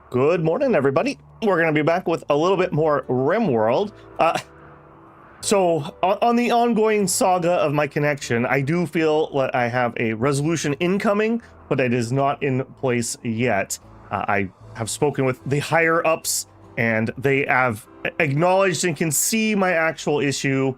Good morning, everybody. We're going to be back with a little bit more Rimworld. On the ongoing saga of my connection, I do feel that I have a resolution incoming, but it is not in place yet. I have spoken with the higher ups, and they have acknowledged and can see my actual issue,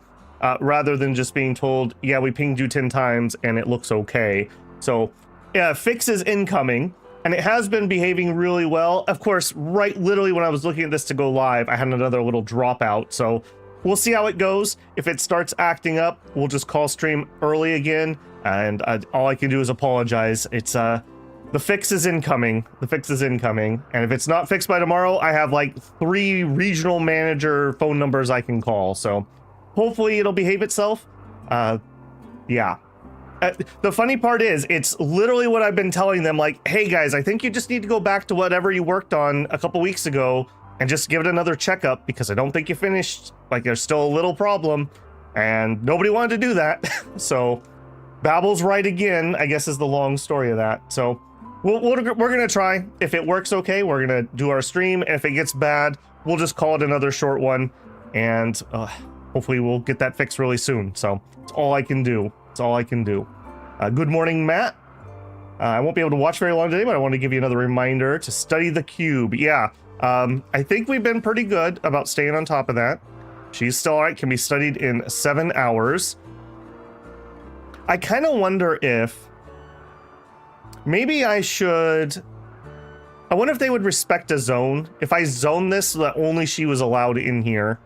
rather than just being told, yeah, we pinged you 10 times and it looks okay. So, yeah, fix is incoming. And it has been behaving really well. Of course, literally when I was looking at this to go live, I had another little dropout. So we'll see how it goes. If it starts acting up, we'll just call stream early again. And all I can do is apologize. It's the fix is incoming. The fix is incoming. And if it's not fixed by tomorrow, I have like 3 regional manager phone numbers I can call. So hopefully it'll behave itself. Yeah. The funny part is, it's literally what I've been telling them, like, hey guys, I think you just need to go back to whatever you worked on a couple weeks ago and just give it another checkup, because I don't think you finished. Like, there's still a little problem, and nobody wanted to do that. So Babbel's right again, I guess, is the long story of that. So we're gonna try. If it works okay, we're gonna do our stream, and if it gets bad, we'll just call it another short one, and hopefully we'll get that fixed really soon. So it's all I can do. That's all I can do. Good morning, Matt. I won't be able to watch very long today, but I want to give you another reminder to study the cube. Yeah, I think we've been pretty good about staying on top of that. She's still all right, can be studied in 7 hours. I kind of wonder if maybe I wonder if they would respect a zone. If I zone this so that only she was allowed in here.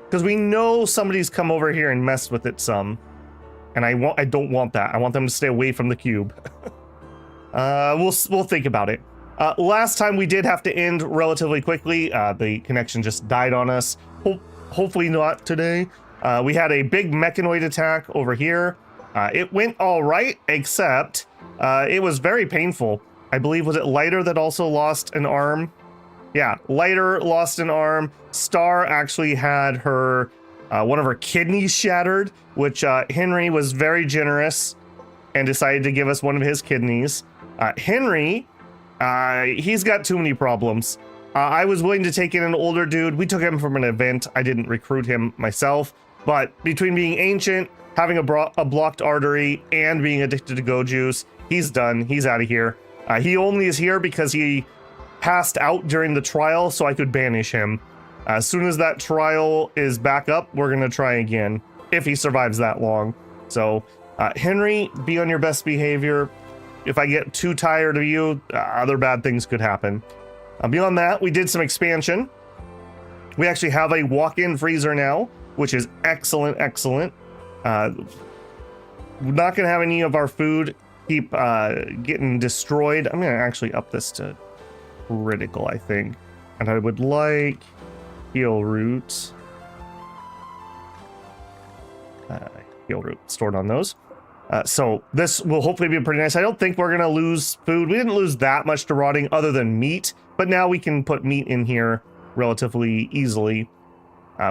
Because we know somebody's come over here and messed with it some. And I don't want that. I want them to stay away from the cube. We'll think about it. Last time we did have to end relatively quickly. The connection just died on us. Hopefully not today. We had a big mechanoid attack over here. It went all right, except it was very painful. I believe, was it Lighter that also lost an arm? Yeah, Lighter lost an arm. Star actually had her one of her kidneys shattered, which Henry was very generous and decided to give us one of his kidneys. Henry, he's got too many problems. I was willing to take in an older dude. We took him from an event. I didn't recruit him myself, but between being ancient, having a blocked artery, and being addicted to go juice, he's done. He's out of here. He only is here because he passed out during the trial, so I could banish him. As soon as that trial is back up, we're going to try again, if he survives that long. So, Henry, be on your best behavior. If I get too tired of you, other bad things could happen. Beyond that, we did some expansion. We actually have a walk-in freezer now, which is excellent, excellent. We're not going to have any of our food keep getting destroyed. I'm going to actually up this to critical, I think. And I would like heal root. Heal root stored on those. So this will hopefully be pretty nice. I don't think we're going to lose food. We didn't lose that much to rotting other than meat, but now we can put meat in here relatively easily.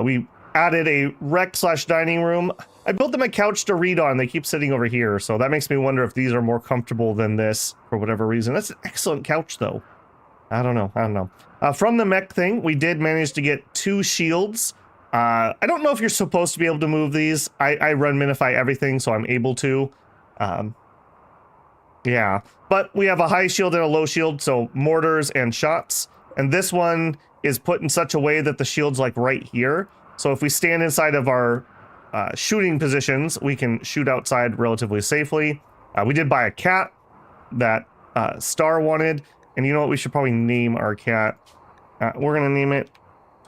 We added a rec/dining room. I built them a couch to read on. They keep sitting over here, so that makes me wonder if these are more comfortable than this for whatever reason. That's an excellent couch, though. I don't know. From the mech thing, we did manage to get 2 shields. I don't know if you're supposed to be able to move these. I run minify everything, so I'm able to. Yeah, but we have a high shield and a low shield, so mortars and shots. And this one is put in such a way that the shield's like right here. So if we stand inside of our shooting positions, we can shoot outside relatively safely. We did buy a cat that Star wanted. And you know what? We should probably name our cat. We're going to name it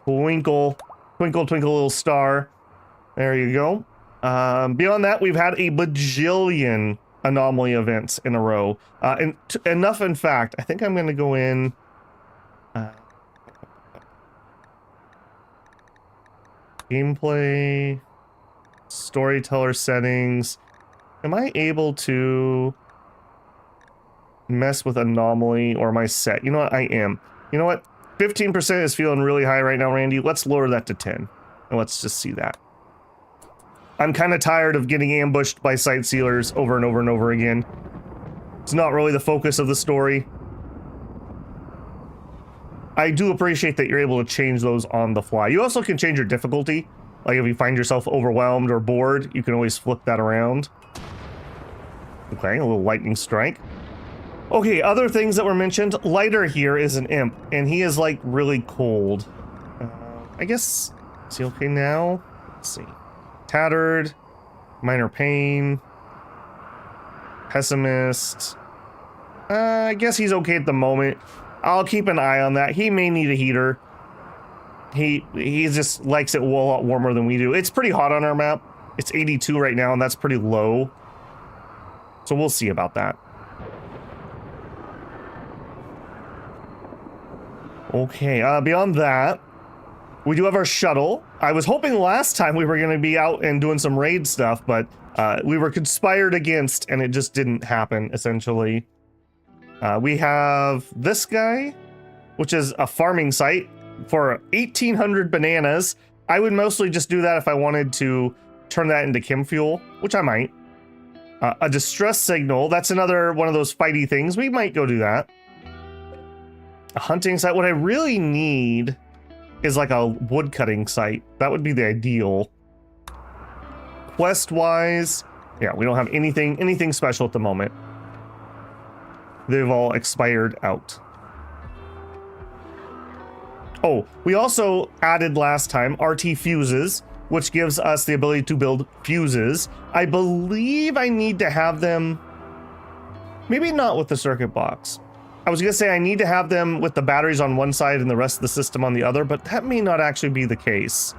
Twinkle. Twinkle, twinkle, little star. There you go. Beyond that, we've had a bajillion anomaly events in a row. Enough, in fact, I think I'm going to go in... gameplay... storyteller settings. Am I able to... mess with anomaly, or am I set? You know what? I am. You know what? 15% is feeling really high right now, Randy. Let's lower that to 10. And let's just see that. I'm kind of tired of getting ambushed by sight sealers over and over and over again. It's not really the focus of the story. I do appreciate that you're able to change those on the fly. You also can change your difficulty. Like if you find yourself overwhelmed or bored, you can always flip that around. Okay, a little lightning strike. Okay, other things that were mentioned. Lighter here is an imp, and he is like really cold. I guess, is he okay now? Let's see. Tattered, minor pain, pessimist. I guess he's okay at the moment. I'll keep an eye on that. He may need a heater. He just likes it a lot warmer than we do. It's pretty hot on our map. It's 82 right now, and that's pretty low. So we'll see about that. Okay, beyond that, we do have our shuttle. I was hoping last time we were going to be out and doing some raid stuff, but we were conspired against, and it just didn't happen, essentially. We have this guy, which is a farming site for 1,800 bananas. I would mostly just do that if I wanted to turn that into chem fuel, which I might. A distress signal, that's another one of those fighty things. We might go do that. A hunting site. What I really need is like a wood cutting site. That would be the ideal. Quest wise, yeah, we don't have anything special at the moment. They've all expired out. Oh, we also added last time RT fuses, which gives us the ability to build fuses. I believe I need to have them, maybe not with the circuit box. I was gonna say I need to have them with the batteries on one side and the rest of the system on the other, but that may not actually be the case.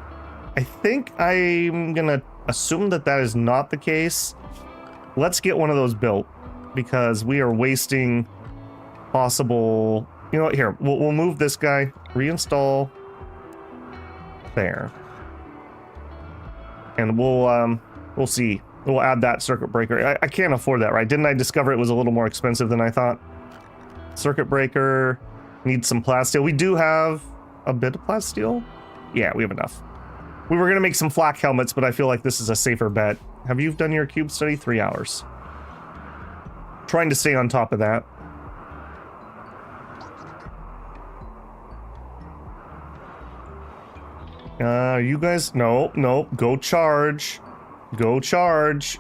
I think I'm gonna assume that that is not the case. Let's get one of those built, because we are wasting possible... You know what, here, we'll move this guy, reinstall there. And we'll see. We'll add that circuit breaker. I can't afford that, right? Didn't I discover it was a little more expensive than I thought? Circuit breaker, needs some plasteel. We do have a bit of plasteel. Yeah, we have enough. We were gonna make some flak helmets, but I feel like this is a safer bet. Have you done your cube study? 3 hours. Trying to stay on top of that. You guys, no, go charge. Go charge.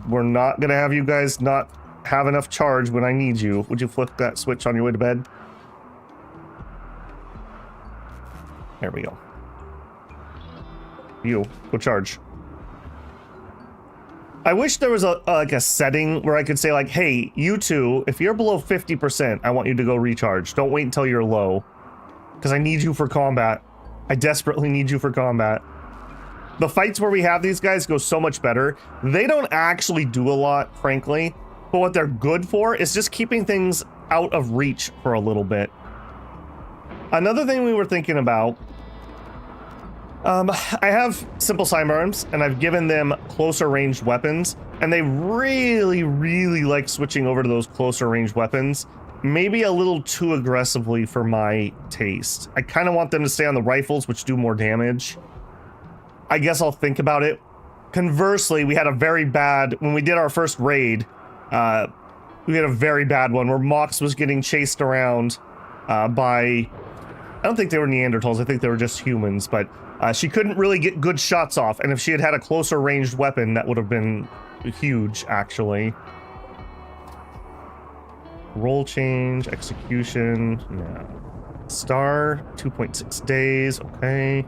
We're not gonna have you guys not have enough charge when I need you. Would you flip that switch on your way to bed? There we go. You, go charge. I wish there was like a setting where I could say like, hey, you two, if you're below 50%, I want you to go recharge. Don't wait until you're low. Because I need you for combat. I desperately need you for combat. The fights where we have these guys go so much better. They don't actually do a lot, frankly. But what they're good for is just keeping things out of reach for a little bit. Another thing we were thinking about, I have simple sidearms, and I've given them closer ranged weapons, and they really, really like switching over to those closer ranged weapons. Maybe a little too aggressively for my taste. I kind of want them to stay on the rifles, which do more damage. I guess I'll think about it. Conversely, we had a very bad, when we did our first raid, we had a very bad one where Mox was getting chased around by, I don't think they were Neanderthals, I think they were just humans, but she couldn't really get good shots off, and if she had had a closer ranged weapon, that would have been huge, actually. Roll change, execution, no. Star, 2.6 days, okay.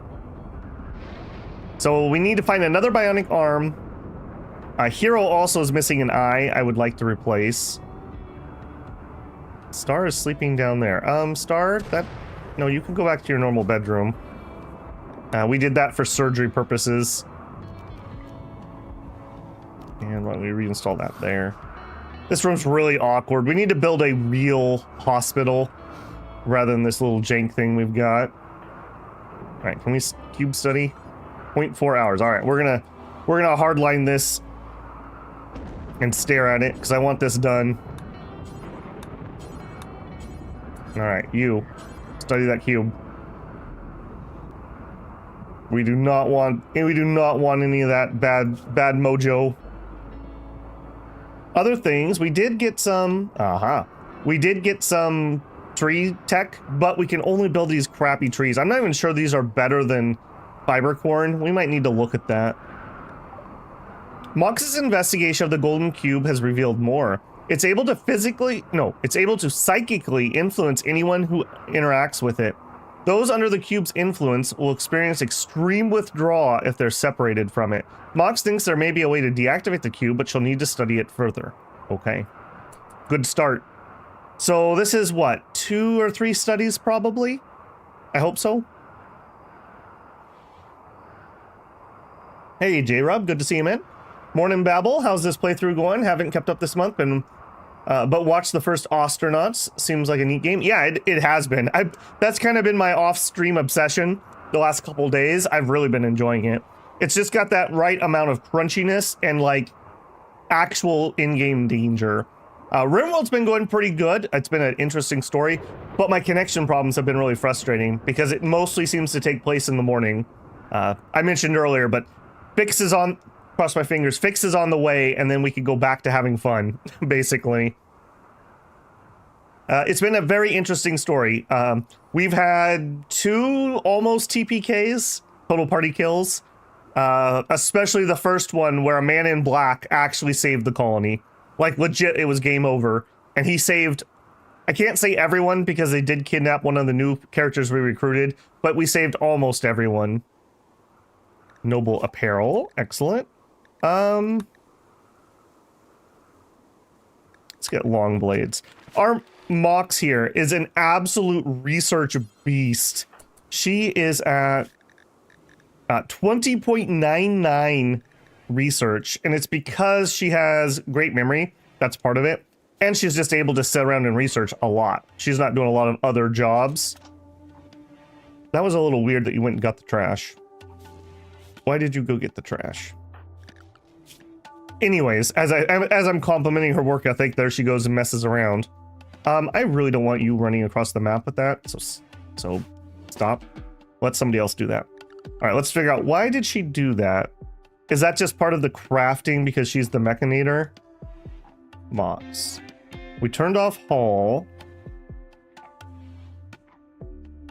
So we need to find another bionic arm. Hero also is missing an eye I would like to replace. Star is sleeping down there. Star, that... No, you can go back to your normal bedroom. We did that for surgery purposes. And why don't we reinstall that there? This room's really awkward. We need to build a real hospital rather than this little jank thing we've got. All right, can we cube study? 0.4 hours. All right, we're gonna hardline this and stare at it because I want this done. All right, you study that cube. We do not want any of that bad mojo. Other things, we did get some, we did get some tree tech, but we can only build these crappy trees. I'm not even sure these are better than fiber corn. We might need to look at that. Mox's investigation of the golden cube has revealed more. It's able to it's able to psychically influence anyone who interacts with it. Those under the cube's influence will experience extreme withdrawal if they're separated from it. Mox thinks there may be a way to deactivate the cube, but she'll need to study it further. Okay. Good start. So this is what, 2 or 3 studies probably? I hope so. Hey J-Rub, good to see you, man. Morning Babble, how's this playthrough going? Haven't kept up this month, but watched the first Astronauts. Seems like a neat game. Yeah, it has been. That's kind of been my off-stream obsession the last couple days. I've really been enjoying it. It's just got that right amount of crunchiness and like actual in-game danger. Rimworld's been going pretty good. It's been an interesting story, but my connection problems have been really frustrating because it mostly seems to take place in the morning. I mentioned earlier, but fix is on, cross my fingers, fix is on the way, and then we can go back to having fun, basically. It's been a very interesting story. We've had 2 almost TPKs, total party kills, especially the first one where a man in black actually saved the colony. Like, legit, it was game over. And he saved, I can't say everyone because they did kidnap one of the new characters we recruited, but we saved almost everyone. Noble apparel, excellent. Let's get long blades. Our Mox here is an absolute research beast. She is at 20.99 research, and it's because she has great memory. That's part of it. And she's just able to sit around and research a lot. She's not doing a lot of other jobs. That was a little weird that you went and got the trash. Why did you go get the trash? Anyways, as I'm complimenting her work ethic, there she goes and messes around. I really don't want you running across the map with that, so stop. Let somebody else do that. All right, let's figure out, why did she do that? Is that just part of the crafting because she's the mechanator? Mox. We turned off Hall.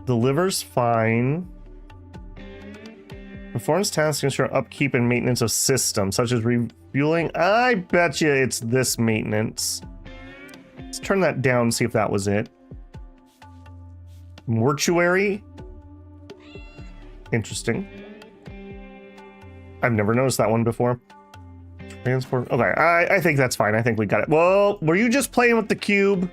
Delivers fine. Performs tasks to ensure upkeep and maintenance of systems, such as refueling. I bet you it's this maintenance. Let's turn that down and see if that was it. Mortuary. Interesting. I've never noticed that one before. Transport. Okay, I think that's fine. I think we got it. Well, were you just playing with the cube?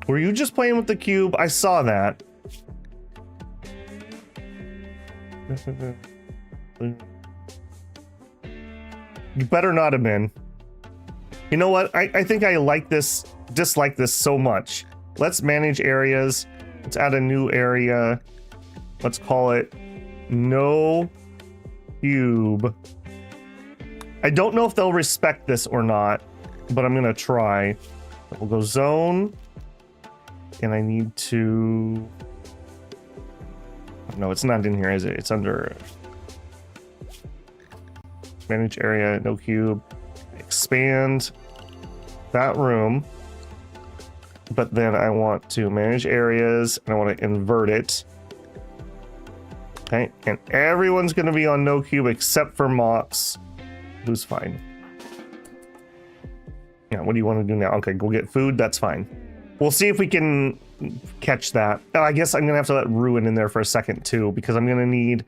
Were you just playing with the cube? I saw that. You better not have been. You know what? I think I dislike this so much. Let's manage areas. Let's add a new area. Let's call it No Cube. I don't know if they'll respect this or not, but I'm gonna try. We'll go zone. And I need to... No, it's not in here, is it? It's under manage area, no cube. Expand that room. But then I want to manage areas and I want to invert it. Okay, and everyone's going to be on no cube except for Mox, who's fine. Yeah, what do you want to do now? Okay, go get food. That's fine. We'll see if we can catch that. Oh, I guess I'm going to have to let Ruin in there for a second too, because I'm going to need...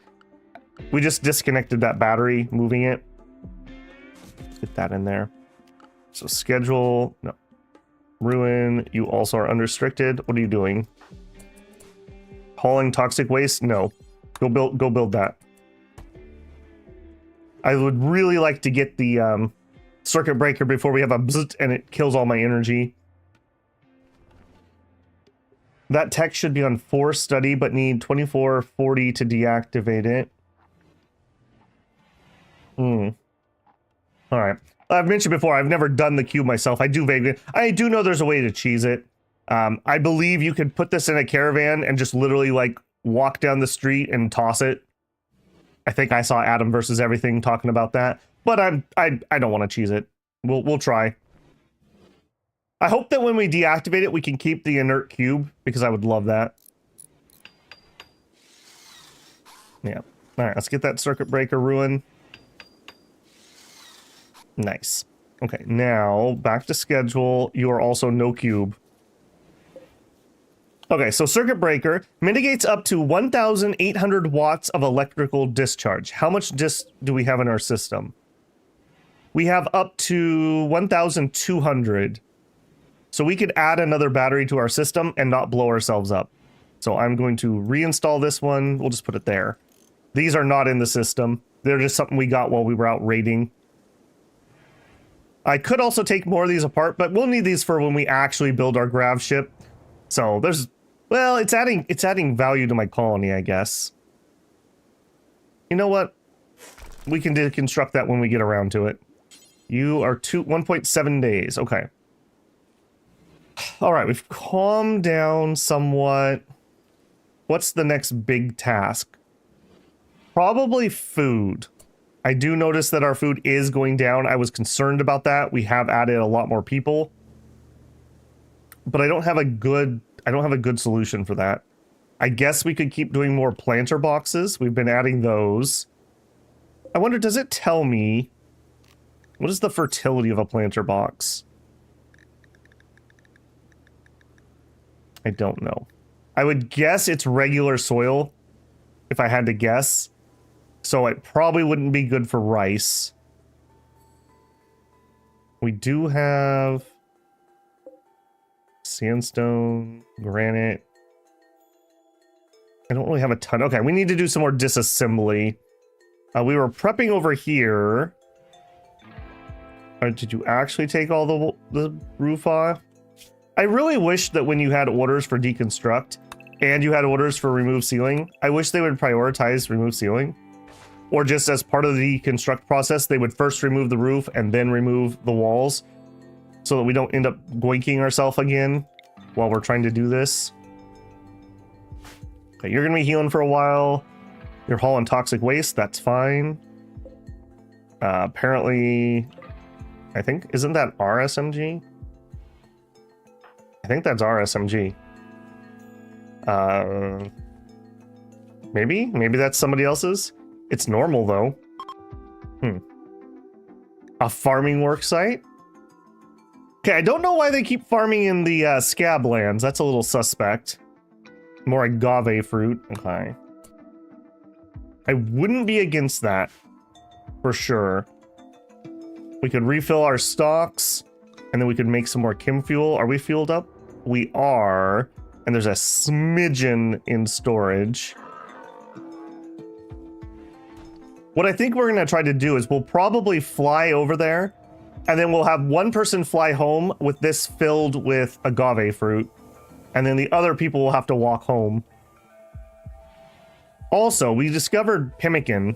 We just disconnected that battery, moving it. Get that in there. So schedule... No. Ruin, you also are unrestricted. What are you doing? Hauling toxic waste? No. Go build that. I would really like to get the circuit breaker before we have a bzzzt and it kills all my energy. That tech should be on 4 study, but need 2440 to deactivate it. All right. I've mentioned before, I've never done the cube myself. I do know there's a way to cheese it. I believe you could put this in a caravan and just literally like walk down the street and toss it. I think I saw Adam versus Everything talking about that, but I don't want to cheese it. We'll try. I hope that when we deactivate it, we can keep the inert cube, because I would love that. Yeah. All right, let's get that circuit breaker ruined. Nice. Okay, now back to schedule. You are also no cube. Okay, so circuit breaker mitigates up to 1,800 watts of electrical discharge. How much do we have in our system? We have up to 1,200. So we could add another battery to our system and not blow ourselves up. So I'm going to reinstall this one. We'll just put it there. These are not in the system. They're just something we got while we were out raiding. I could also take more of these apart, but we'll need these for when we actually build our grav ship. So there's, well, it's adding value to my colony, I guess. You know what? We can deconstruct that when we get around to it. You are 1.7 days. Okay. All right, we've calmed down somewhat. What's the next big task? Probably food. I do notice that our food is going down. I was concerned about that. We have added a lot more people. But I don't have a good solution for that. I guess we could keep doing more planter boxes. We've been adding those. I wonder, does it tell me what is the fertility of a planter box? I don't know. I would guess it's regular soil, if I had to guess. So it probably wouldn't be good for rice. We do have sandstone, granite. I don't really have a ton. Okay, we need to do some more disassembly. We were prepping over here. Did you actually take all the roof off? I really wish that when you had orders for deconstruct and you had orders for remove ceiling, I wish they would prioritize remove ceiling. Or just as part of the deconstruct process, they would first remove the roof and then remove the walls so that we don't end up goinking ourselves again while we're trying to do this. Okay, you're going to be healing for a while. You're hauling toxic waste. That's fine. Apparently, I think, isn't that our SMG? I think that's our SMG. Maybe that's somebody else's. It's normal though. A farming work site? Okay, I don't know why they keep farming in the scablands. That's a little suspect. More agave fruit. Okay. I wouldn't be against that. For sure. We could refill our stocks. And then we could make some more chem fuel. Are we fueled up? We are. And there's a smidgen in storage. What I think we're going to try to do is we'll probably fly over there. And then we'll have one person fly home with this filled with agave fruit. And then the other people will have to walk home. Also, we discovered pemmican.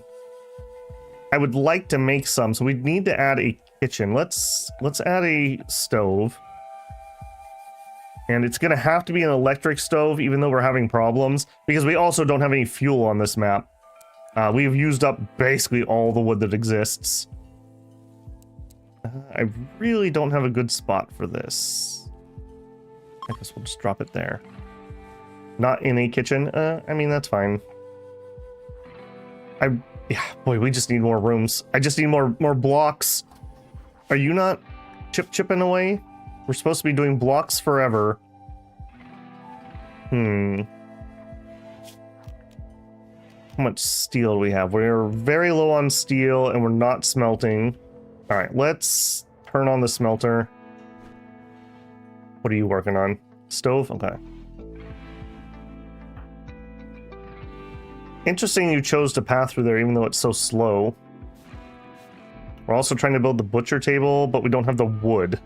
I would like to make some, so we need to add a kitchen. Let's add a stove. And it's going to have to be an electric stove, even though we're having problems, because we also don't have any fuel on this map. We've used up basically all the wood that exists. I really don't have a good spot for this. I guess we'll just drop it there. Not in a kitchen. I mean, that's fine. Yeah, boy, we just need more rooms. I just need more blocks. Are you not chipping away? We're supposed to be doing blocks forever. How much steel do we have? We're very low on steel and we're not smelting. All right, let's turn on the smelter. What are you working on? Stove? Okay. Interesting you chose to path through there even though it's so slow. We're also trying to build the butcher table, but we don't have the wood.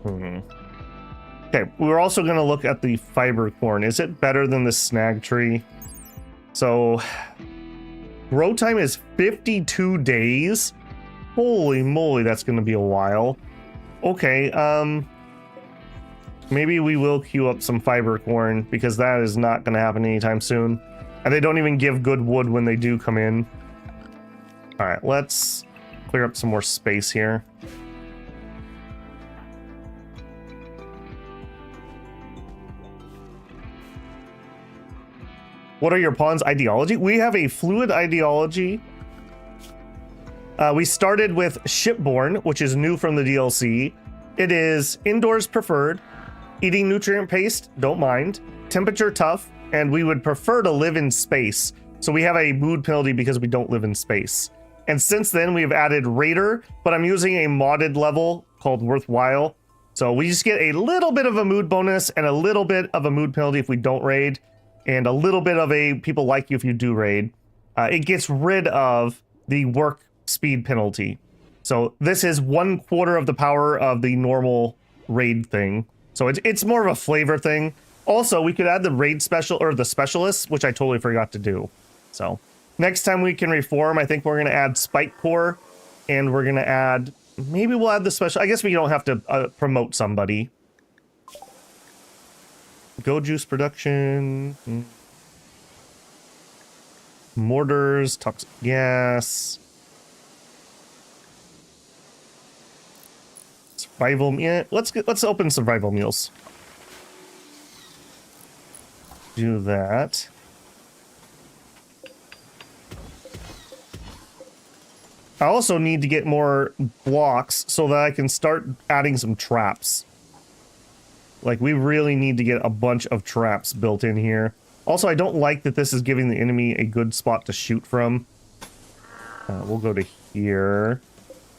Okay, we're also going to look at the fiber corn. Is it better than the snag tree? So, grow time is 52 days. Holy moly, that's going to be a while. Okay, maybe we will queue up some fiber corn because that is not going to happen anytime soon. And they don't even give good wood when they do come in. All right, let's clear up some more space here. What are your pawn's ideology? We have a fluid ideology. We started with shipborne, which is new from the DLC. It is indoors preferred, eating nutrient paste, don't mind, temperature tough, and we would prefer to live in space. So we have a mood penalty because we don't live in space. And since then we have added raider, but I'm using a modded level called worthwhile. So we just get a little bit of a mood bonus and a little bit of a mood penalty if we don't raid, and a little bit of a people like you if you do raid. It gets rid of the work speed penalty. So this is 1/4 of the power of the normal raid thing. So it's more of a flavor thing. Also, we could add the raid special or the specialists, which I totally forgot to do. So next time we can reform, I think we're going to add spike core, and we're going to add, maybe we'll add the special. I guess we don't have to promote somebody. Go juice production. Mortars, toxic gas. Survival, yeah, let's open survival meals. Do that. I also need to get more blocks so that I can start adding some traps. Like, we really need to get a bunch of traps built in here. Also, I don't like that this is giving the enemy a good spot to shoot from. We'll go to here,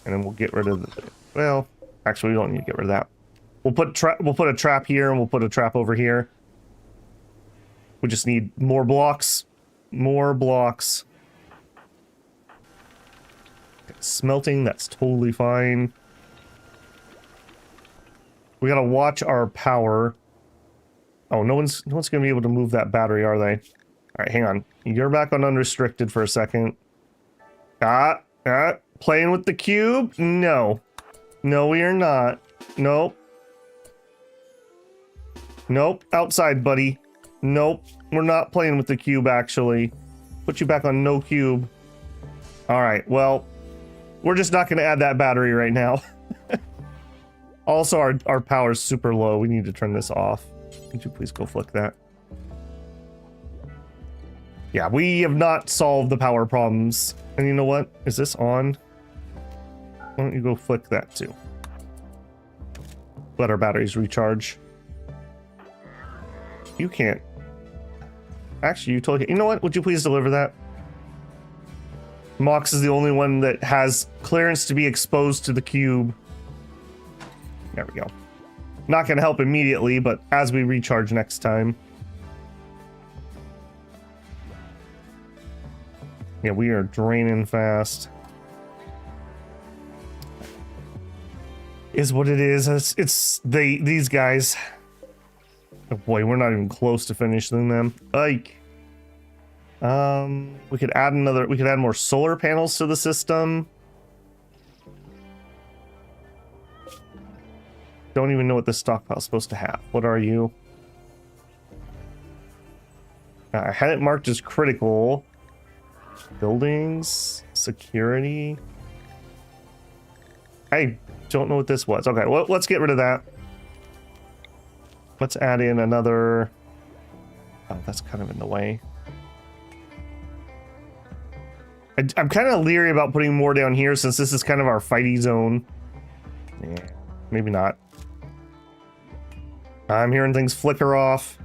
and then we'll get rid of the, well, actually, we don't need to get rid of that. We'll put a trap here, and we'll put a trap over here. We just need more blocks. More blocks. Okay, smelting, that's totally fine. We gotta watch our power. Oh, no one's gonna be able to move that battery, are they? Alright, hang on. You're back on unrestricted for a second. Playing with the cube? No. No, we are not. Nope. Nope. Outside, buddy. Nope. We're not playing with the cube, actually. Put you back on no cube. Alright, well, we're just not going to add that battery right now. Also, our power's super low. We need to turn this off. Could you please go flick that? Yeah, we have not solved the power problems. And you know what? Is this on? Why don't you go flick that too? Let our batteries recharge. You can't. Actually, you totally. You know what? Would you please deliver that? Mox is the only one that has clearance to be exposed to the cube. There we go. Not going to help immediately, but as we recharge next time. Yeah, we are draining fast. Is what it is. It's these guys. Oh boy, we're not even close to finishing them. Like, we could add more solar panels to the system. Don't even know what this stockpile is supposed to have. What are you? I had it marked as critical. Buildings, security. I don't know what this was. Okay, well, let's get rid of that. Let's add in another. Oh, that's kind of in the way. I'm kind of leery about putting more down here since this is kind of our fighty zone. Yeah, maybe not. I'm hearing things flicker off.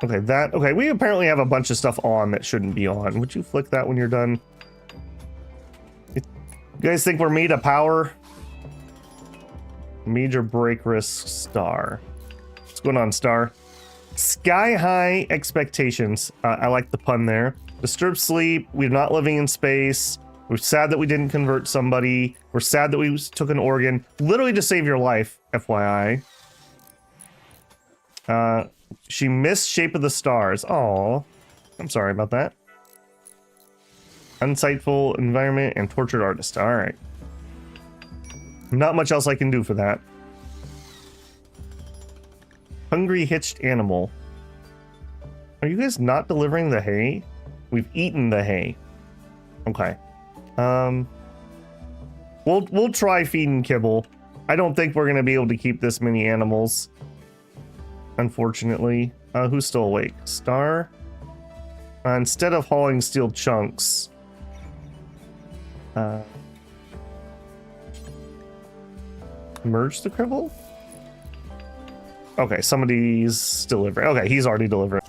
Okay, okay, we apparently have a bunch of stuff on that shouldn't be on. Would you flick that when you're done? You guys think we're made of power? Major break risk star. What's going on, star? Sky high expectations. I like the pun there. Disturbed sleep. We're not living in space. We're sad that we didn't convert somebody. We're sad that we took an organ. Literally to save your life, FYI. She missed Shape of the Stars. Aw. I'm sorry about that. Unsightful environment and tortured artist. Alright. Not much else I can do for that. Hungry hitched animal. Are you guys not delivering the hay? We've eaten the hay. Okay. We'll try feeding kibble. I don't think we're gonna be able to keep this many animals, unfortunately. Who's still awake? Star? Instead of hauling steel chunks, merge the cribble? Okay, somebody's delivering. Okay, he's already delivering.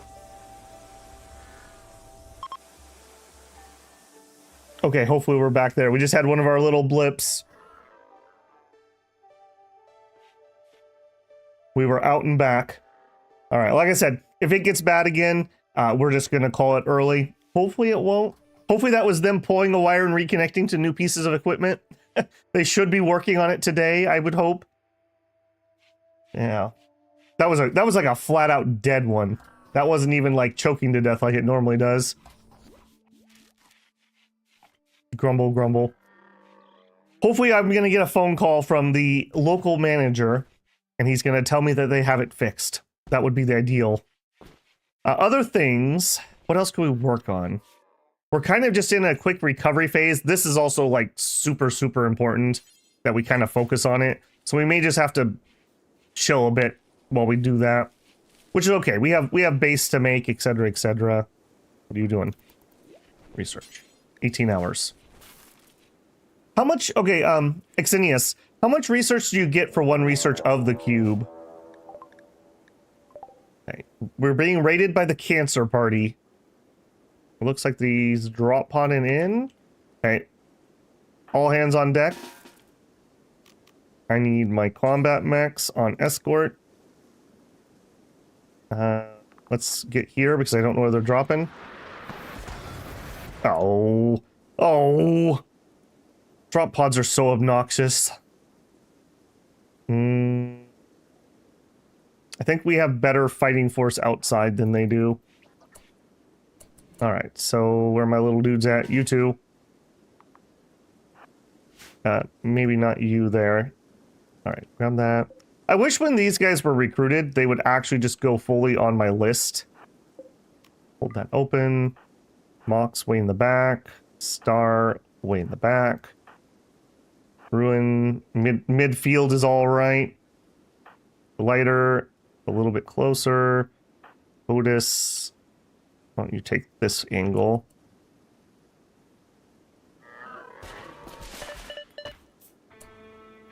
Okay, hopefully we're back there. We just had one of our little blips. We were out and back. All right, like I said, if it gets bad again, we're just gonna call it early. Hopefully it won't. Hopefully that was them pulling the wire and reconnecting to new pieces of equipment. They should be working on it today, I would hope. Yeah. That was like a flat out dead one. That wasn't even like choking to death like it normally does. Grumble, grumble. Hopefully I'm gonna get a phone call from the local manager and he's gonna tell me that they have it fixed. That would be the ideal. Other things, what else can we work on? We're kind of just in a quick recovery phase. This is also like super, super important that we kind of focus on it. So we may just have to chill a bit while we do that, which is okay. We have base to make, etc., etc. What are you doing? Research. 18 hours. How much? Okay, Exinius, how much research do you get for one research of the cube? Okay, we're being raided by the cancer party. It looks like these drop podding in. Okay, all hands on deck. I need my combat mechs on escort. Let's get here because I don't know where they're dropping. Oh. Oh. Drop pods are so obnoxious. I think we have better fighting force outside than they do. Alright, so where are my little dudes at? You two. Maybe not you there. Alright, grab that. I wish when these guys were recruited, they would actually just go fully on my list. Hold that open. Mox way in the back. Star way in the back. Ruin midfield is all right. Lighter a little bit closer. Otis, why don't you take this angle?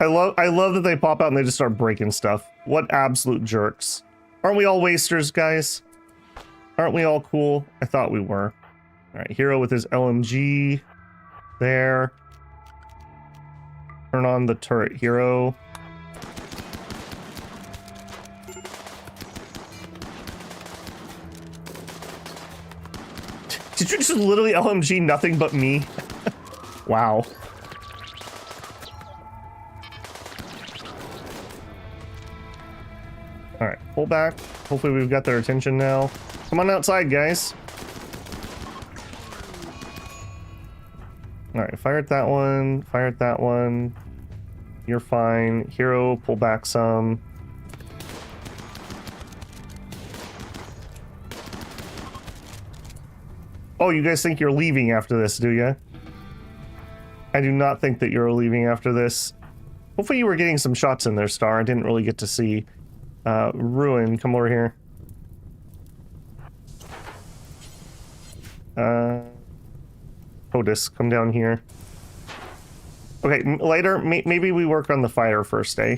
I love that they pop out and they just start breaking stuff. What absolute jerks. Aren't we all wasters, guys? Aren't we all cool? I thought we were. Alright, Hero with his LMG. There. Turn on the turret, Hero. Did you just literally LMG nothing but me? Wow. Alright, pull back. Hopefully we've got their attention now. Come on outside, guys. Alright, fire at that one. Fire at that one. You're fine. Hero, pull back some. Oh, you guys think you're leaving after this, do you? I do not think that you're leaving after this. Hopefully you were getting some shots in there, Star. I didn't really get to see. Ruin, come over here. Otis, come down here. Okay, later, maybe we work on the fire first, eh?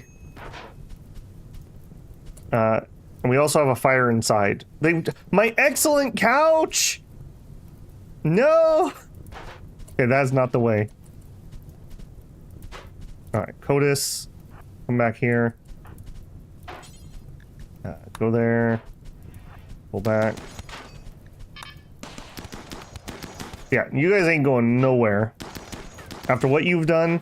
And we also have a fire inside. My excellent couch! No! Okay, that's not the way. Alright, Codis, come back here. Go there. Pull back. Yeah, you guys ain't going nowhere. After what you've done.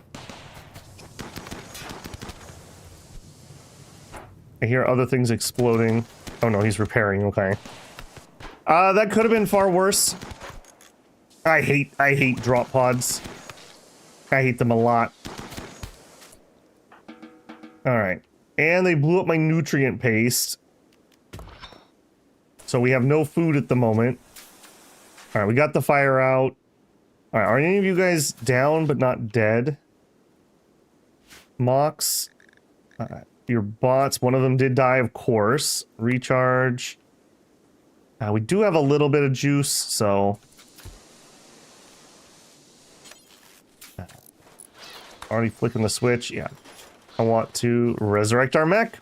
I hear other things exploding. Oh no, he's repairing, okay. That could have been far worse. I hate drop pods. I hate them a lot. Alright. And they blew up my nutrient paste. So we have no food at the moment. Alright, we got the fire out. Alright, are any of you guys down but not dead? Mox. Your bots, one of them did die, of course. Recharge. We do have a little bit of juice, so... Already flicking the switch, yeah. I want to resurrect our mech.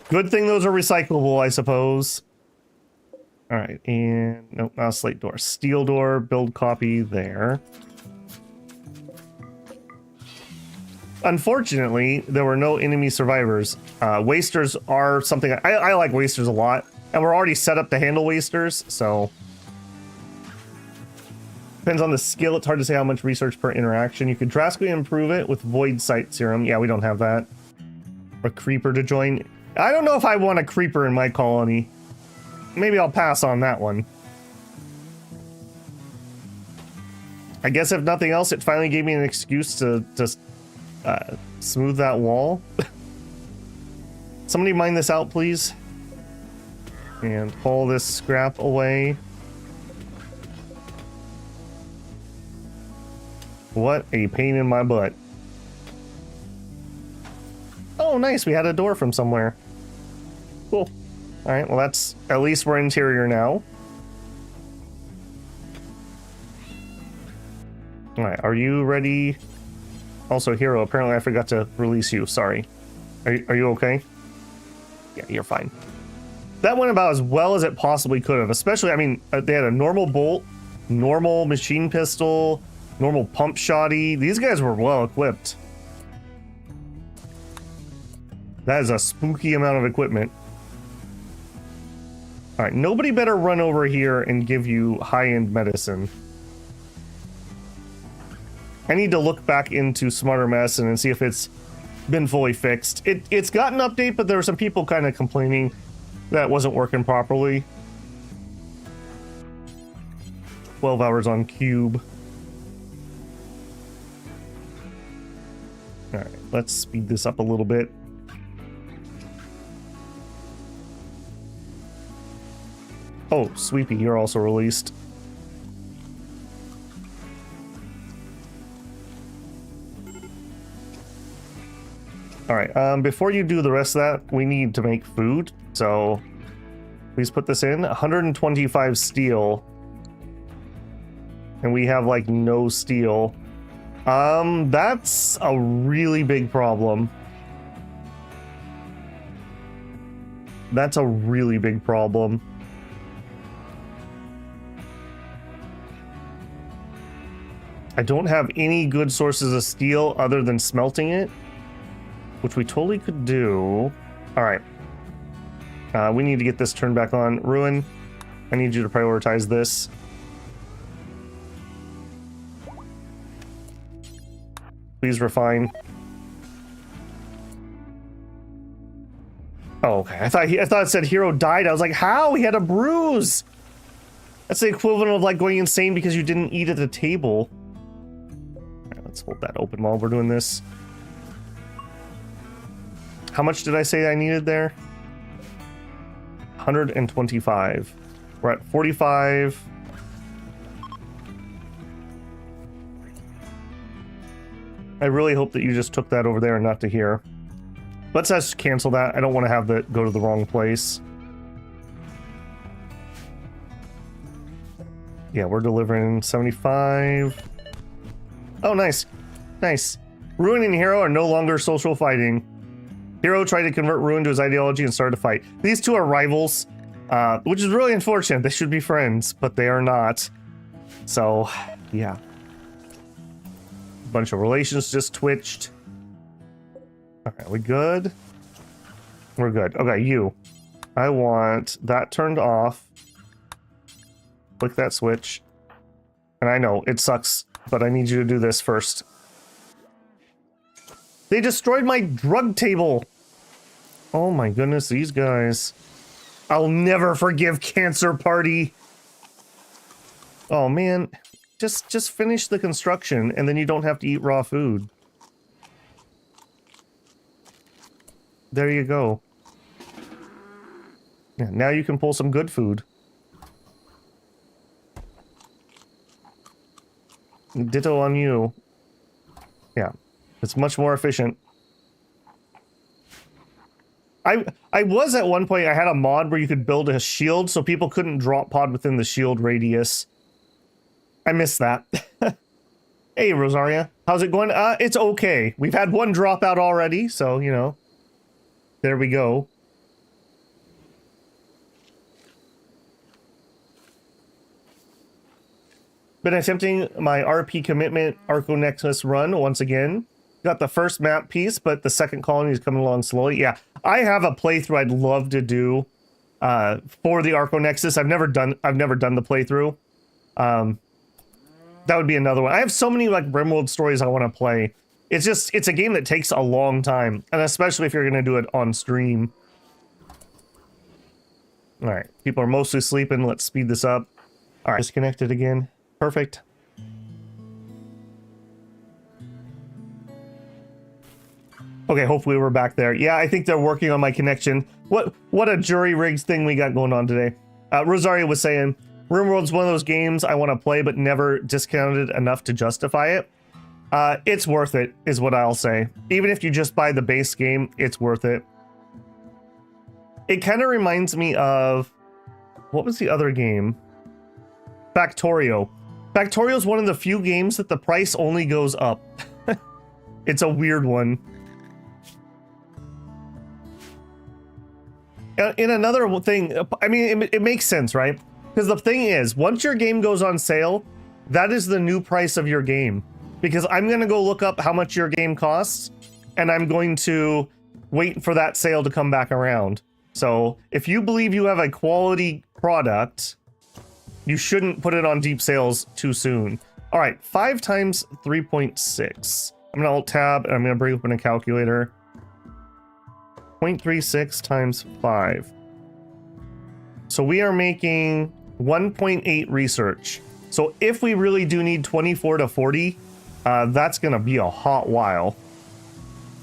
Good thing those are recyclable, I suppose. Alright, and... Nope, not a slate door. Steel door, build copy there. Unfortunately, there were no enemy survivors. Wasters are something... I like wasters a lot. And we're already set up to handle wasters, so... Depends on the skill. It's hard to say how much research per interaction. You could drastically improve it with Void Sight Serum. Yeah, we don't have that. A creeper to join. I don't know if I want a creeper in my colony. Maybe I'll pass on that one. I guess if nothing else, it finally gave me an excuse to just smooth that wall. Somebody mine this out, please. And haul this scrap away. What a pain in my butt. Oh, nice. We had a door from somewhere. Cool. All right. Well, that's... At least we're interior now. All right. Are you ready? Also, Hero, apparently I forgot to release you. Sorry. Are you okay? Yeah, you're fine. That went about as well as it possibly could have. Especially, I mean, they had a normal bolt, normal machine pistol, normal pump shoddy. These guys were well equipped. That is a spooky amount of equipment. All right, nobody better run over here and give you high-end medicine. I need to look back into Smarter Medicine and see if it's been fully fixed. It's got an update, but there were some people kind of complaining that it wasn't working properly. 12 hours on Cube. All right, let's speed this up a little bit. Oh, Sweepy, you're also released. All right, before you do the rest of that, we need to make food. So please put this in. 125 steel. And we have like no steel. That's a really big problem. That's a really big problem. I don't have any good sources of steel other than smelting it, which we totally could do. All right. We need to get this turned back on. Ruin, I need you to prioritize this. Please refine. Oh, okay. I thought it said Hero died. I was like, how? He had a bruise. That's the equivalent of like going insane because you didn't eat at the table. All right, let's hold that open while we're doing this. How much did I say I needed there? 125. We're at 45. I really hope that you just took that over there and not to here. Let's just cancel that. I don't want to have that go to the wrong place. Yeah, we're delivering 75. Oh, nice. Nice. Ruin and Hero are no longer social fighting. Hero tried to convert Ruin to his ideology and started to fight. These two are rivals, which is really unfortunate. They should be friends, but they are not. So, yeah. A bunch of relations just twitched. Okay, we good? We're good. Okay, you. I want that turned off. Click that switch. And I know, it sucks, but I need you to do this first. They destroyed my drug table! Oh my goodness, these guys. I'll never forgive Cancer Party! Oh man, just finish the construction and then you don't have to eat raw food. There you go. Yeah, now you can pull some good food. Ditto on you. Yeah, it's much more efficient. I I was at one point, I had a mod where you could build a shield so people couldn't drop pod within the shield radius. I missed that. Hey, Rosaria. How's it going? It's okay. We've had one dropout already, so, you know. There we go. Been attempting my RP commitment Arco Nexus run once again. Got the first map piece, but the second colony is coming along slowly. Yeah, I have a playthrough I'd love to do for the Arco Nexus. I've never done the playthrough. That would be another one. I have so many like Rimworld stories I want to play. It's a game that takes a long time, and especially if you're going to do it on stream. All right, people are mostly sleeping. Let's speed this up. All right, disconnected again. Perfect. Okay, hopefully we're back there. Yeah, I think they're working on my connection. What a jury rigs thing we got going on today. Rosario was saying, Rimworld's one of those games I want to play but never discounted enough to justify it. It's worth it, is what I'll say. Even if you just buy the base game, it's worth it. It kind of reminds me of... What was the other game? Factorio. Factorio is one of the few games that the price only goes up. It's a weird one. In another thing, I mean, it makes sense, right? Because the thing is, once your game goes on sale, that is the new price of your game. Because I'm going to go look up how much your game costs, and I'm going to wait for that sale to come back around. So if you believe you have a quality product, you shouldn't put it on deep sales too soon. All right, 5 times 3.6. I'm going to alt tab, and I'm going to bring open a calculator. 0.36 times 5. So we are making 1.8 research. So if we really do need 24 to 40, that's going to be a hot while.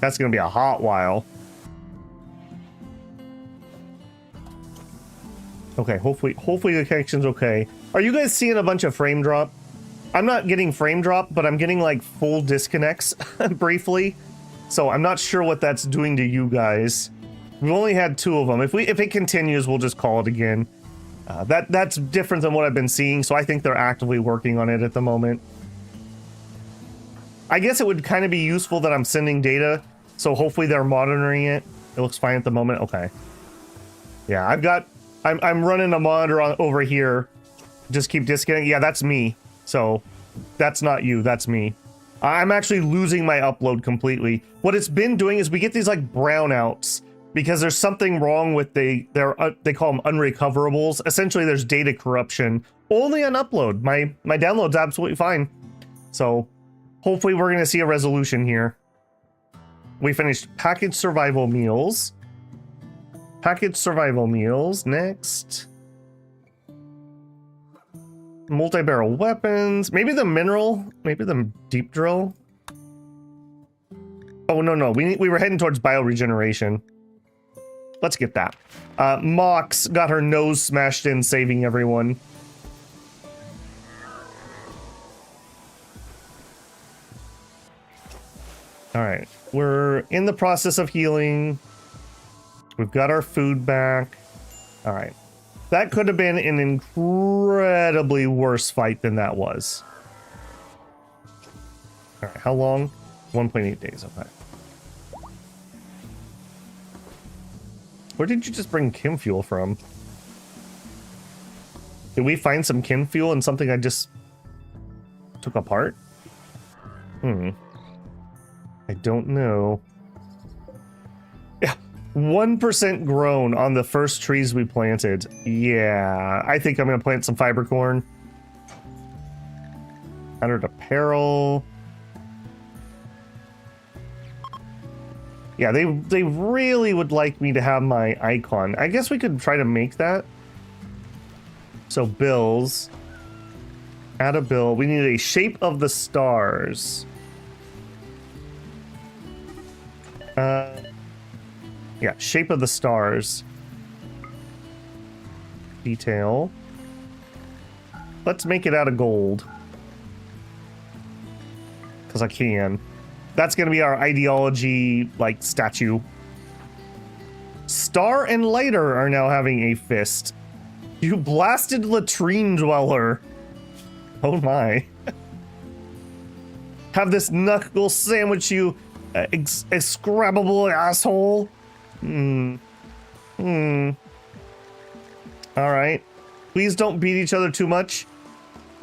That's going to be a hot while. Okay, hopefully the connection's okay. Are you guys seeing a bunch of frame drop? I'm not getting frame drop, but I'm getting like full disconnects briefly. So I'm not sure what that's doing to you guys. We've only had 2 of them. If it continues, we'll just call it again. That's different than what I've been seeing, so I think they're actively working on it at the moment. I guess it would kind of be useful that I'm sending data, so hopefully they're monitoring it. It looks fine at the moment. Okay. Yeah, I'm running a monitor over here. Just keep disconnecting. Yeah, that's me. So that's not you, that's me. I'm actually losing my upload completely. What it's been doing is we get these like brownouts because there's something wrong with they call them unrecoverables. Essentially, there's data corruption only on upload. My download's absolutely fine. So hopefully we're gonna see a resolution here. We finished packaged survival meals. Packaged survival meals next. Multi-barrel weapons. Maybe the mineral. Maybe the deep drill. Oh, no. We were heading towards bioregeneration. Let's get that. Mox got her nose smashed in, saving everyone. All right. We're in the process of healing. We've got our food back. All right. That could have been an incredibly worse fight than that was. All right, how long? 1.8 days, okay. Where did you just bring chem fuel from? Did we find some chem fuel in something I just took apart? I don't know. Yeah. 1% grown on the first trees we planted. Yeah, I think I'm gonna plant some fiber corn. Added apparel. Yeah, they really would like me to have my icon. I guess we could try to make that. So bills. Add a bill. We need a shape of the stars. Yeah, shape of the stars. Detail. Let's make it out of gold. Because I can. That's going to be our ideology, like, statue. Star and Lighter are now having a fist. You blasted latrine dweller. Oh my. Have this knuckle sandwich, you execrable asshole. Alright. Please don't beat each other too much.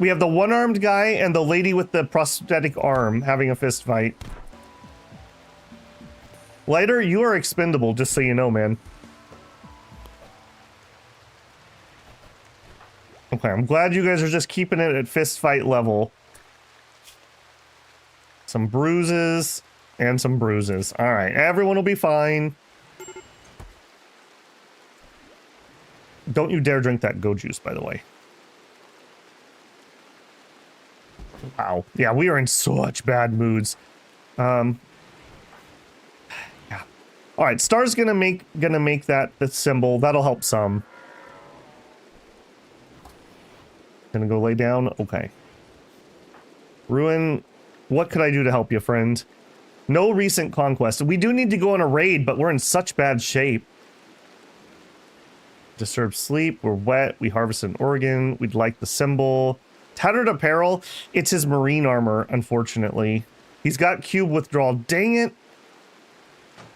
We have the one-armed guy and the lady with the prosthetic arm having a fist fight. Lighter, you are expendable, just so you know, man. Okay, I'm glad you guys are just keeping it at fist fight level. Some bruises and some bruises. All right, everyone will be fine. Don't you dare drink that go juice, by the way. Wow. Yeah, we are in such bad moods. Yeah. All right, Star's gonna make that the symbol. That'll help some. Gonna go lay down. Okay. Ruin. What could I do to help you, friend? No recent conquest. We do need to go on a raid, but we're in such bad shape. Disturbed sleep. We're wet. We harvest an organ. We'd like the symbol. Tattered apparel. It's his marine armor, unfortunately. He's got cube withdrawal. Dang it.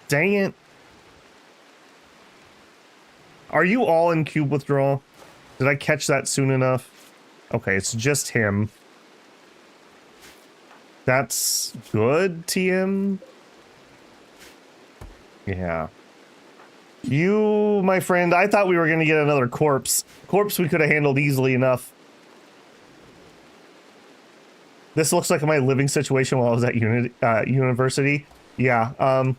Dang it. Are you all in cube withdrawal? Did I catch that soon enough? Okay, it's just him. That's good, TM. Yeah. You, my friend, I thought we were going to get another corpse. Corpse we could have handled easily enough. This looks like my living situation while I was at university. Yeah,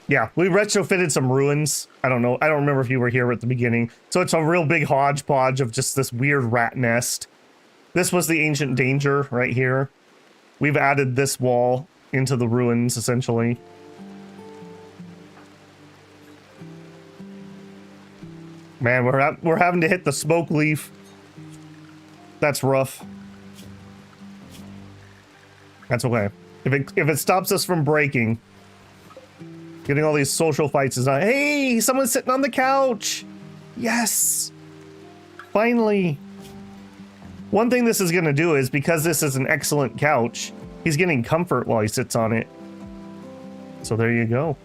yeah, we retrofitted some ruins. I don't know. I don't remember if you were here at the beginning. So it's a real big hodgepodge of just this weird rat nest. This was the ancient danger right here. We've added this wall into the ruins, essentially. Man, we're having to hit the smoke leaf. That's rough. That's okay. If it stops us from breaking. Getting all these social fights is not. Hey, someone's sitting on the couch. Yes. Finally. One thing this is going to do is, because this is an excellent couch, he's getting comfort while he sits on it. So there you go.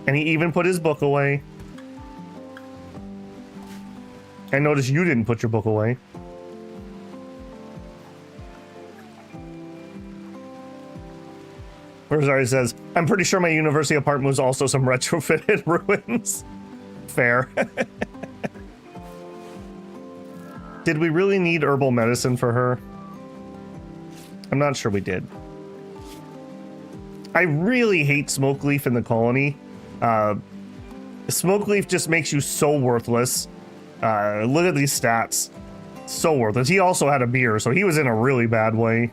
And he even put his book away. I noticed you didn't put your book away. Rosario says, I'm pretty sure my university apartment was also some retrofitted ruins. Fair. Did we really need herbal medicine for her? I'm not sure we did. I really hate Smoke Leaf in the colony. Smoke Leaf just makes you so worthless. Look at these stats. So worthless. He also had a beer, so he was in a really bad way.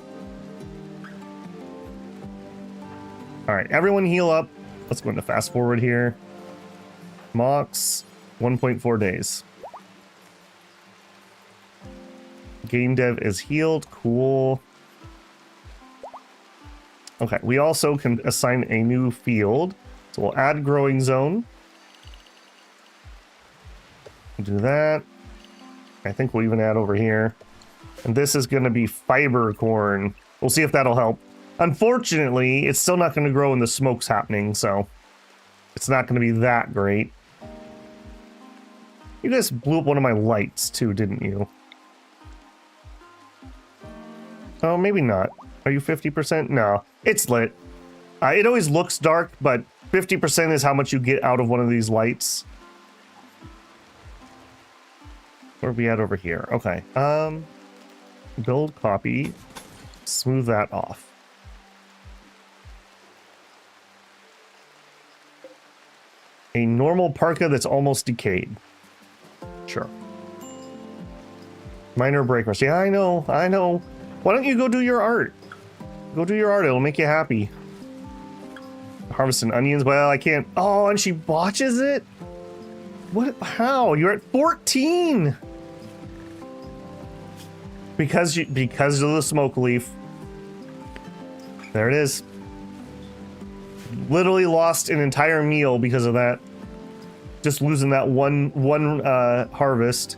All right, everyone heal up. Let's go into fast forward here. Mox, 1.4 days. Game dev is healed. Cool. Okay, we also can assign a new field. So we'll add growing zone. Do that. I think we'll even add over here. And this is going to be fiber corn. We'll see if that'll help. Unfortunately, it's still not going to grow when the smoke's happening, so it's not going to be that great. You guys blew up one of my lights too, didn't you? Oh, maybe not. Are you 50%? No, it's lit. It always looks dark, but 50% is how much you get out of one of these lights. Where are we at over here? Okay. Build copy. Smooth that off. A normal parka that's almost decayed. Sure. Minor breakers. Yeah, I know. I know. Why don't you go do your art? Go do your art. It'll make you happy. Harvesting onions. Well, I can't. Oh, and she botches it? What? How? You're at 14. Because of the smoke leaf. There it is. Literally lost an entire meal because of that. Just losing that one harvest.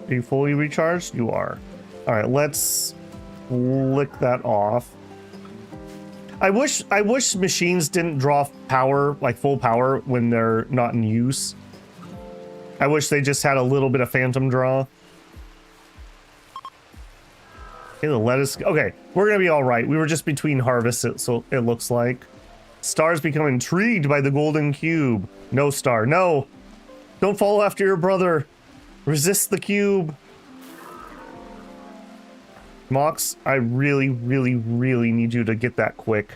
Are you fully recharged? You are. All right, let's lick that off. I wish machines didn't draw power, like full power, when they're not in use. I wish they just had a little bit of phantom draw. Okay, the lettuce. Okay, we're gonna be all right. We were just between harvests, so it looks like. Stars become intrigued by the golden cube. No, Star, no. Don't follow after your brother. Resist the cube. Mox, I really, really, really need you to get that quick.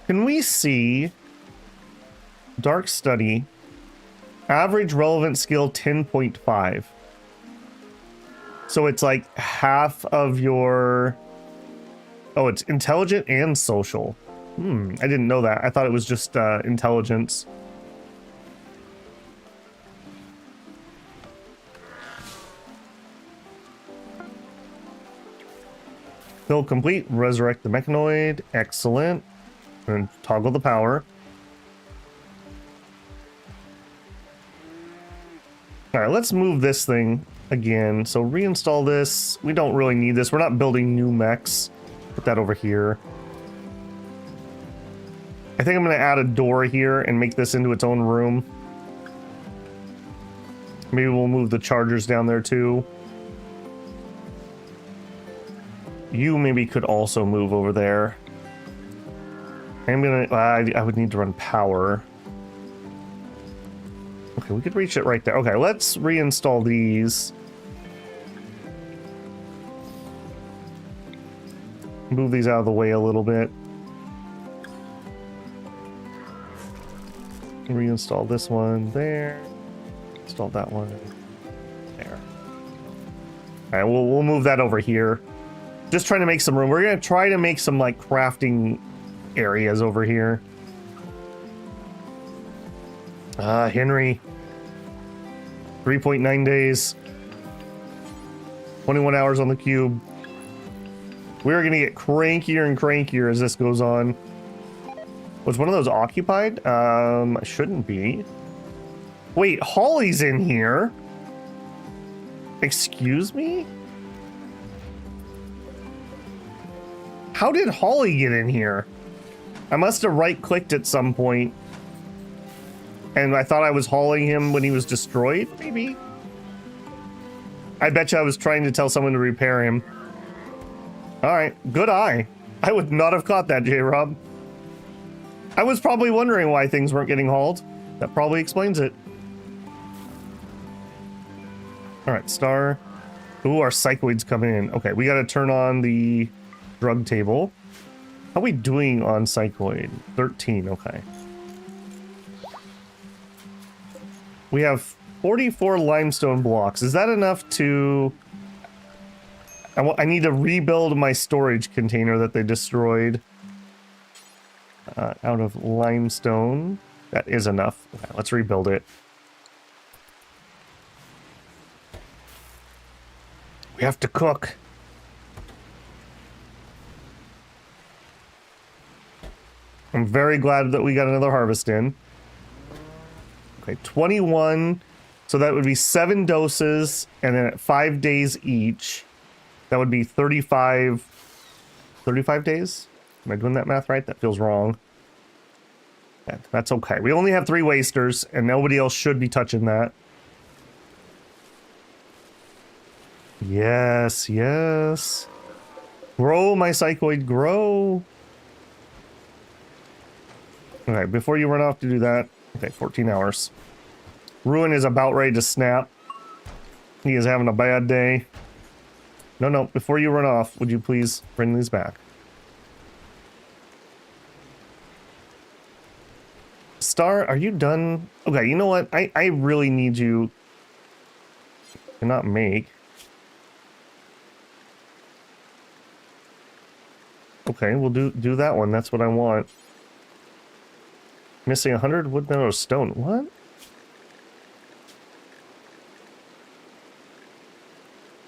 Can we see Dark Study, average relevant skill 10.5. So it's like half of your... Oh, it's intelligent and social. I didn't know that. I thought it was just intelligence. Build complete. Resurrect the mechanoid. Excellent. And toggle the power. All right, let's move this thing again. So reinstall this. We don't really need this. We're not building new mechs. Put that over here. I think I'm going to add a door here and make this into its own room. Maybe we'll move the chargers down there too. You maybe could also move over there. I'm gonna... I would need to run power. Okay, we could reach it right there. Okay, let's reinstall these. Move these out of the way a little bit. Reinstall this one there. Install that one there. All right, we'll move that over here. Just trying to make some room. We're gonna try to make some like crafting areas over here. Henry. 3.9 days. 21 hours on the cube. We're gonna get crankier and crankier as this goes on. Was one of those occupied? Shouldn't be. Wait, Holly's in here? Excuse me? How did Holly get in here? I must have right-clicked at some point. And I thought I was hauling him when he was destroyed, maybe? I bet you I was trying to tell someone to repair him. Alright, good eye. I would not have caught that, J-Rob. I was probably wondering why things weren't getting hauled. That probably explains it. Alright, Star. Ooh, our psychoid's coming in. Okay, we gotta turn on the drug table. How are we doing on psychoid? 13, okay. We have 44 limestone blocks. Is that enough to... I need to rebuild my storage container that they destroyed. Out of limestone. That is enough. Okay, let's rebuild it. We have to cook. I'm very glad that we got another harvest in. Okay, 21. So that would be 7 doses, and then at 5 days each, that would be 35 days? Am I doing that math right? That feels wrong. Yeah, that's okay. We only have 3 wasters, and nobody else should be touching that. Yes, yes. Grow, my psychoid, grow. Okay, before you run off to do that. Okay, 14 hours. Ruin is about ready to snap. He is having a bad day. No, before you run off, would you please bring these back? Star, are you done? Okay, you know what? I really need you to not make. Okay, we'll do that one. That's what I want. Missing 100 wood, metal, stone. What?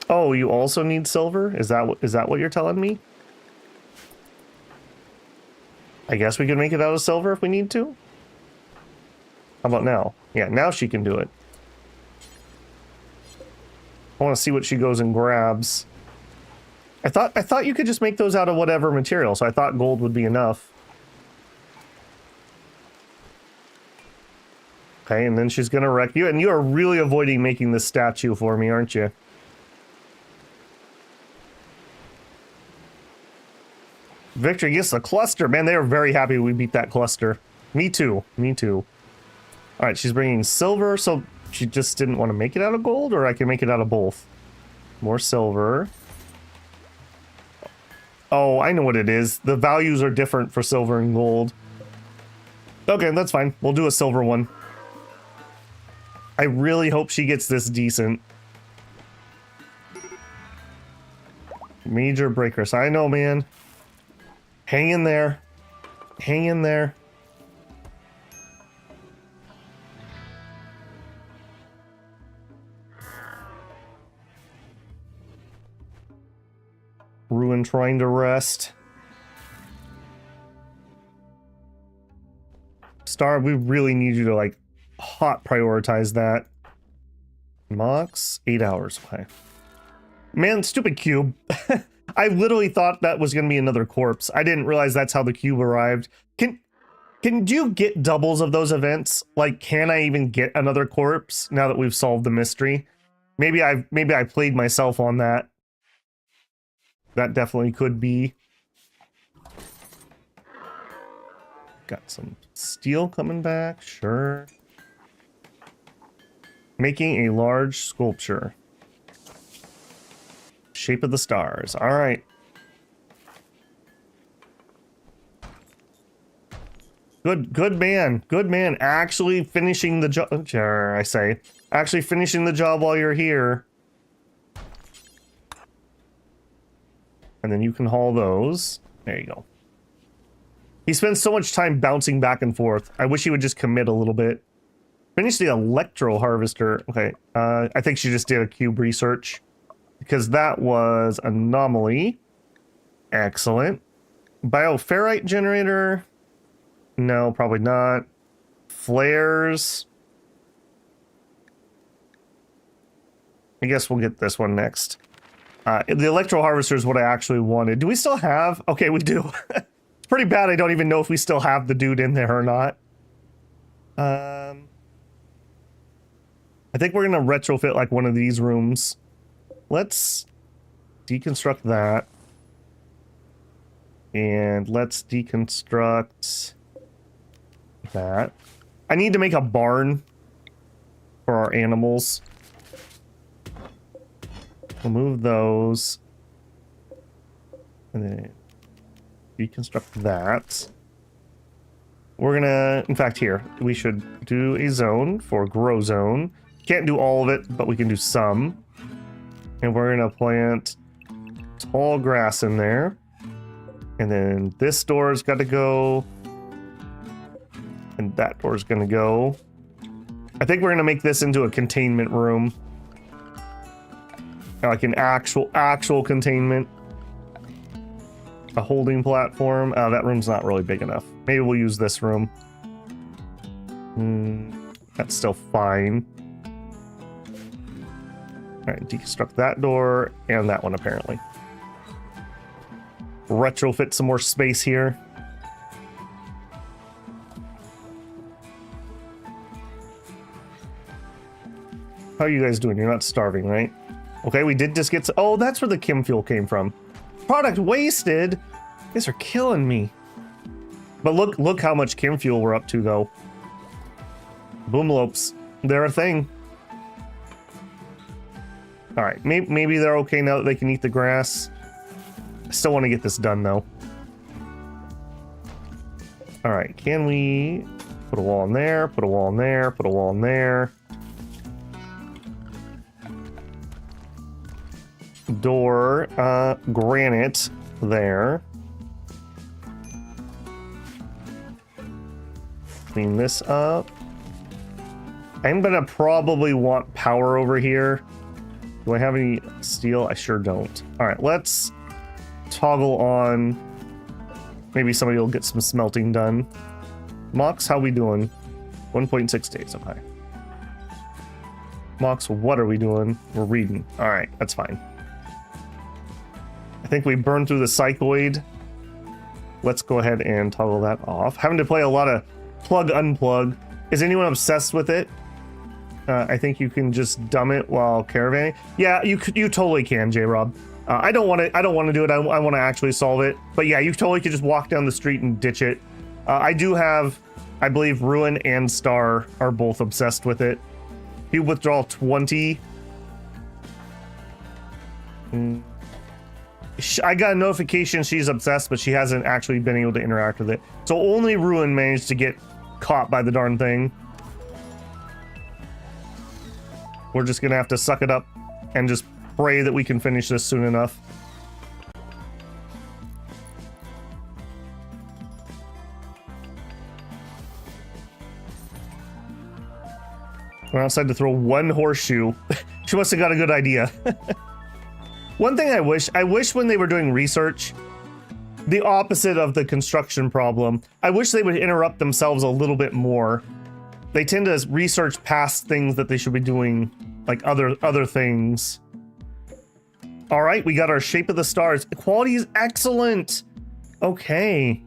Oh, you also need silver? Is that what you're telling me? I guess we can make it out of silver if we need to. How about now? Yeah, now she can do it. I want to see what she goes and grabs. I thought you could just make those out of whatever material, so I thought gold would be enough. Okay, and then she's gonna wreck you, and you are really avoiding making this statue for me, aren't you? Victory gets the cluster. Man, they are very happy we beat that cluster. Me too. Me too. All right, she's bringing silver, so she just didn't want to make it out of gold, or I can make it out of both. More silver. Oh, I know what it is. The values are different for silver and gold. Okay, that's fine. We'll do a silver one. I really hope she gets this decent. Major breakers. I know, man. Hang in there. Hang in there. Ruin trying to rest. Star, we really need you to, like, hot prioritize that. Mox, 8 hours. Okay. Man, stupid cube. I literally thought that was going to be another corpse. I didn't realize that's how the cube arrived. Can you get doubles of those events? Like, can I even get another corpse now that we've solved the mystery? Maybe I played myself on that. That definitely could be. Got some steel coming back, sure. Making a large sculpture. Shape of the stars. All right. Good man. Good man. Actually finishing the job. Sure, I say. Actually finishing the job while you're here. And then you can haul those. There you go. He spends so much time bouncing back and forth. I wish he would just commit a little bit. Finish the electro harvester. Okay. I think she just did a cube research. Because that was anomaly. Excellent. Bioferrite generator. No, probably not. Flares. I guess we'll get this one next. The electro harvester is what I actually wanted. Do we still have? Okay, we do. It's pretty bad. I don't even know if we still have the dude in there or not. I think we're gonna retrofit like one of these rooms. Let's deconstruct that. And let's deconstruct that. I need to make a barn for our animals. We'll move those. And then deconstruct that. We're gonna, in fact, here, we should do a zone for grow zone. Can't do all of it, but we can do some. And we're gonna plant tall grass in there. And then this door's got to go. And that door's gonna go. I think we're gonna make this into a containment room. Like an actual containment. A holding platform. That room's not really big enough. Maybe we'll use this room. That's still fine. Alright, deconstruct that door and that one apparently. Retrofit some more space here. How are you guys doing? You're not starving, right? Okay, we did just get... Oh, that's where the chem fuel came from. Product wasted? You guys are killing me. But look how much chem fuel we're up to, though. Boomlopes. They're a thing. Alright, maybe they're okay now that they can eat the grass. I still want to get this done, though. Alright, can we put a wall in there, put a wall in there, put a wall in there. Door, granite there. Clean this up. I'm gonna probably want power over here. Do I have any Steel, I sure don't. All right, let's toggle on. Maybe somebody will get some smelting done. Mox, how we doing? 1.6 days, okay. Mox, what are we doing? We're reading. All right, that's fine. I think we burned through the cycloid. Let's go ahead and toggle that off. Having to play a lot of plug unplug. Is anyone obsessed with it? I think you can just dumb it while caravanning. Yeah, you totally can, J-Rob. I don't want to do it. I want to actually solve it. But yeah, you totally could just walk down the street and ditch it. I do have, I believe, Ruin and Star are both obsessed with it. You withdraw 20. I got a notification she's obsessed, but she hasn't actually been able to interact with it. So only Ruin managed to get caught by the darn thing. We're just gonna have to suck it up and just pray that we can finish this soon enough. We're outside to throw one horseshoe. She must have got a good idea. One thing I wish when they were doing research, the opposite of the construction problem, I wish they would interrupt themselves a little bit more. They tend to research past things that they should be doing, like other things. All right, we got our shape of the stars. The quality is excellent. Okay.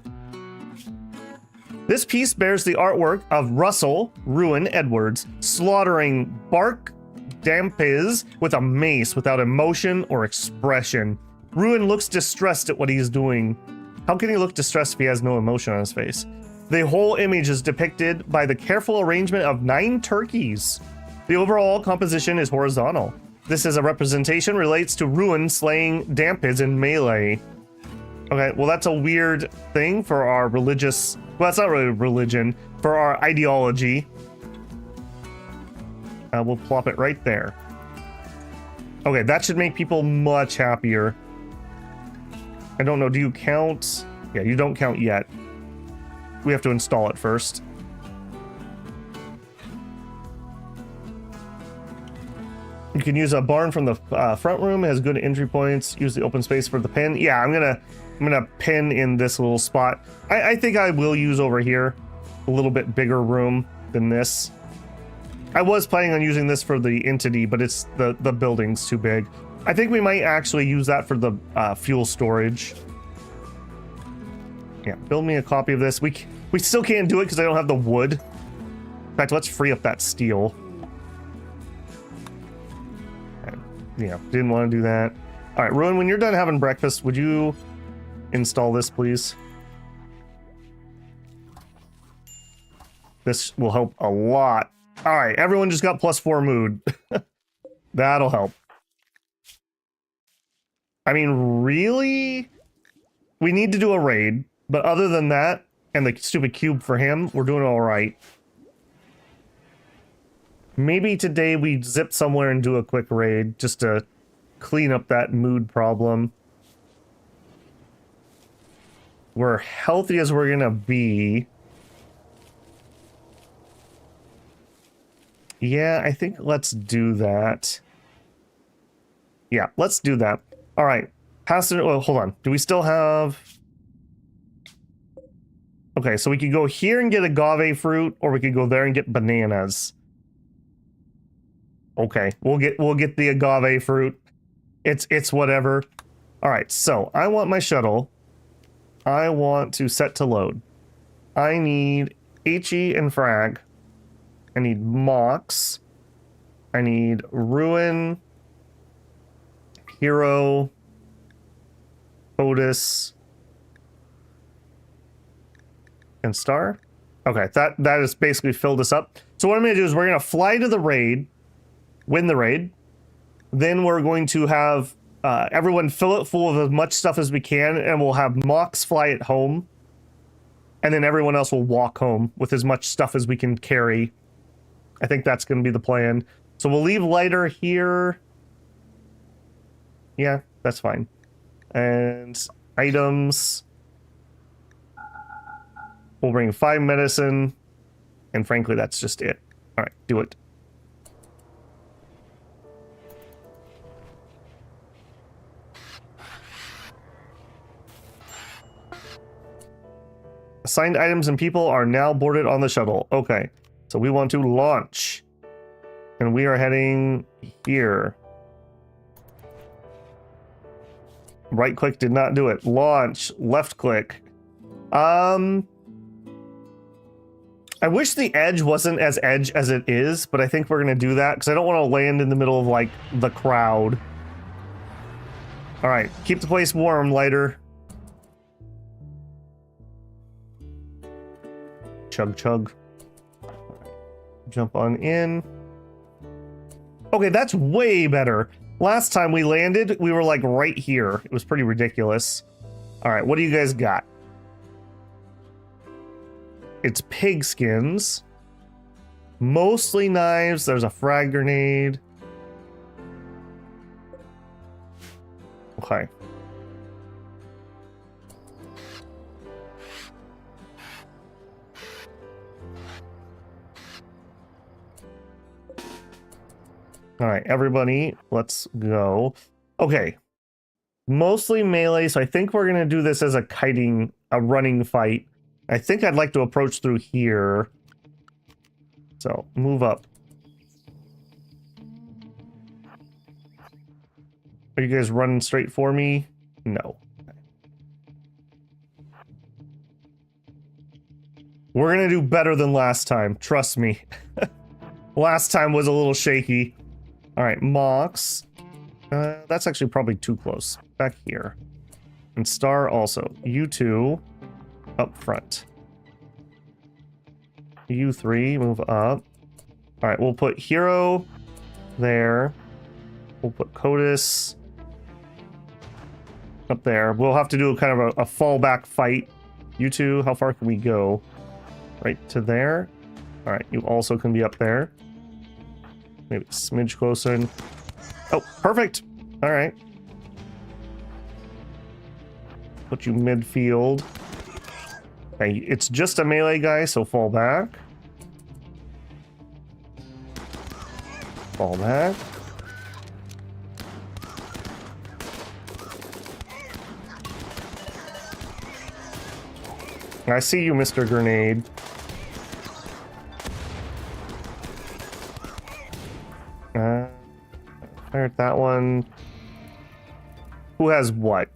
This piece bears the artwork of Russell Ruin Edwards slaughtering Bark Dampiz with a mace without emotion or expression. Ruin looks distressed at what he's doing. How can he look distressed if he has no emotion on his face? The whole image is depicted by the careful arrangement of 9 turkeys. The overall composition is horizontal. This is a representation relates to Ruin slaying Dampiz in melee. Okay, well that's a weird thing for our religious... Well, that's not really religion. For our ideology. We'll plop it right there. Okay, that should make people much happier. I don't know, do you count? Yeah, you don't count yet. We have to install it first. You can use a barn from the front room. It has good entry points. Use the open space for the pen. Yeah, I'm gonna pin in this little spot. I think I will use over here a little bit bigger room than this. I was planning on using this for the entity, but it's the building's too big. I think we might actually use that for the fuel storage. Yeah, build me a copy of this. We still can't do it because I don't have the wood. In fact, let's free up that steel. Yeah, didn't want to do that. All right, Ruin, when you're done having breakfast, would you install this, please? This will help a lot. All right, everyone just got +4 mood. That'll help. I mean, really? We need to do a raid, but other than that, and the stupid cube for him, we're doing all right. Maybe today we zip somewhere and do a quick raid just to clean up that mood problem. We're healthy as we're gonna be. Yeah, I think let's do that. Yeah, let's do that. All right. Well, hold on. Do we still have... Okay, so we could go here and get agave fruit, or we could go there and get bananas. Okay, we'll get the agave fruit. It's whatever. All right, so I want my shuttle. I want to set to load. I need HE and frag. I need Mox. I need Ruin. Hero. Otis. And Star. Okay, that has basically filled us up. So what I'm going to do is we're going to fly to the raid. Win the raid. Then we're going to have everyone fill it full of as much stuff as we can, and we'll have Mox fly it home. And then everyone else will walk home with as much stuff as we can carry. I think that's going to be the plan. So we'll leave lighter here. Yeah, that's fine. And items. We'll bring 5 medicine. And frankly, that's just it. All right, do it. Assigned items and people are now boarded on the shuttle. Okay, so we want to launch. And we are heading here. Right click did not do it. Launch, left click. I wish the edge wasn't as edge as it is, but I think we're gonna do that because I don't want to land in the middle of like the crowd. All right, keep the place warm, lighter. Chug chug. Jump on in. Okay, that's way better. Last time we landed, we were like right here. It was pretty ridiculous. All right, what do you guys got? It's pig skins. Mostly knives. There's a frag grenade. Okay. All right, everybody, let's go. Okay. Mostly melee, so I think we're gonna do this as a running fight. I think I'd like to approach through here. So, move up. Are you guys running straight for me? No. Okay. We're gonna do better than last time, trust me. Last time was a little shaky. All right, Mox. That's actually probably too close. Back here. And Star also. You two up front. You three move up. All right, we'll put Hero there. We'll put Codis up there. We'll have to do kind of a fallback fight. You two, how far can we go? Right to there. All right, you also can be up there. Maybe a smidge closer. Oh, perfect. All right. Put you midfield. Okay, it's just a melee guy, so fall back. Fall back. I see you, Mr. Grenade. Fire at that one. Who has what?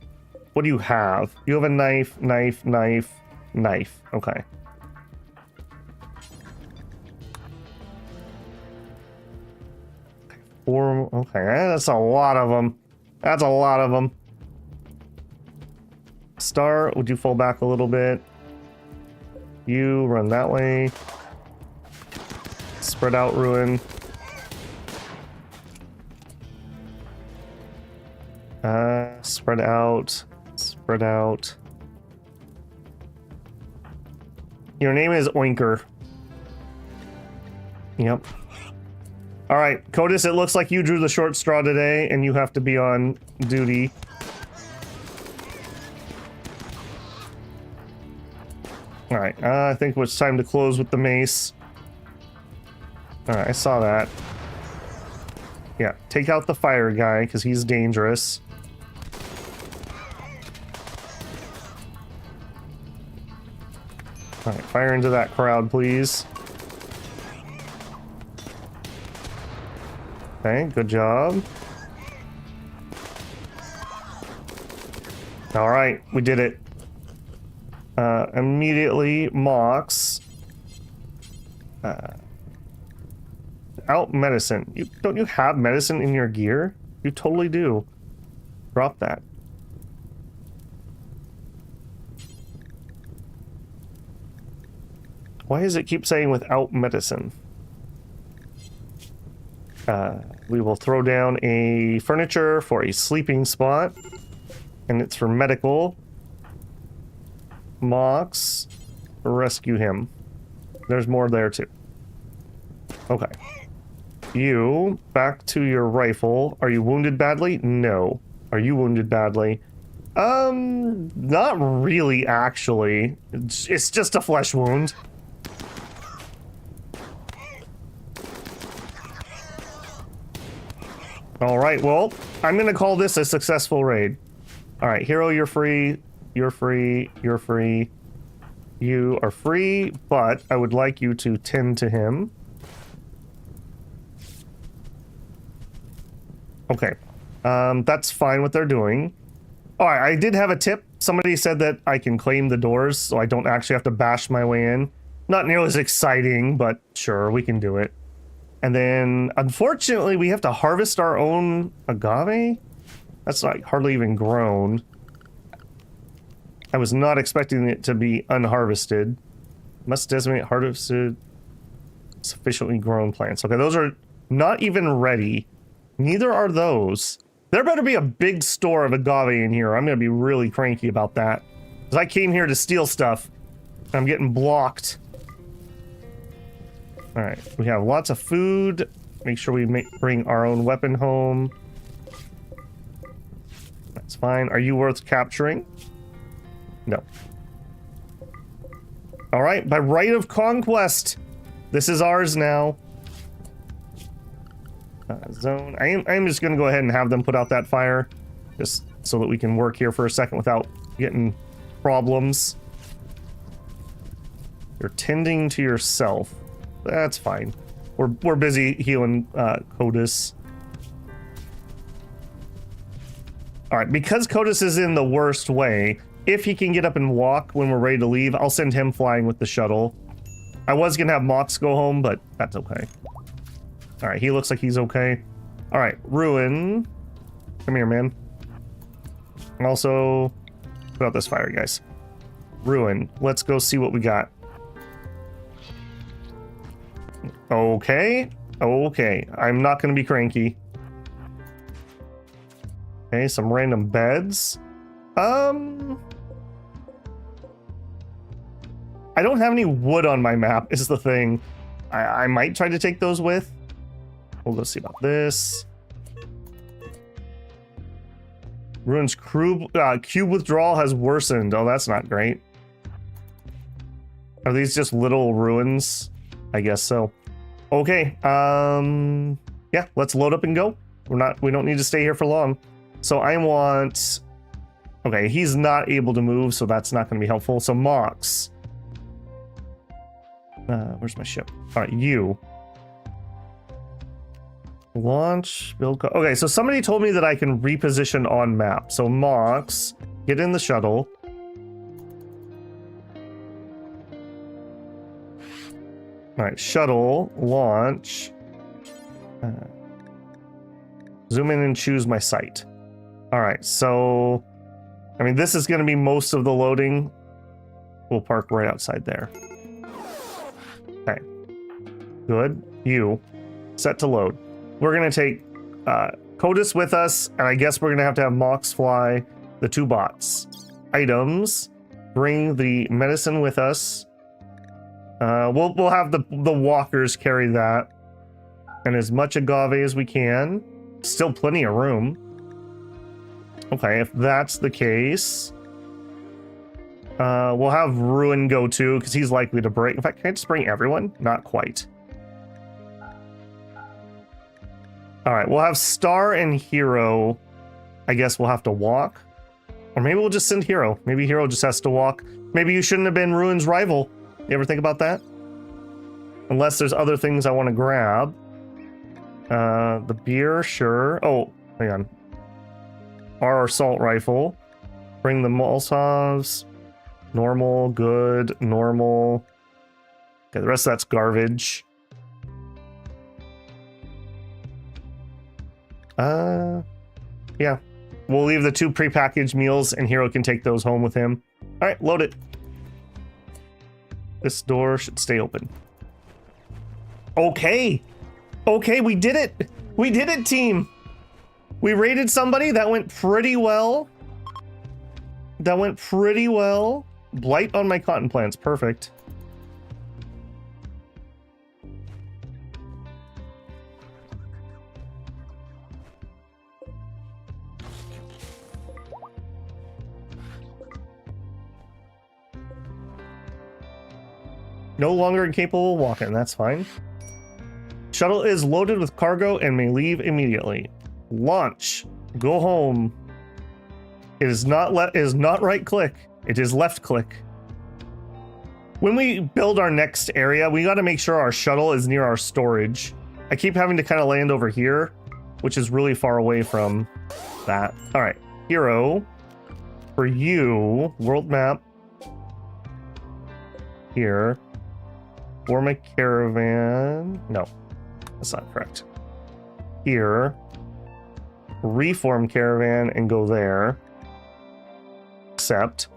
What do you have? You have a knife, knife, knife, knife. Okay. Four. Okay, that's a lot of them. That's a lot of them. Star, would you fall back a little bit? You run that way. Spread out, Ruin. Spread out. Spread out. Your name is Oinker. Yep. All right, Codis, it looks like you drew the short straw today, and you have to be on duty. All right, I think it's time to close with the mace. All right, I saw that. Yeah, take out the fire guy, because he's dangerous. All right, fire into that crowd, please. Okay, good job. All right, we did it. Immediately, Mox. Out medicine. Don't you have medicine in your gear? You totally do. Drop that. Why does it keep saying without medicine? We will throw down a furniture for a sleeping spot. And it's for medical. Mox. Rescue him. There's more there too. Okay. You, back to your rifle. Are you wounded badly? No. Are you wounded badly? Not really, actually. It's just a flesh wound. Alright, well, I'm gonna call this a successful raid. Alright, Hero, you're free. You're free. You're free. You are free, but I would like you to tend to him. Okay. That's fine what they're doing. Alright, I did have a tip. Somebody said that I can claim the doors, so I don't actually have to bash my way in. Not nearly as exciting, but sure, we can do it. And then, unfortunately, we have to harvest our own agave? That's like hardly even grown. I was not expecting it to be unharvested. Must designate harvested sufficiently grown plants. Okay, those are not even ready. Neither are those. There better be a big store of agave in here. I'm gonna be really cranky about that. Because I came here to steal stuff. And I'm getting blocked. Alright, we have lots of food. Make sure we bring our own weapon home. That's fine. Are you worth capturing? No. Alright, by right of conquest. This is ours now. Zone. I'm just gonna go ahead and have them put out that fire. Just so that we can work here for a second without getting problems. You're tending to yourself. That's fine. We're busy healing Codus. Alright, because Codus is in the worst way, if he can get up and walk when we're ready to leave, I'll send him flying with the shuttle. I was gonna have Mox go home, but that's okay. Alright, he looks like he's okay. Alright, Ruin. Come here, man. Also, put out this fire, guys. Ruin. Let's go see what we got. Okay. Okay. I'm not going to be cranky. Okay, some random beds. I don't have any wood on my map, is the thing. I might try to take those with. We'll go see about this. Ruin's cube withdrawal has worsened. Oh, that's not great. Are these just little ruins? I guess so. Okay. Yeah, let's load up and go. We don't need to stay here for long. So I want... Okay, he's not able to move, so that's not going to be helpful. So Mox. Where's my ship? All right, you. Launch, build... Okay, so somebody told me that I can reposition on map. So Mox, get in the shuttle. All right, shuttle, launch. Zoom in and choose my site. All right, so... I mean, this is going to be most of the loading. We'll park right outside there. Okay. Good. You. Set to load. We're going to take Codus with us, and I guess we're going to have Mox fly the two bots. Items. Bring the medicine with us. We'll have the walkers carry that. And as much agave as we can. Still plenty of room. Okay, if that's the case... we'll have Ruin go too, because he's likely to break. In fact, can I just bring everyone? Not quite. Alright, we'll have Star and Hero. I guess we'll have to walk. Or maybe we'll just send Hero. Maybe Hero just has to walk. Maybe you shouldn't have been Ruin's rival. You ever think about that? Unless there's other things I want to grab. The beer, sure. Oh, hang on. Our assault rifle. Bring the Molotovs. Normal, good, normal. Okay, the rest of that's garbage. Yeah. We'll leave the two prepackaged meals and Hero can take those home with him. Alright, load it. This door should stay open. Okay. Okay, we did it. We did it, team. We raided somebody. That went pretty well. That went pretty well. Blight on my cotton plants. Perfect. No longer incapable of walking. That's fine. Shuttle is loaded with cargo and may leave immediately. Launch. Go home. It is not right click. It is left click. When we build our next area, we got to make sure our shuttle is near our storage. I keep having to kind of land over here, which is really far away from that. All right, hero. For you, world map. Here. Form a caravan. No, that's not correct. Here. Reform caravan and go there. Accept.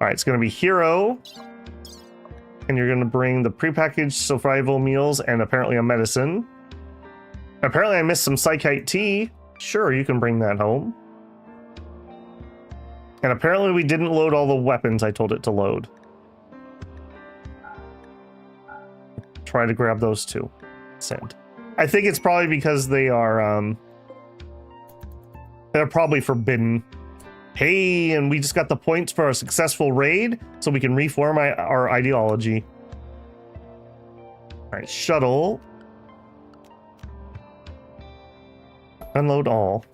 All right, it's going to be hero. And you're going to bring the prepackaged survival meals and apparently a medicine. Apparently I missed some psychite tea. Sure, you can bring that home. And apparently we didn't load all the weapons I told it to load. Try to grab those too. Send. I think it's probably because they are, they're probably forbidden. Hey, and we just got the points for a successful raid, so we can reform our ideology. All right, shuttle. Unload all.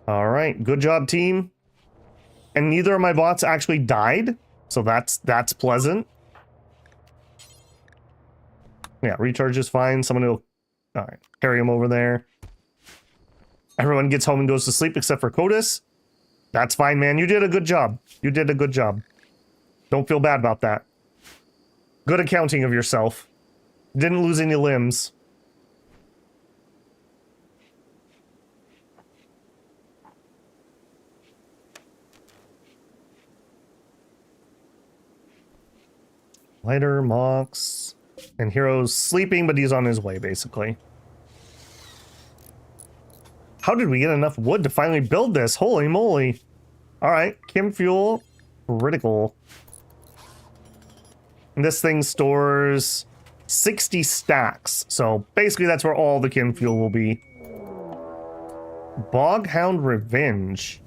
All right, good job, team. And neither of my bots actually died, so that's pleasant. Yeah, recharge is fine. Someone will, all right, carry him over there. Everyone gets home and goes to sleep except for Codus. That's fine, man. You did a good job. You did a good job. Don't feel bad about that. Good accounting of yourself. Didn't lose any limbs. Lighter, Mox, and Hero's sleeping, but he's on his way, basically. How did we get enough wood to finally build this? Holy moly. All right, Chem Fuel, critical. And this thing stores 60 stacks. So basically that's where all the Chem Fuel will be. Boghound Revenge.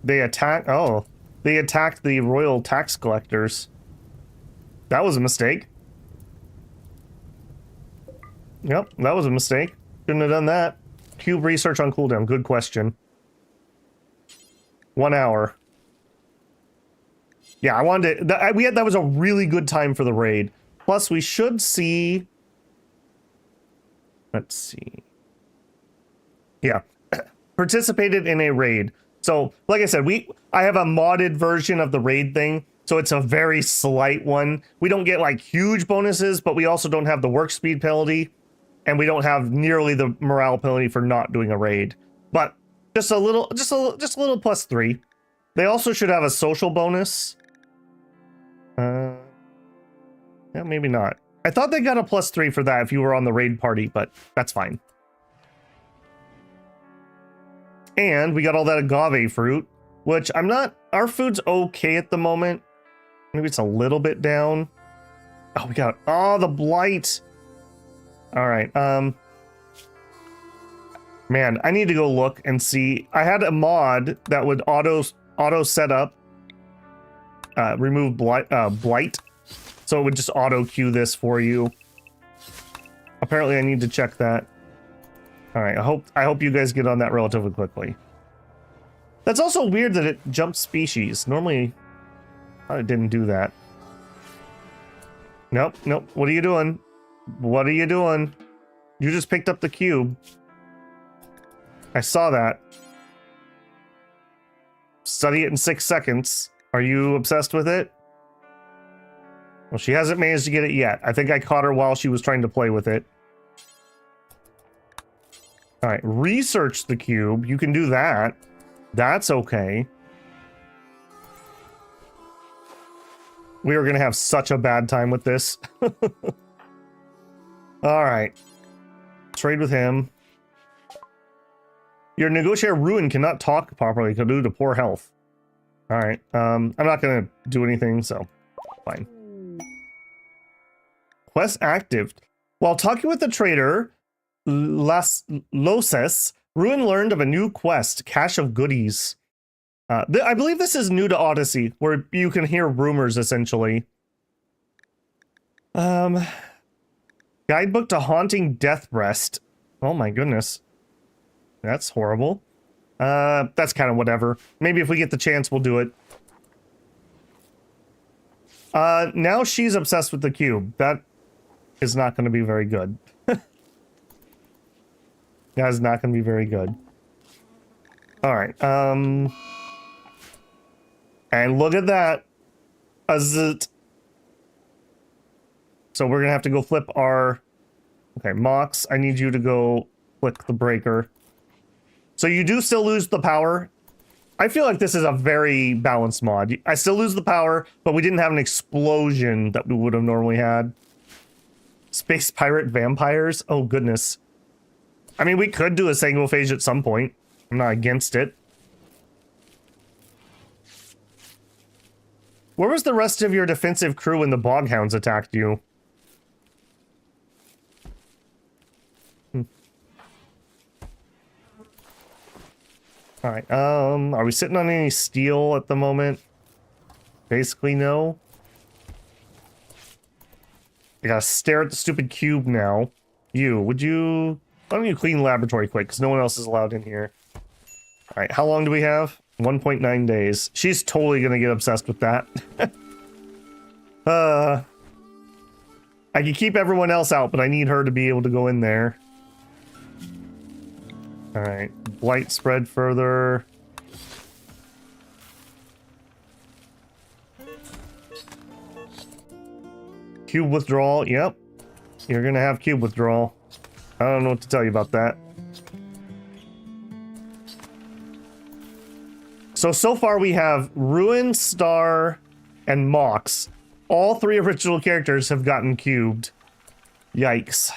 They attack, oh, they attacked the royal tax collectors. That was a mistake. Yep, that was a mistake. Shouldn't have done that. Cube research on cooldown. Good question. 1 hour. Yeah, I wanted to... That was a really good time for the raid. Plus, we should see... Let's see. Yeah. Participated in a raid. So, like I said, I have a modded version of the raid thing. So it's a very slight one. We don't get, like, huge bonuses, but we also don't have the work speed penalty. And we don't have nearly the morale penalty for not doing a raid, but just a little +3. They also should have a social bonus. Yeah, maybe not. I thought they got a +3 for that if you were on the raid party, but that's fine. And we got all that agave fruit, which I'm not. Our food's okay at the moment. Maybe it's a little bit down. Oh, we got the blight. All right, man, I need to go look and see. I had a mod that would auto set up, remove blight, so it would just auto queue this for you. Apparently, I need to check that. All right, I hope you guys get on that relatively quickly. That's also weird that it jumps species. Normally, it didn't do that. Nope. What are you doing? What are you doing? You just picked up the cube. I saw that. Study it in 6 seconds. Are you obsessed with it? Well, she hasn't managed to get it yet. I think I caught her while she was trying to play with it. All right, research the cube. You can do that. That's okay. We are going to have such a bad time with this. All right. Trade with him. Your negotiator Ruin cannot talk properly due to poor health. All right. I'm not going to do anything, so fine. Quest active. While talking with the trader, Loses, Ruin learned of a new quest, Cache of Goodies. I believe this is new to Odyssey, where you can hear rumors, essentially. Guidebook to Haunting Death Rest. Oh my goodness. That's horrible. That's kind of whatever. Maybe if we get the chance, we'll do it. Now she's obsessed with the cube. That is not going to be very good. That is not going to be very good. All right. And look at that. So we're going to have to go flip our... Okay, Mox, I need you to go flick the breaker. So you do still lose the power. I feel like this is a very balanced mod. I still lose the power, but we didn't have an explosion that we would have normally had. Space pirate vampires? Oh, goodness. I mean, we could do a sanguiphage at some point. I'm not against it. Where was the rest of your defensive crew when the boghounds attacked you? All right, are we sitting on any steel at the moment? Basically, no. I gotta stare at the stupid cube now. You, would you... Why don't you clean the laboratory quick, because no one else is allowed in here. All right, how long do we have? 1.9 days. She's totally gonna get obsessed with that. I can keep everyone else out, but I need her to be able to go in there. All right, blight spread further. Cube withdrawal, yep. You're gonna have cube withdrawal. I don't know what to tell you about that. So far we have Ruin, Star, and Mox. All three original characters have gotten cubed. Yikes.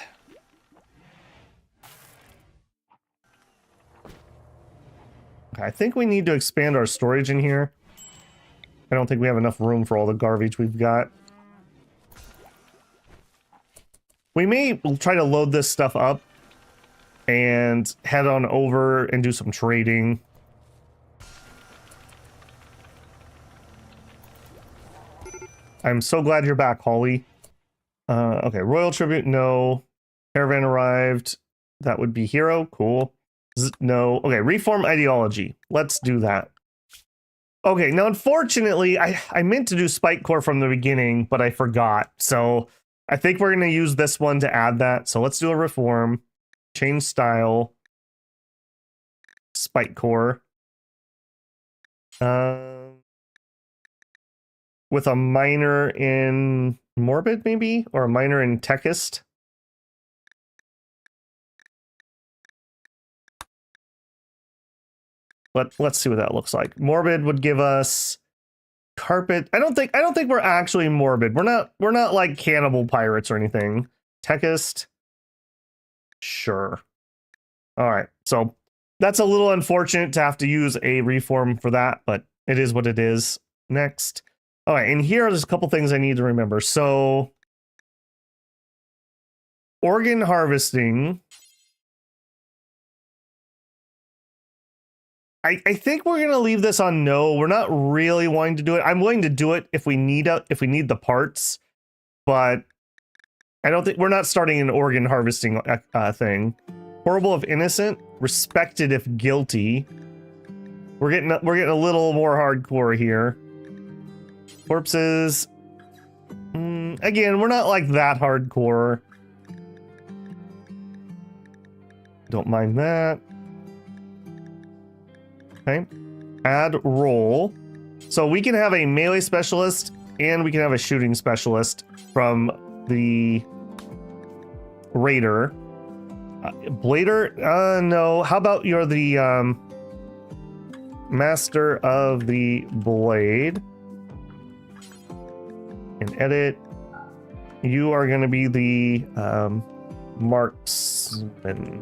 I think we need to expand our storage in here. I don't think we have enough room for all the garbage we've got. We may try to load this stuff up and head on over and do some trading. I'm so glad you're back, Holly. Okay, Royal Tribute, no. Caravan arrived. That would be Hero, cool. No. Okay, reform ideology. Let's do that. Okay, now unfortunately, I meant to do Spike Core from the beginning, but I forgot. So I think we're going to use this one to add that. So let's do a reform. Change style. Spike Core. With a minor in Morbid, maybe? Or a minor in Techist. Let's see what that looks like. Morbid would give us carpet. I don't think we're actually morbid. We're not like cannibal pirates or anything. Techist. Sure. All right. So that's a little unfortunate to have to use a reform for that, but it is what it is. Next. All right, and here there's a couple things I need to remember. So organ harvesting. I think we're gonna leave this on no. We're not really wanting to do it. I'm willing to do it if we need the parts, but I don't think we're not starting an organ harvesting thing. Horrible if innocent, respected if guilty. We're getting a little more hardcore here. Corpses. Again, we're not like that hardcore. Don't mind that. Okay. Add role. So we can have a melee specialist and we can have a shooting specialist from the raider. Blader? No. How about you're the master of the blade? And edit. You are going to be the marksman.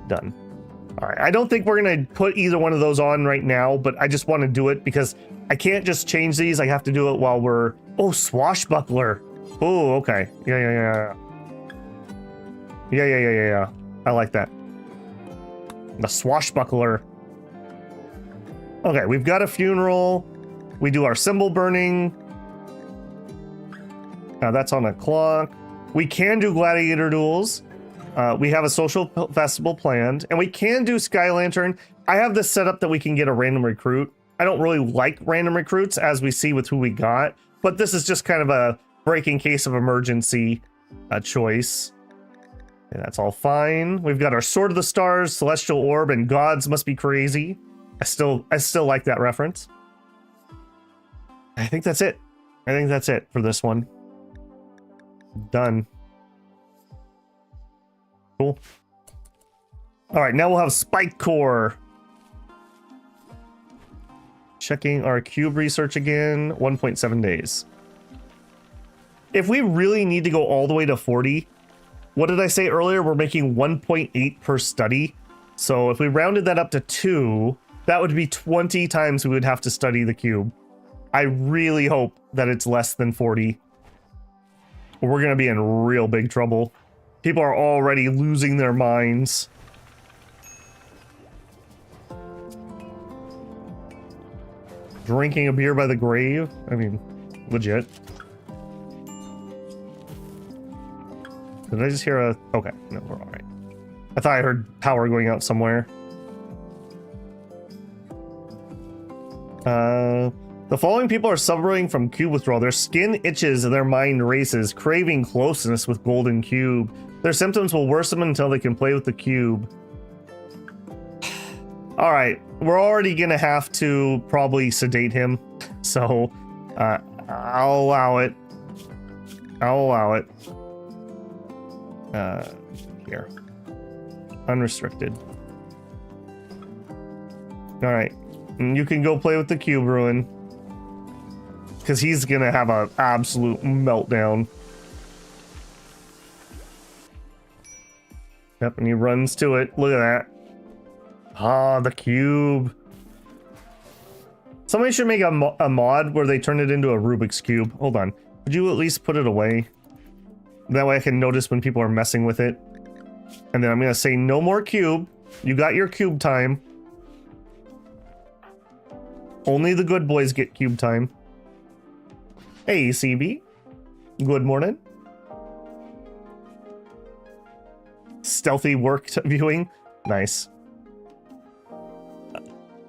Done. All right. I don't think we're going to put either one of those on right now, but I just want to do it because I can't just change these. I have to do it while we're... Oh, swashbuckler. Oh, okay. Yeah. I like that. The swashbuckler. Okay, we've got a funeral. We do our symbol burning. Now that's on a clock. We can do gladiator duels. We have a social festival planned, and we can do Sky Lantern. I have this set up that we can get a random recruit. I don't really like random recruits, as we see with who we got, but this is just kind of a break in case of emergency choice. And that's all fine. We've got our Sword of the Stars, Celestial Orb, and Gods Must Be Crazy. I still like that reference. I think that's it. I think that's it for this one. Done. Cool. All right, now we'll have Spike Core. Checking our cube research again. 1.7 days. If we really need to go all the way to 40, what did I say earlier? We're making 1.8 per study. So if we rounded that up to 2, that would be 20 times we would have to study the cube. I really hope that it's less than 40. We're going to be in real big trouble. People are already losing their minds. Drinking a beer by the grave? I mean, legit. Did I just hear a... Okay, no, we're all right. I thought I heard power going out somewhere. The following people are suffering from cube withdrawal. Their skin itches and their mind races, craving closeness with Golden Cube. Their symptoms will worsen until they can play with the cube. All right, we're already gonna have to probably sedate him, so I'll allow it. I'll allow it. Here. Unrestricted. All right, and you can go play with the cube, Ruin. Because he's gonna have an absolute meltdown. Yep, and he runs to it. Look at that. Ah, the cube. Somebody should make a mod where they turn it into a Rubik's Cube. Hold on. Would you at least put it away? That way I can notice when people are messing with it. And then I'm gonna say no more cube. You got your cube time. Only the good boys get cube time. Hey, CB. Good morning. Stealthy work viewing. Nice.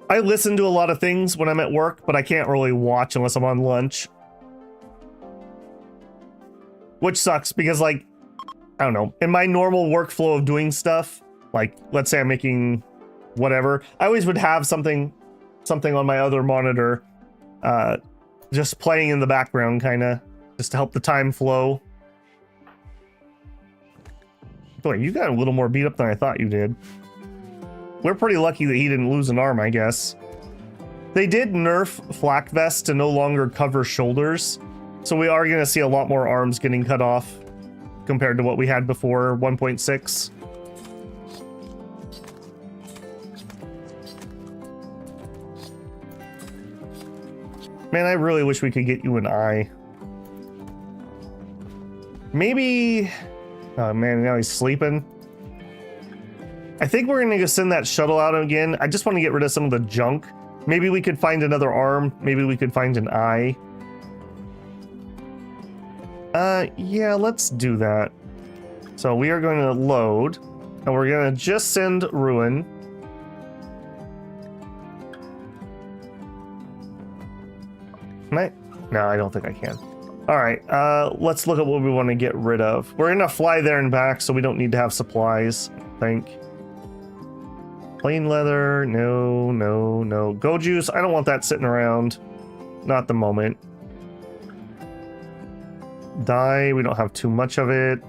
I listen to a lot of things when I'm at work, but I can't really watch unless I'm on lunch. Which sucks because, like, I don't know. In my normal workflow of doing stuff, like, let's say I'm making whatever, I always would have something on my other monitor, just playing in the background, kind of, just to help the time flow. Boy, you got a little more beat up than I thought you did. We're pretty lucky that he didn't lose an arm, I guess. They did nerf flak vests to no longer cover shoulders, so we are going to see a lot more arms getting cut off compared to what we had before 1.6. Man, I really wish we could get you an eye. Maybe... Oh man, now he's sleeping. I think we're gonna go send that shuttle out again. I just want to get rid of some of the junk. Maybe we could find another arm. Maybe we could find an eye. Yeah, let's do that. So we are going to load, and we're gonna just send Ruin. Can I? No, I don't think I can. All right, let's look at what we want to get rid of. We're gonna fly there and back, so we don't need to have supplies, I think. Plain leather, no, no, no. Go juice, I don't want that sitting around. Not at the moment. Dye, we don't have too much of it.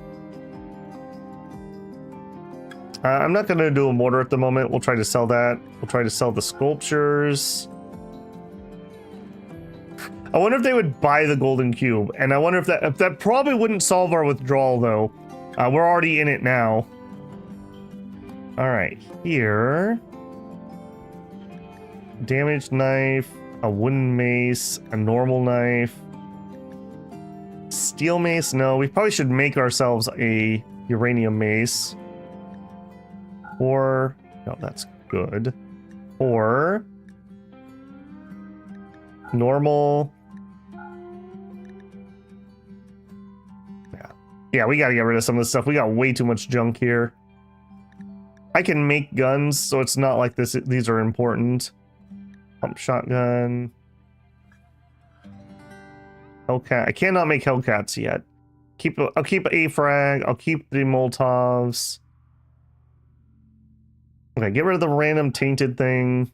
I'm not gonna do a mortar at the moment. We'll try to sell that. We'll try to sell the sculptures. I wonder if they would buy the golden cube, and I wonder if that probably wouldn't solve our withdrawal though. We're already in it now. All right, here. Damaged knife, a wooden mace, a normal knife. Steel mace, no, we probably should make ourselves a uranium mace. Or, no, that's good. Or, normal. Yeah, we gotta get rid of some of this stuff. We got way too much junk here. I can make guns, so it's not like these are important. Pump shotgun. Hellcat. I cannot make Hellcats yet. I'll keep a frag. I'll keep the Molotovs. Okay, get rid of the random tainted thing.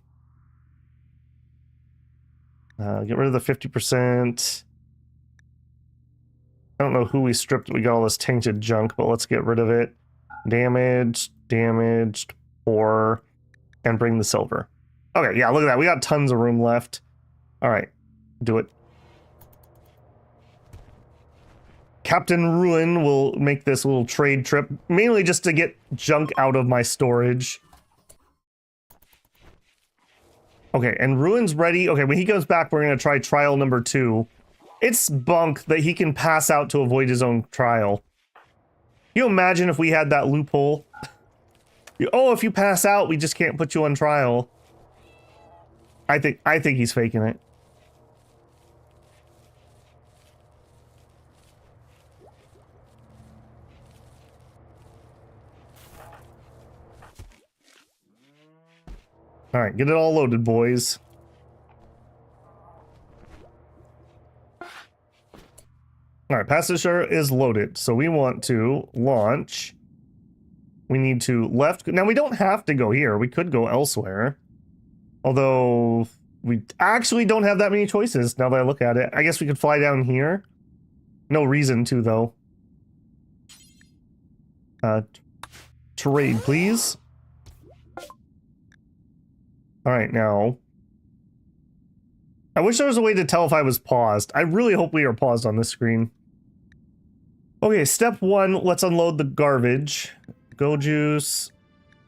Get rid of the 50%. I don't know who we stripped. We got all this tainted junk, but let's get rid of it. Damaged, poor, and bring the silver. Okay, yeah, look at that. We got tons of room left. All right, do it. Captain Ruin will make this little trade trip, mainly just to get junk out of my storage. Okay, and Ruin's ready. Okay, when he comes back, we're going to try trial number 2. It's bunk that he can pass out to avoid his own trial. Can you imagine if we had that loophole? Oh, if you pass out, we just can't put you on trial. I think he's faking it. All right, get it all loaded, boys. All right, passenger is loaded. So we want to launch. We need to left. Now, we don't have to go here. We could go elsewhere. Although, we actually don't have that many choices now that I look at it. I guess we could fly down here. No reason to, though. Trade, please. All right, now. I wish there was a way to tell if I was paused. I really hope we are paused on this screen. Okay, step 1, let's unload the garbage. Go juice,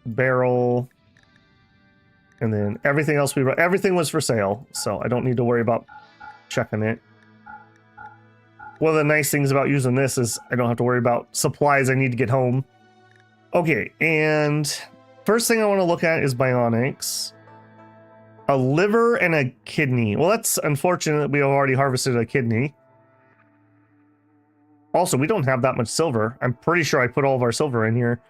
barrel, and then everything else everything was for sale, so I don't need to worry about checking it. One of the nice things about using this is I don't have to worry about supplies I need to get home. Okay, and first thing I want to look at is bionics. A liver and a kidney. Well, that's unfortunate. We have already harvested a kidney. Also, we don't have that much silver. I'm pretty sure I put all of our silver in here.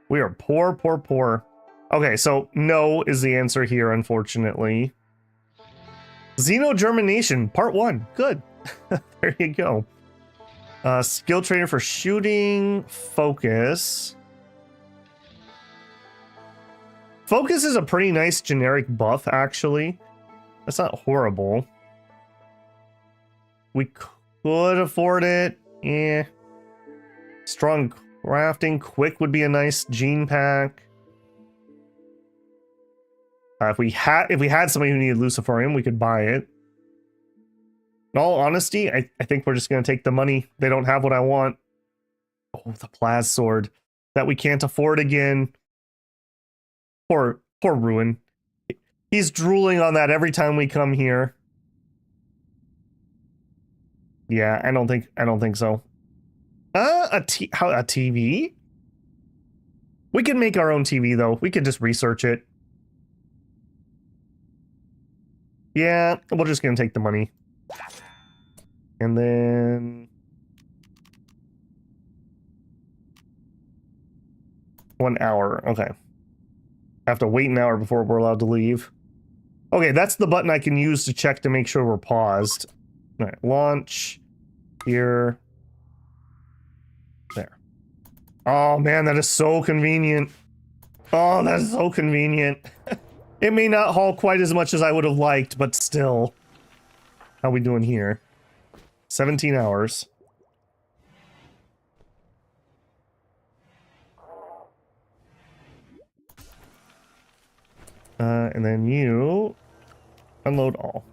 We are poor, poor, poor. Okay, so no is the answer here, unfortunately. Xenogermination, part 1. Good. There you go. Skill trainer for shooting. Focus. Focus is a pretty nice generic buff, actually. That's not horrible. We could afford it. Eh. Strong crafting. Quick would be a nice gene pack. If we had somebody who needed Luciferium, we could buy it. In all honesty, I think we're just going to take the money. They don't have what I want. Oh, the Plaz sword. That we can't afford again. Poor Ruin. He's drooling on that every time we come here. Yeah, I don't think so. A TV? We can make our own TV, though. We could just research it. Yeah, we're just gonna take the money. And then... 1 hour, okay. I have to wait an hour before we're allowed to leave. Okay, that's the button I can use to check to make sure we're paused. All right, launch. Here. There. Oh man, that is so convenient. Oh, that is so convenient. It may not haul quite as much as I would have liked, but still. How we doing here? 17 hours. And then you unload all.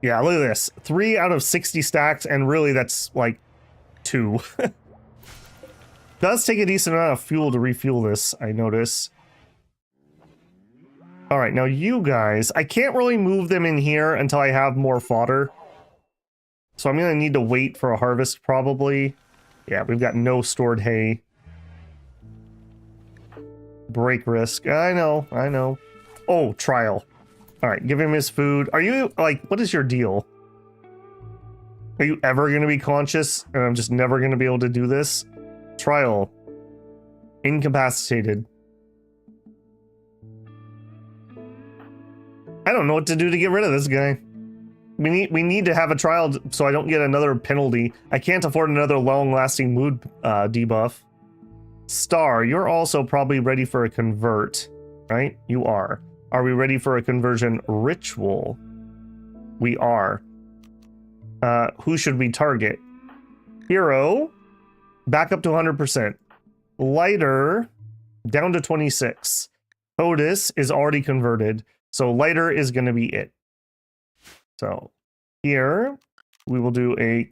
Yeah, look at this. 3 out of 60 stacks, and really that's like 2. Does take a decent amount of fuel to refuel this, I notice. All right, now you guys, I can't really move them in here until I have more fodder. So I'm gonna need to wait for a harvest probably. Yeah, we've got no stored hay. Break risk. I know. Oh, trial. All right, give him his food. Are you, like, what is your deal? Are you ever going to be conscious and I'm just never going to be able to do this? Trial. Incapacitated. I don't know what to do to get rid of this guy. We need to have a trial so I don't get another penalty. I can't afford another long-lasting mood debuff. Star, you're also probably ready for a convert, right? You are. Are we ready for a conversion ritual? We are. Who should we target? Hero, back up to 100%. Lighter, down to 26. Otis is already converted, so lighter is going to be it. So here we will do a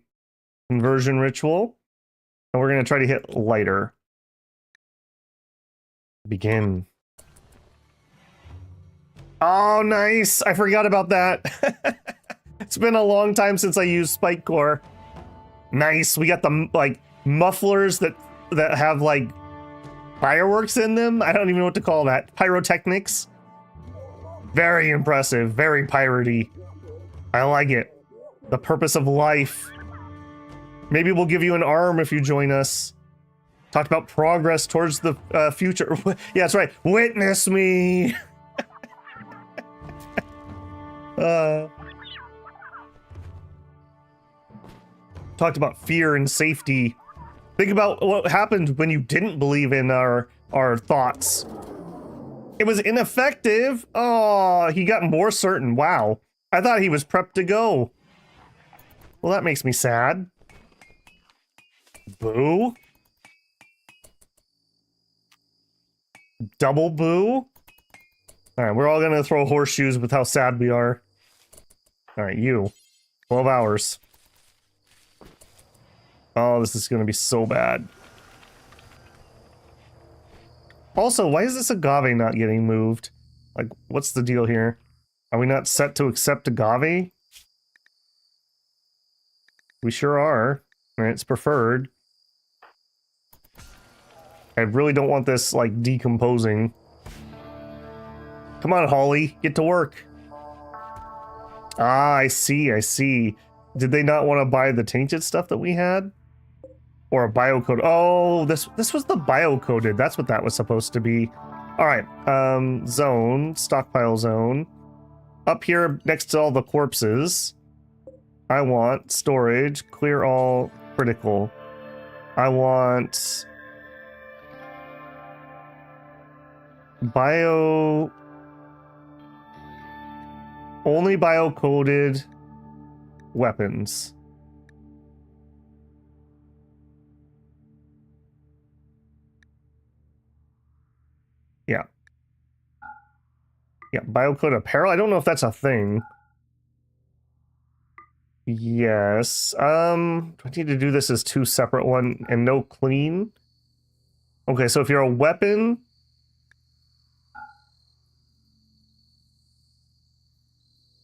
conversion ritual, and we're going to try to hit lighter. Begin. Oh, nice. I forgot about that. It's been a long time since I used Spike Core. Nice. We got the like mufflers that have like fireworks in them. I don't even know what to call that. Pyrotechnics. Very impressive. Very piratey. I like it. The purpose of life. Maybe we'll give you an arm if you join us. Talked about progress towards the future. Yeah, that's right. Witness me. Talked about fear and safety. Think about what happened when you didn't believe in our thoughts. It was ineffective. Oh, he got more certain. Wow. I thought he was prepped to go. Well, that makes me sad. Boo. Double boo. All right, we're all gonna throw horseshoes with how sad we are. All right, you. 12 hours. Oh, this is gonna be so bad. Also, why is this agave not getting moved? Like, what's the deal here? Are we not set to accept agave? We sure are. Right, it's preferred. I really don't want this, like, decomposing. Come on, Holly, get to work. Ah, I see, I see. Did they not want to buy the tainted stuff that we had? Or a biocode? Oh, this was the biocoded. That's what that was supposed to be. All right, zone, stockpile zone. Up here next to all the corpses, I want storage, clear all critical. I want bio, only bio-coded weapons. Yeah. Yeah, bio-coded apparel. I don't know if that's a thing. Yes. Do I need to do this as two separate one and no clean? Okay, so if you're a weapon,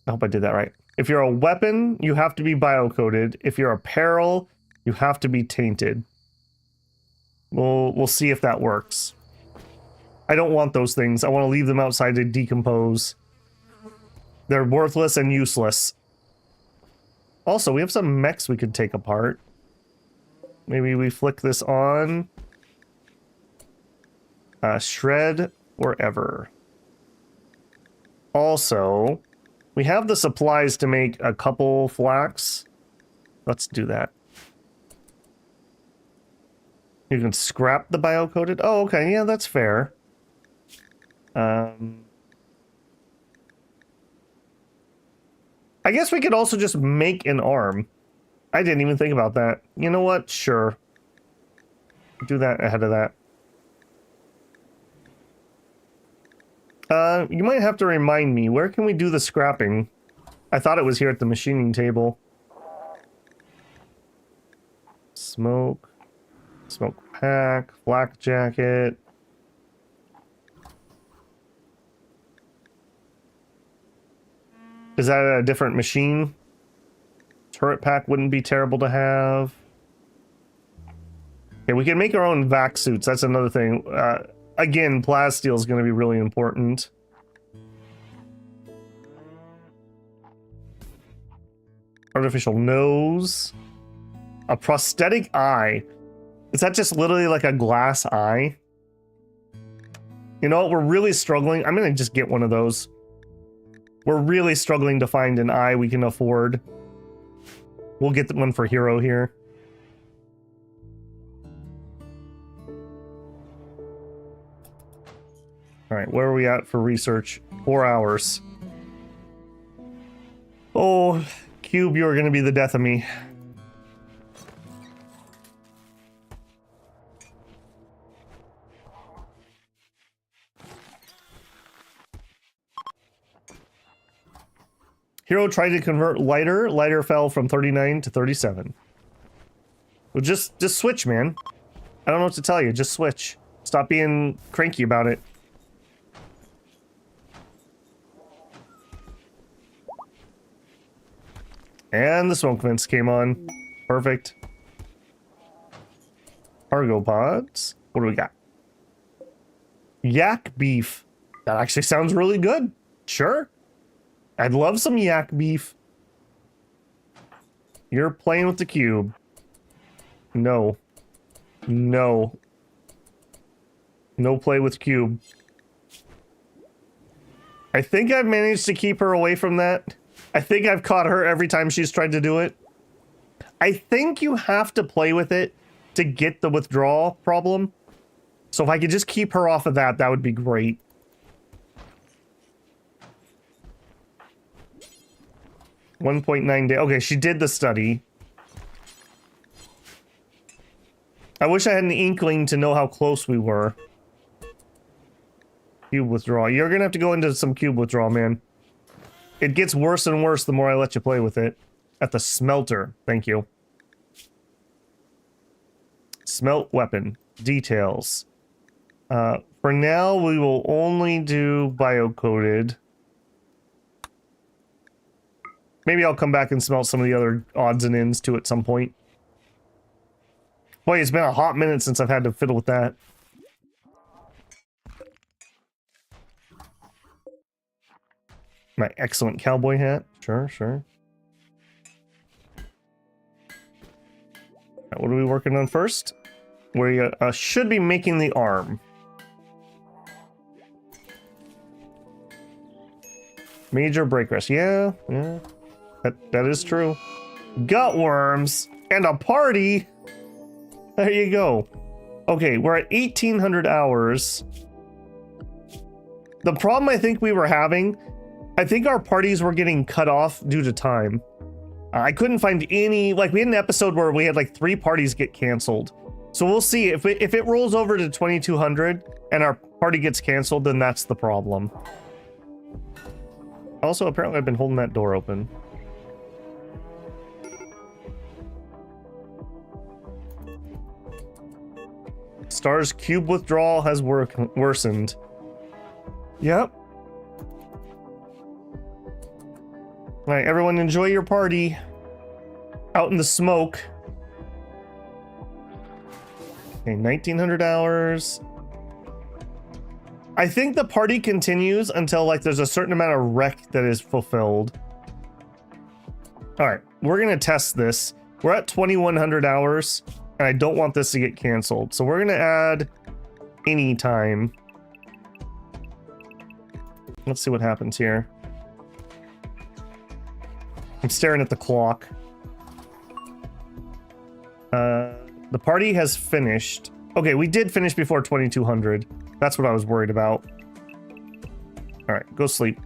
I hope I did that right. If you're a weapon, you have to be bio-coded. If you're apparel, you have to be tainted. We'll see if that works. I don't want those things. I want to leave them outside to decompose. They're worthless and useless. Also, we have some mechs we could take apart. Maybe we flick this on. Shred wherever. Also, we have the supplies to make a couple flax. Let's do that. You can scrap the bio-coded. Oh, okay. Yeah, that's fair. I guess we could also just make an arm. I didn't even think about that. You know what? Sure. Do that ahead of that. You might have to remind me. Where can we do the scrapping? I thought it was here at the machining table. Smoke. Smoke pack. Flak jacket. Is that a different machine? Turret pack wouldn't be terrible to have. Okay, we can make our own vac suits. That's another thing. Again, plasteel is going to be really important. artificial nose, a prosthetic eye. Is that just literally like a glass eye? You know what? We're really struggling. I'm gonna just get one of those. We're really struggling to find an eye we can afford. We'll get the one for Hero here. All right, where are we at for research? 4 hours. Oh, Cube, you're gonna be the death of me. Hero tried to convert lighter. Lighter fell from 39 to 37. Well, just switch, man. I don't know what to tell you. Just switch. Stop being cranky about it. And the smoke vents came on. Perfect. Cargo pods. What do we got? Yak beef. That actually sounds really good. Sure. I'd love some yak beef. You're playing with the cube. No. No. No play with cube. I think I've managed to keep her away from that. I think I've caught her every time she's tried to do it. I think you have to play with it to get the withdrawal problem. So if I could just keep her off of that, that would be great. $1.9 day. Okay, she did the study. I wish I had an inkling to know how close we were. Cube withdrawal. You're gonna have to go into some cube withdrawal, man. It gets worse and worse the more I let you play with it. At the smelter. Thank you. Smelt weapon. Details. For now, we will only do bio-coded. Maybe I'll come back and smelt some of the other odds and ends too at some point. Boy, it's been a hot minute since I've had to fiddle with that. My excellent cowboy hat. Sure, sure. Right, what are we working on first? We should be making the arm. Major break rest. Yeah, yeah. That is true. Gut worms and a party. There you go. Okay, we're at 1,800 hours. The problem I think we were having, I think our parties were getting cut off due to time. I couldn't find any, like we had an episode where we had like 3 parties get canceled. So we'll see if it rolls over to 2,200 and our party gets canceled, then that's the problem. Also, apparently I've been holding that door open. Star's cube withdrawal has worsened. Yep. Alright, everyone enjoy your party. Out in the smoke. Okay, 1,900 hours. I think the party continues until like there's a certain amount of rec that is fulfilled. Alright, we're gonna test this. We're at 2,100 hours. And I don't want this to get canceled. So we're gonna add any time. Let's see what happens here. I'm staring at the clock. The party has finished. Okay, we did finish before 2,200. That's what I was worried about. All right, go sleep.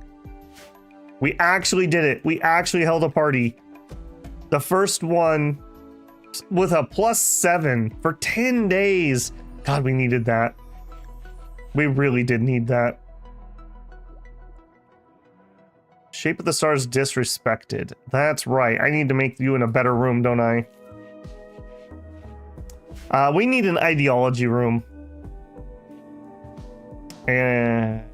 We actually did it. We actually held a party. The first one with a +7 for 10 days. God, we needed that. We really did need that. Shape of the stars disrespected. That's right. I need to make you in a better room, don't I? We need an ideology room. And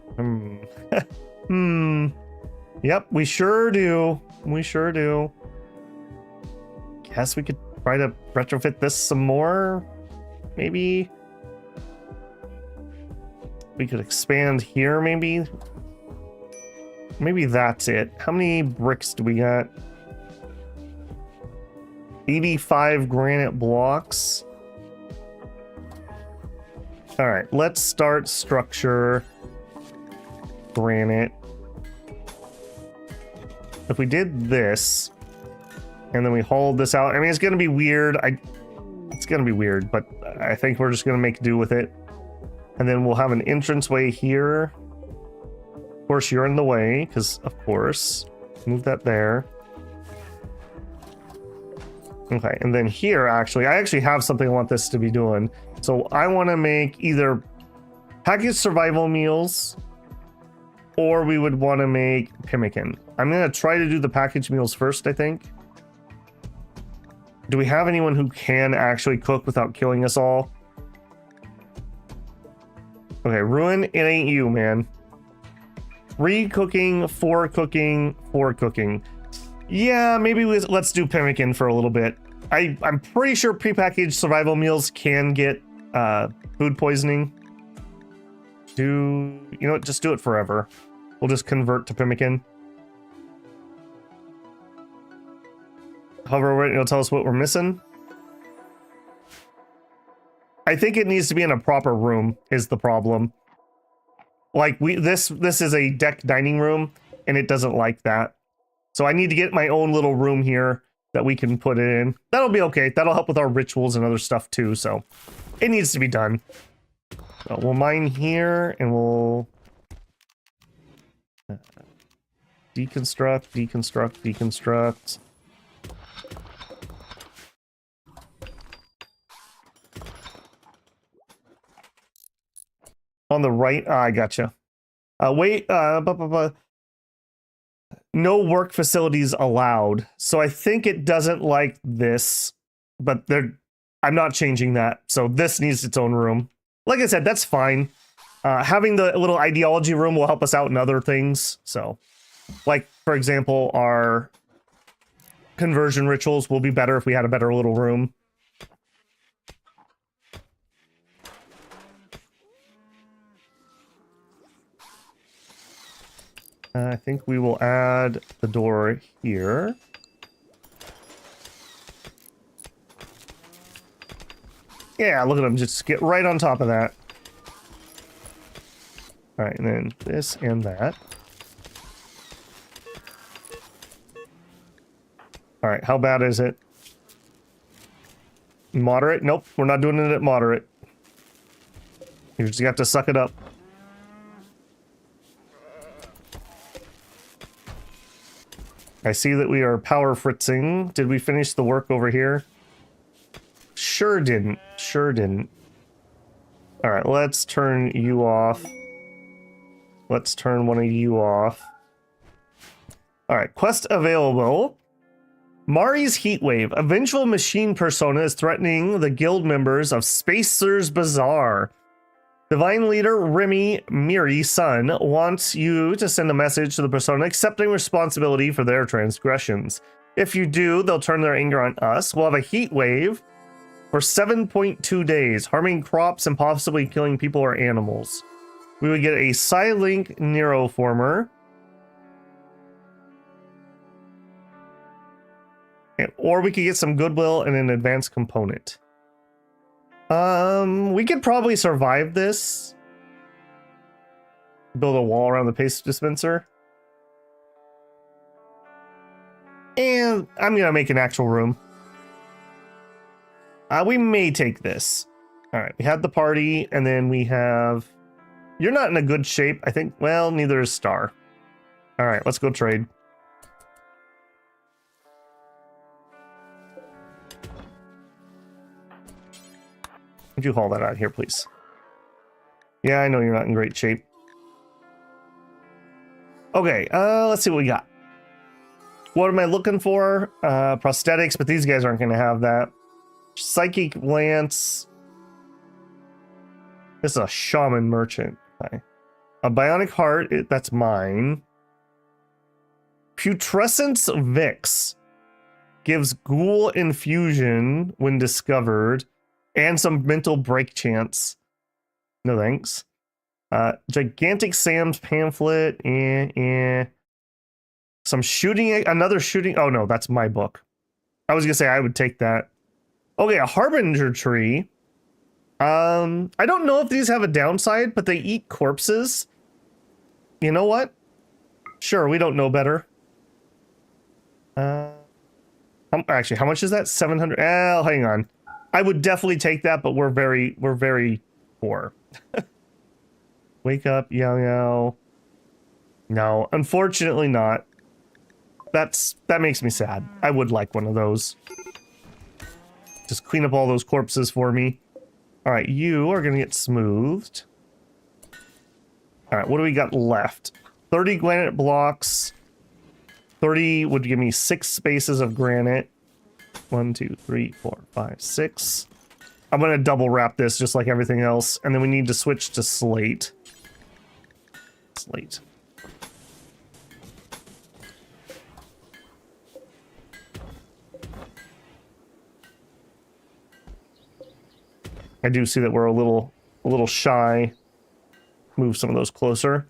Yep, we sure do. We sure do. Guess we could try to retrofit this some more. Maybe we could expand here, maybe. Maybe that's it. How many bricks do we got? 85 granite blocks. All right, let's start structure granite. If we did this, and then we hauled this out, I mean, it's gonna be weird. It's gonna be weird, but I think we're just gonna make do with it. And then we'll have an entranceway here. Of course, you're in the way, because of course. Move that there. Okay, and then here, actually, I actually have something I want this to be doing. So I want to make either packaged survival meals, or we would want to make pemmican. I'm going to try to do the packaged meals first, I think. Do we have anyone who can actually cook without killing us all? Okay, Ruin, it ain't you, man. 3 cooking, 4 cooking, 4 cooking. Yeah, maybe let's do pemmican for a little bit. I'm pretty sure prepackaged survival meals can get food poisoning. You know what? Just do it forever. We'll just convert to pemmican. Hover over it and it'll tell us what we're missing. I think it needs to be in a proper room is the problem. Like this is a deck dining room and it doesn't like that. So I need to get my own little room here that we can put it in. That'll be okay. That'll help with our rituals and other stuff too. So it needs to be done. So we'll mine here and we'll deconstruct, deconstruct, deconstruct. On the right, I gotcha. Wait, no work facilities allowed. So I think it doesn't like this, but I'm not changing that. So this needs its own room. Like I said, that's fine. Having the little ideology room will help us out in other things. So, like, for example, our conversion rituals will be better if we had a better little room. I think we will add the door here. Yeah, look at them. Just get right on top of that. All right, and then this and that. All right, how bad is it? Moderate? Nope, we're not doing it at moderate. You just have to suck it up. I see that we are power fritzing. Did we finish the work over here? Sure didn't. Sure didn't. All right, let's turn you off. Let's turn one of you off. All right, quest available. Mari's Heatwave. A vengeful machine persona is threatening the guild members of Spacer's Bazaar. Divine leader Remy Miri's son wants you to send a message to the persona accepting responsibility for their transgressions. If you do, they'll turn their anger on us. We'll have a heat wave for 7.2 days, harming crops and possibly killing people or animals. We would get a Psylink Neuroformer. Or we could get some goodwill and an advanced component. We could probably survive this. Build a wall around the paste dispenser. And I'm gonna make an actual room. We may take this. All right, we had the party, and then we have... You're not in a good shape, I think. Well, neither is Star. All right, let's go trade. Would you haul that out here, please? Yeah, I know you're not in great shape. Okay, let's see what we got. What am I looking for? Prosthetics, but these guys aren't going to have that. Psychic Lance. This is a Shaman Merchant. Okay. A Bionic Heart, that's mine. Putrescence Vix. Gives Ghoul Infusion when discovered. And some mental break chance. No thanks. Gigantic Sam's pamphlet. Some shooting. Another shooting. Oh no, that's my book. I was gonna say I would take that. Okay, a harbinger tree. I don't know if these have a downside, but they eat corpses. You know what? Sure, we don't know better. Actually, how much is that? 700. Oh, hang on. I would definitely take that, but we're very poor. Wake up, Yao Yao. No, unfortunately not. That makes me sad. I would like one of those. Just clean up all those corpses for me. All right, you are gonna get smoothed. All right, what do we got left? 30 granite blocks. 30 would give me 6 spaces of granite. 1, 2, 3, 4, 5, 6. I'm gonna double wrap this just like everything else, and then we need to switch to slate. Slate. I do see that we're a little shy. Move some of those closer.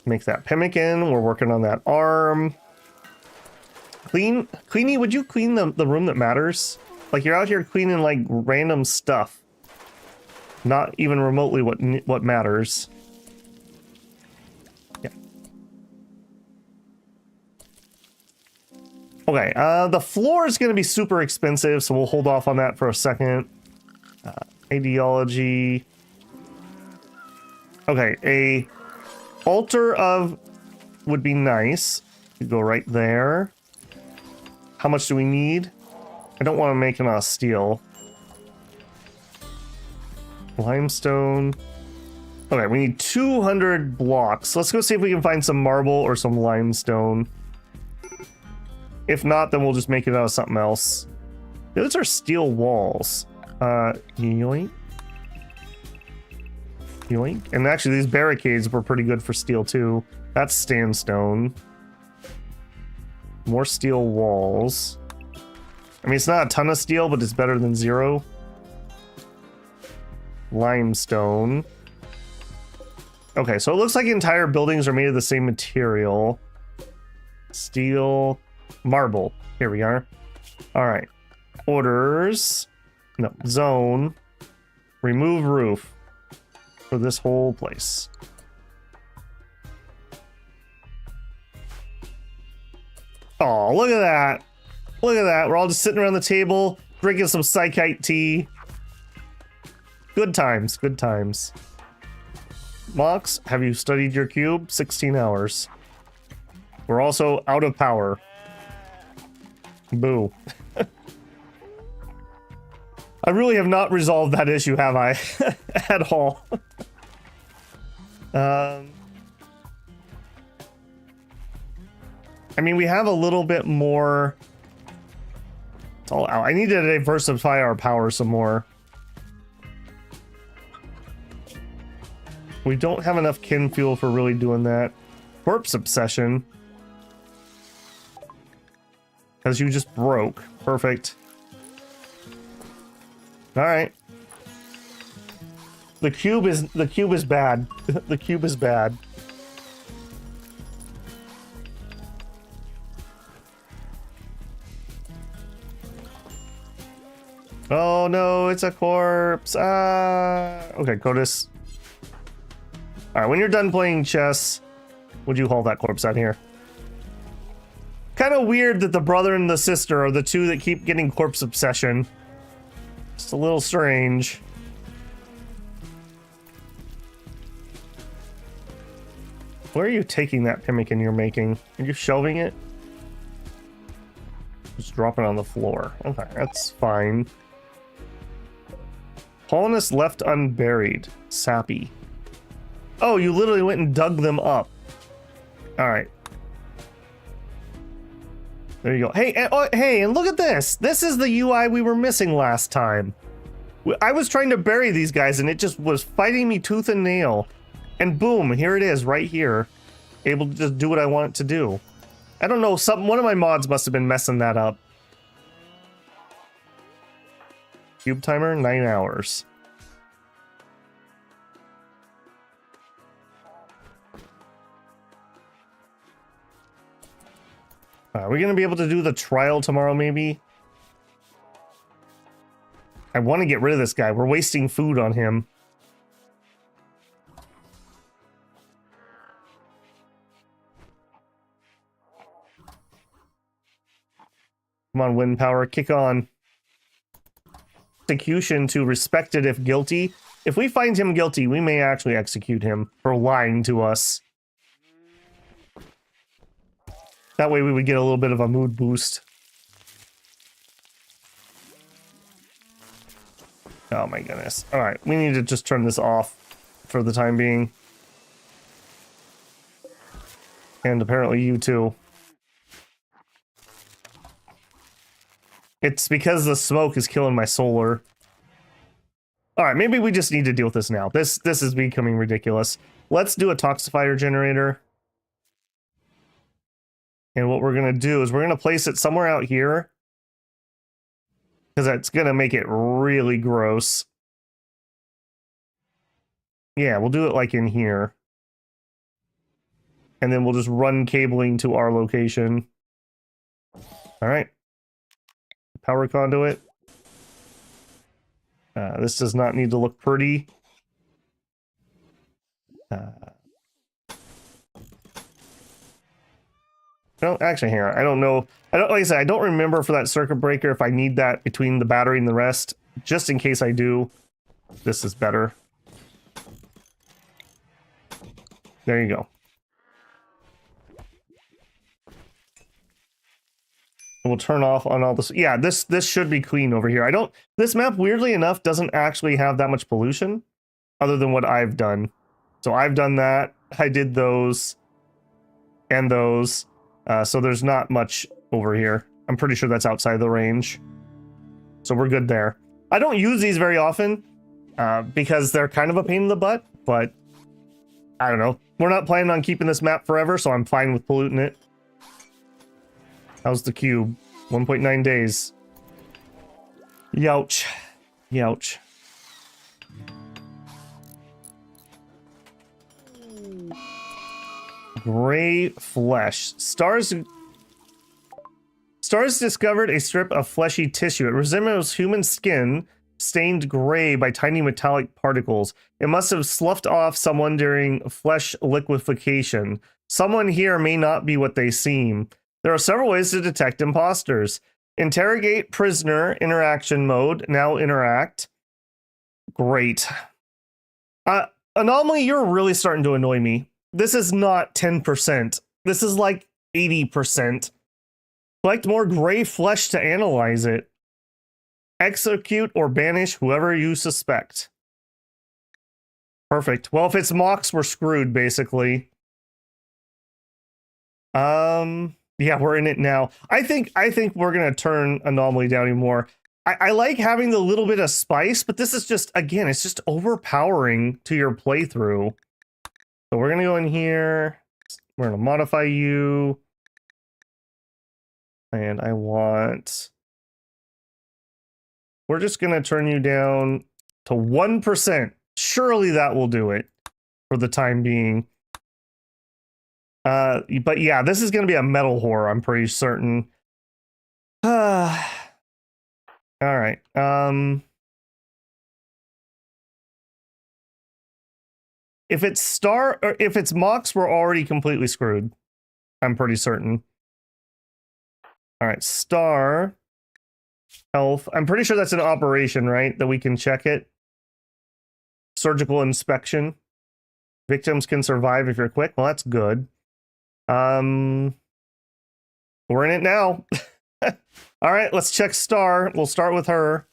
Make that pemmican. We're working on that arm. Queenie, would you clean the room that matters? Like, you're out here cleaning like random stuff. Not even remotely what matters. Yeah. Okay, the floor is going to be super expensive, so we'll hold off on that for a second. Ideology. Okay, a altar of would be nice. You go right there. How much do we need? I don't want to make it out of steel. Limestone. Okay, we need 200 blocks. Let's go see if we can find some marble or some limestone. If not, then we'll just make it out of something else. Those are steel walls. Yoink. Yoink. And actually, these barricades were pretty good for steel, too. That's sandstone. More steel walls. I mean, it's not a ton of steel, but it's better than 0. Limestone. Okay, so it looks like entire buildings are made of the same material. Steel. Marble. Here we are. All right. Orders. No. Zone. Remove roof for this whole place. Oh, look at that. Look at that. We're all just sitting around the table, drinking some psychite tea. Good times. Good times. Mox, have you studied your cube? 16 hours. We're also out of power. Boo. I really have not resolved that issue, have I? At all. I mean, we have a little bit more. It's all out. I need to diversify our power some more. We don't have enough kin fuel for really doing that. Corpse obsession. Because you just broke. Perfect. Alright. The cube is bad. The cube is bad. Oh no, it's a corpse. Okay, Codis. Alright, when you're done playing chess, would you haul that corpse out here? Kind of weird that the brother and the sister are the two that keep getting corpse obsession. Just a little strange. Where are you taking that pemmican you're making? Are you shelving it? Just drop it on the floor. Okay, that's fine. Colonists left unburied. Sappy. Oh, you literally went and dug them up. Alright. There you go. Hey, hey, and look at this. This is the UI we were missing last time. I was trying to bury these guys and it just was fighting me tooth and nail. And boom, here it is right here. Able to just do what I want it to do. I don't know, one of my mods must have been messing that up. Cube timer, 9 hours. Are we gonna be able to do the trial tomorrow, maybe? I want to get rid of this guy. We're wasting food on him. Come on, wind power, kick on. Execution to respected if guilty. If we find him guilty, we may actually execute him for lying to us. That way we would get a little bit of a mood boost. Oh my goodness. Alright, we need to just turn this off for the time being. And apparently you too. It's because the smoke is killing my solar. Alright, maybe we just need to deal with this now. This is becoming ridiculous. Let's do a toxifier generator. And what we're going to do is we're going to place it somewhere out here. Because that's going to make it really gross. Yeah, we'll do it like in here. And then we'll just run cabling to our location. Alright. Power conduit. This does not need to look pretty. No, actually, here, I don't know. Like I said, I don't remember for that circuit breaker if I need that between the battery and the rest. Just in case I do, this is better. There you go. We'll turn off on all this. Yeah, this should be clean over here. This map, weirdly enough, doesn't actually have that much pollution other than what I've done. So I've done that. I did those and those. So there's not much over here. I'm pretty sure that's outside the range. So we're good there. I don't use these very often because they're kind of a pain in the butt, but I don't know. We're not planning on keeping this map forever, so I'm fine with polluting it. How's the cube? 1.9 days. Youch. Youch. Gray flesh. Stars discovered a strip of fleshy tissue. It resembles human skin, stained gray by tiny metallic particles. It must have sloughed off someone during flesh liquefaction. Someone here may not be what they seem. There are several ways to detect imposters. Interrogate prisoner, interaction mode, now interact. Great. Anomaly, you're really starting to annoy me. This is not 10%. This is like 80%. Collect more gray flesh to analyze it. Execute or banish whoever you suspect. Perfect. Well, if it's mocks, we're screwed, basically. Yeah, we're in it now. I think we're gonna turn Anomaly down even more. I like having the little bit of spice, but this is just, again, it's just overpowering to your playthrough. So we're gonna go in here. We're gonna modify you. And we're just gonna turn you down to 1%. Surely that will do it for the time being. But yeah, this is going to be a metal whore, I'm pretty certain. All right. If it's mocks, we're already completely screwed. I'm pretty certain. All right, star health. I'm pretty sure that's an operation, right? That we can check it. Surgical inspection. Victims can survive if you're quick. Well, that's good. We're in it now. All right, let's check star. We'll start with her.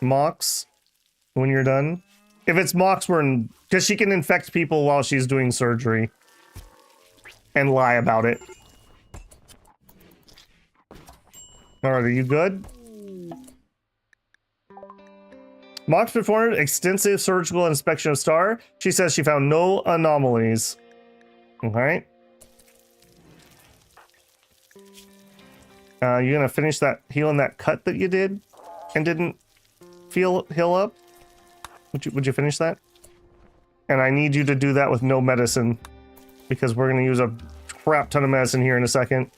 Mox, when you're done. If it's Mox, we're in, because she can infect people while she's doing surgery and lie about it. All right, are you good? Mox performed extensive surgical inspection of Star. She says she found no anomalies. Alright. You gonna finish that healing that cut that you did and didn't heal up? Would you finish that? And I need you to do that with no medicine. because we're going to use a crap ton of medicine here in a second.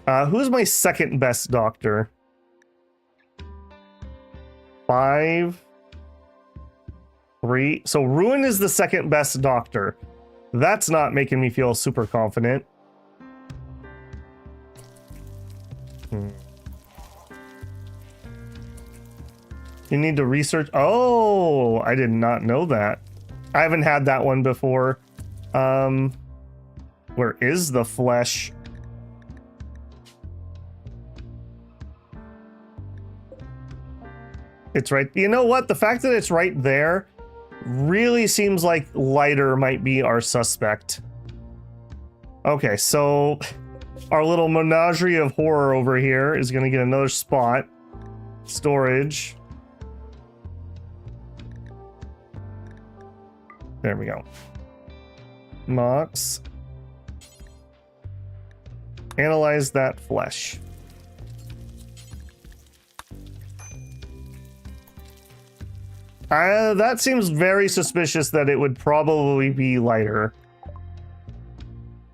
Who's my second best doctor? 5, 3. So Ruin is the second best doctor. That's not making me feel super confident. You need to research. Oh, I did not know that. I haven't had that one before. Where is the flesh? It's right. You know what? The fact that it's right there really seems like lighter might be our suspect. Okay, so our little menagerie of horror over here is going to get another spot. Storage. There we go. Mox. Analyze that flesh. That seems very suspicious that it would probably be lighter.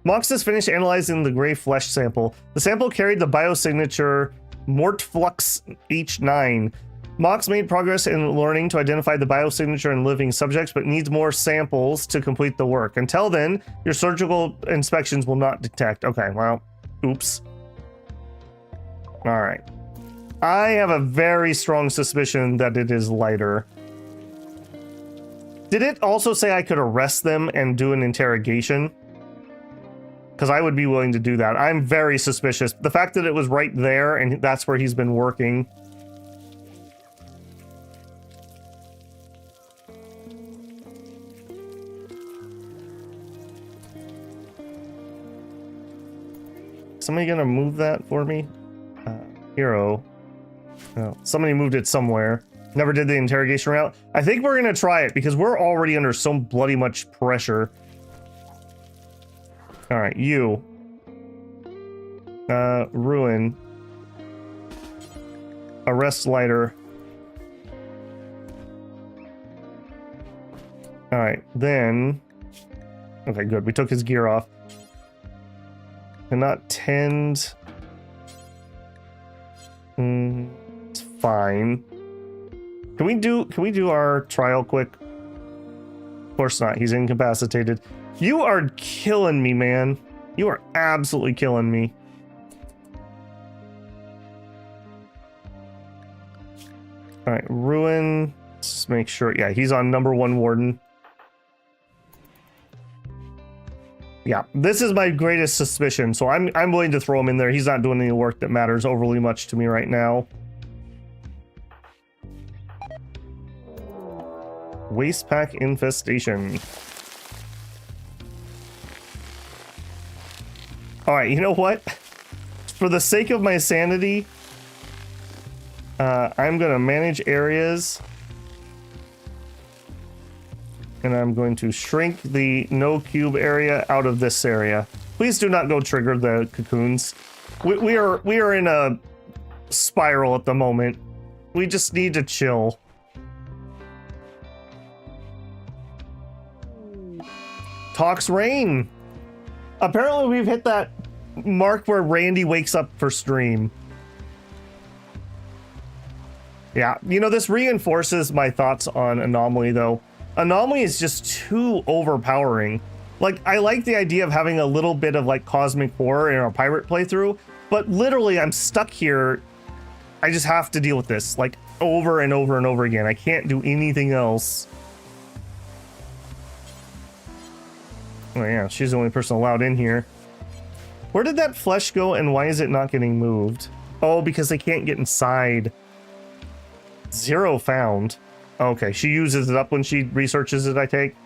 Mox has finished analyzing the gray flesh sample. The sample carried the biosignature Mortflux H9. Mox made progress in learning to identify the biosignature in living subjects, but needs more samples to complete the work. Until then, your surgical inspections will not detect. Okay, well, oops. All right. I have a very strong suspicion that it is lighter. Did it also say I could arrest them and do an interrogation? Because I would be willing to do that. I'm very suspicious. The fact that it was right there and that's where he's been working. Somebody gonna move that for me? Hero. Oh, somebody moved it somewhere. Never did the interrogation route. I think we're gonna try it because we're already under so bloody much pressure. All right, you. Ruin. Arrest lighter. All right, then. Okay, good. We took his gear off. Cannot tend. It's fine. Can we do our trial quick? Of course not. He's incapacitated. You are killing me, man. You are absolutely killing me. All right, Ruin. Let's just make sure. Yeah, he's on number 1 warden. Yeah, this is my greatest suspicion, so I'm willing to throw him in there. He's not doing any work that matters overly much to me right now. Waste pack infestation. All right, you know what? For the sake of my sanity, I'm gonna manage areas. And I'm going to shrink the no cube area out of this area. Please do not go trigger the cocoons. We are in a spiral at the moment. We just need to chill. Talks rain. Apparently we've hit that mark where Randy wakes up for stream. Yeah, you know, this reinforces my thoughts on Anomaly though. Anomaly is just too overpowering. Like, I like the idea of having a little bit of like cosmic horror in a pirate playthrough, but literally I'm stuck here. I just have to deal with this like over and over and over again. I can't do anything else. Oh yeah, she's the only person allowed in here. Where did that flesh go and why is it not getting moved? Oh, because they can't get inside. 0 found. Okay, she uses it up when she researches it, I take.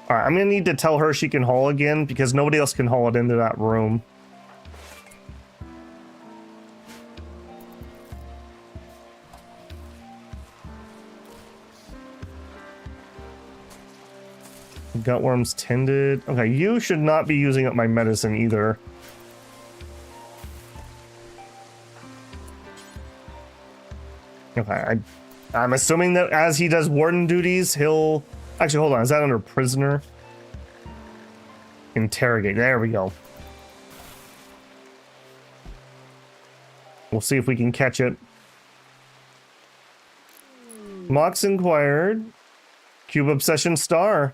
All right, I'm gonna need to tell her she can haul again because nobody else can haul it into that room. Gutworms tended. Okay, you should not be using up my medicine either. Okay, I'm assuming that as he does warden duties, he'll... Actually, hold on. Is that under prisoner? Interrogate. There we go. We'll see if we can catch it. Mox inquired. Cube Obsession Star.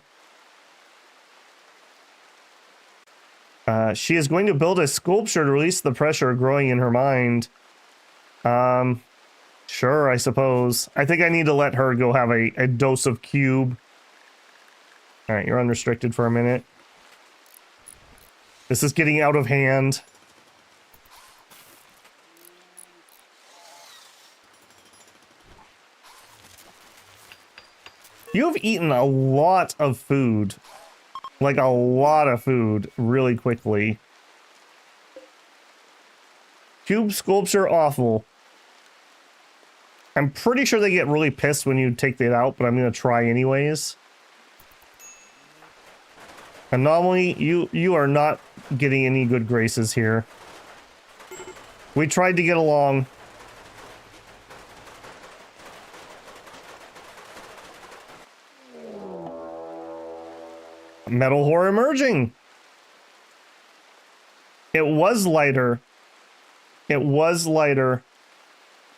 She is going to build a sculpture to release the pressure growing in her mind. Sure, I suppose. I think I need to let her go have a dose of cube. Alright, you're unrestricted for a minute. This is getting out of hand. You've eaten a lot of food. Like a lot of food really quickly. Cube sculpture awful. I'm pretty sure they get really pissed when you take it out, but I'm going to try anyways. Anomaly, you are not getting any good graces here. We tried to get along. Metal Horror emerging. It was lighter. It was lighter.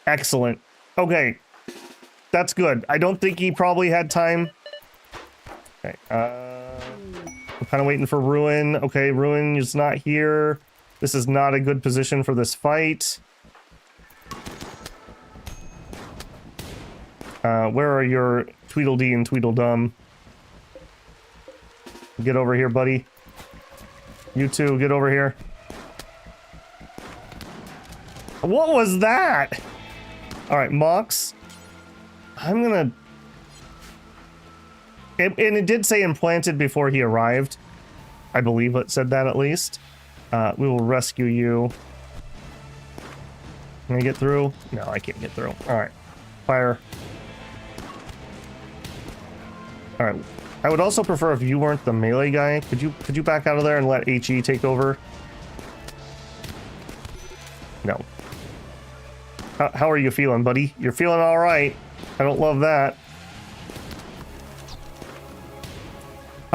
Excellent. Okay. That's good. I don't think he probably had time. Okay. I'm kind of waiting for Ruin. Okay, Ruin is not here. This is not a good position for this fight. Where are your Tweedledee and Tweedledum? Get over here, buddy. You two, get over here. What was that? Alright, Mox. I'm gonna... And it did say implanted before he arrived. I believe it said that at least. We will rescue you. Can I get through? No, I can't get through. Alright. Fire. Alright. I would also prefer if you weren't the melee guy. Could you back out of there and let HE take over? No. How are you feeling, buddy? You're feeling all right. I don't love that.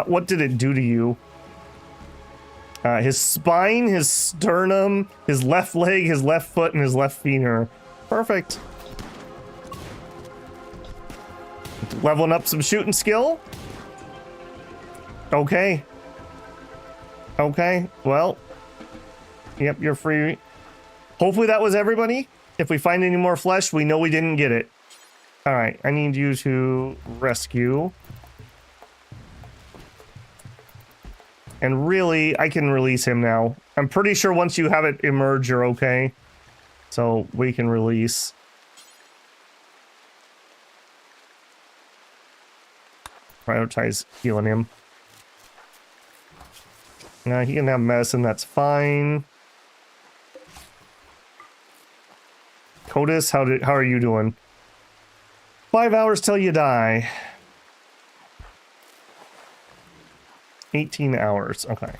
What did it do to you? His spine, his sternum, his left leg, his left foot, and his left finger. Perfect. Leveling up some shooting skill. Okay. Okay, well. Yep, you're free. Hopefully that was everybody. If we find any more flesh, we know we didn't get it. Alright, I need you to rescue. And really, I can release him now. I'm pretty sure once you have it emerge, you're okay. So we can release. Prioritize healing him. He can have medicine, that's fine. Codis, how are you doing? 5 hours till you die. 18 hours. Okay.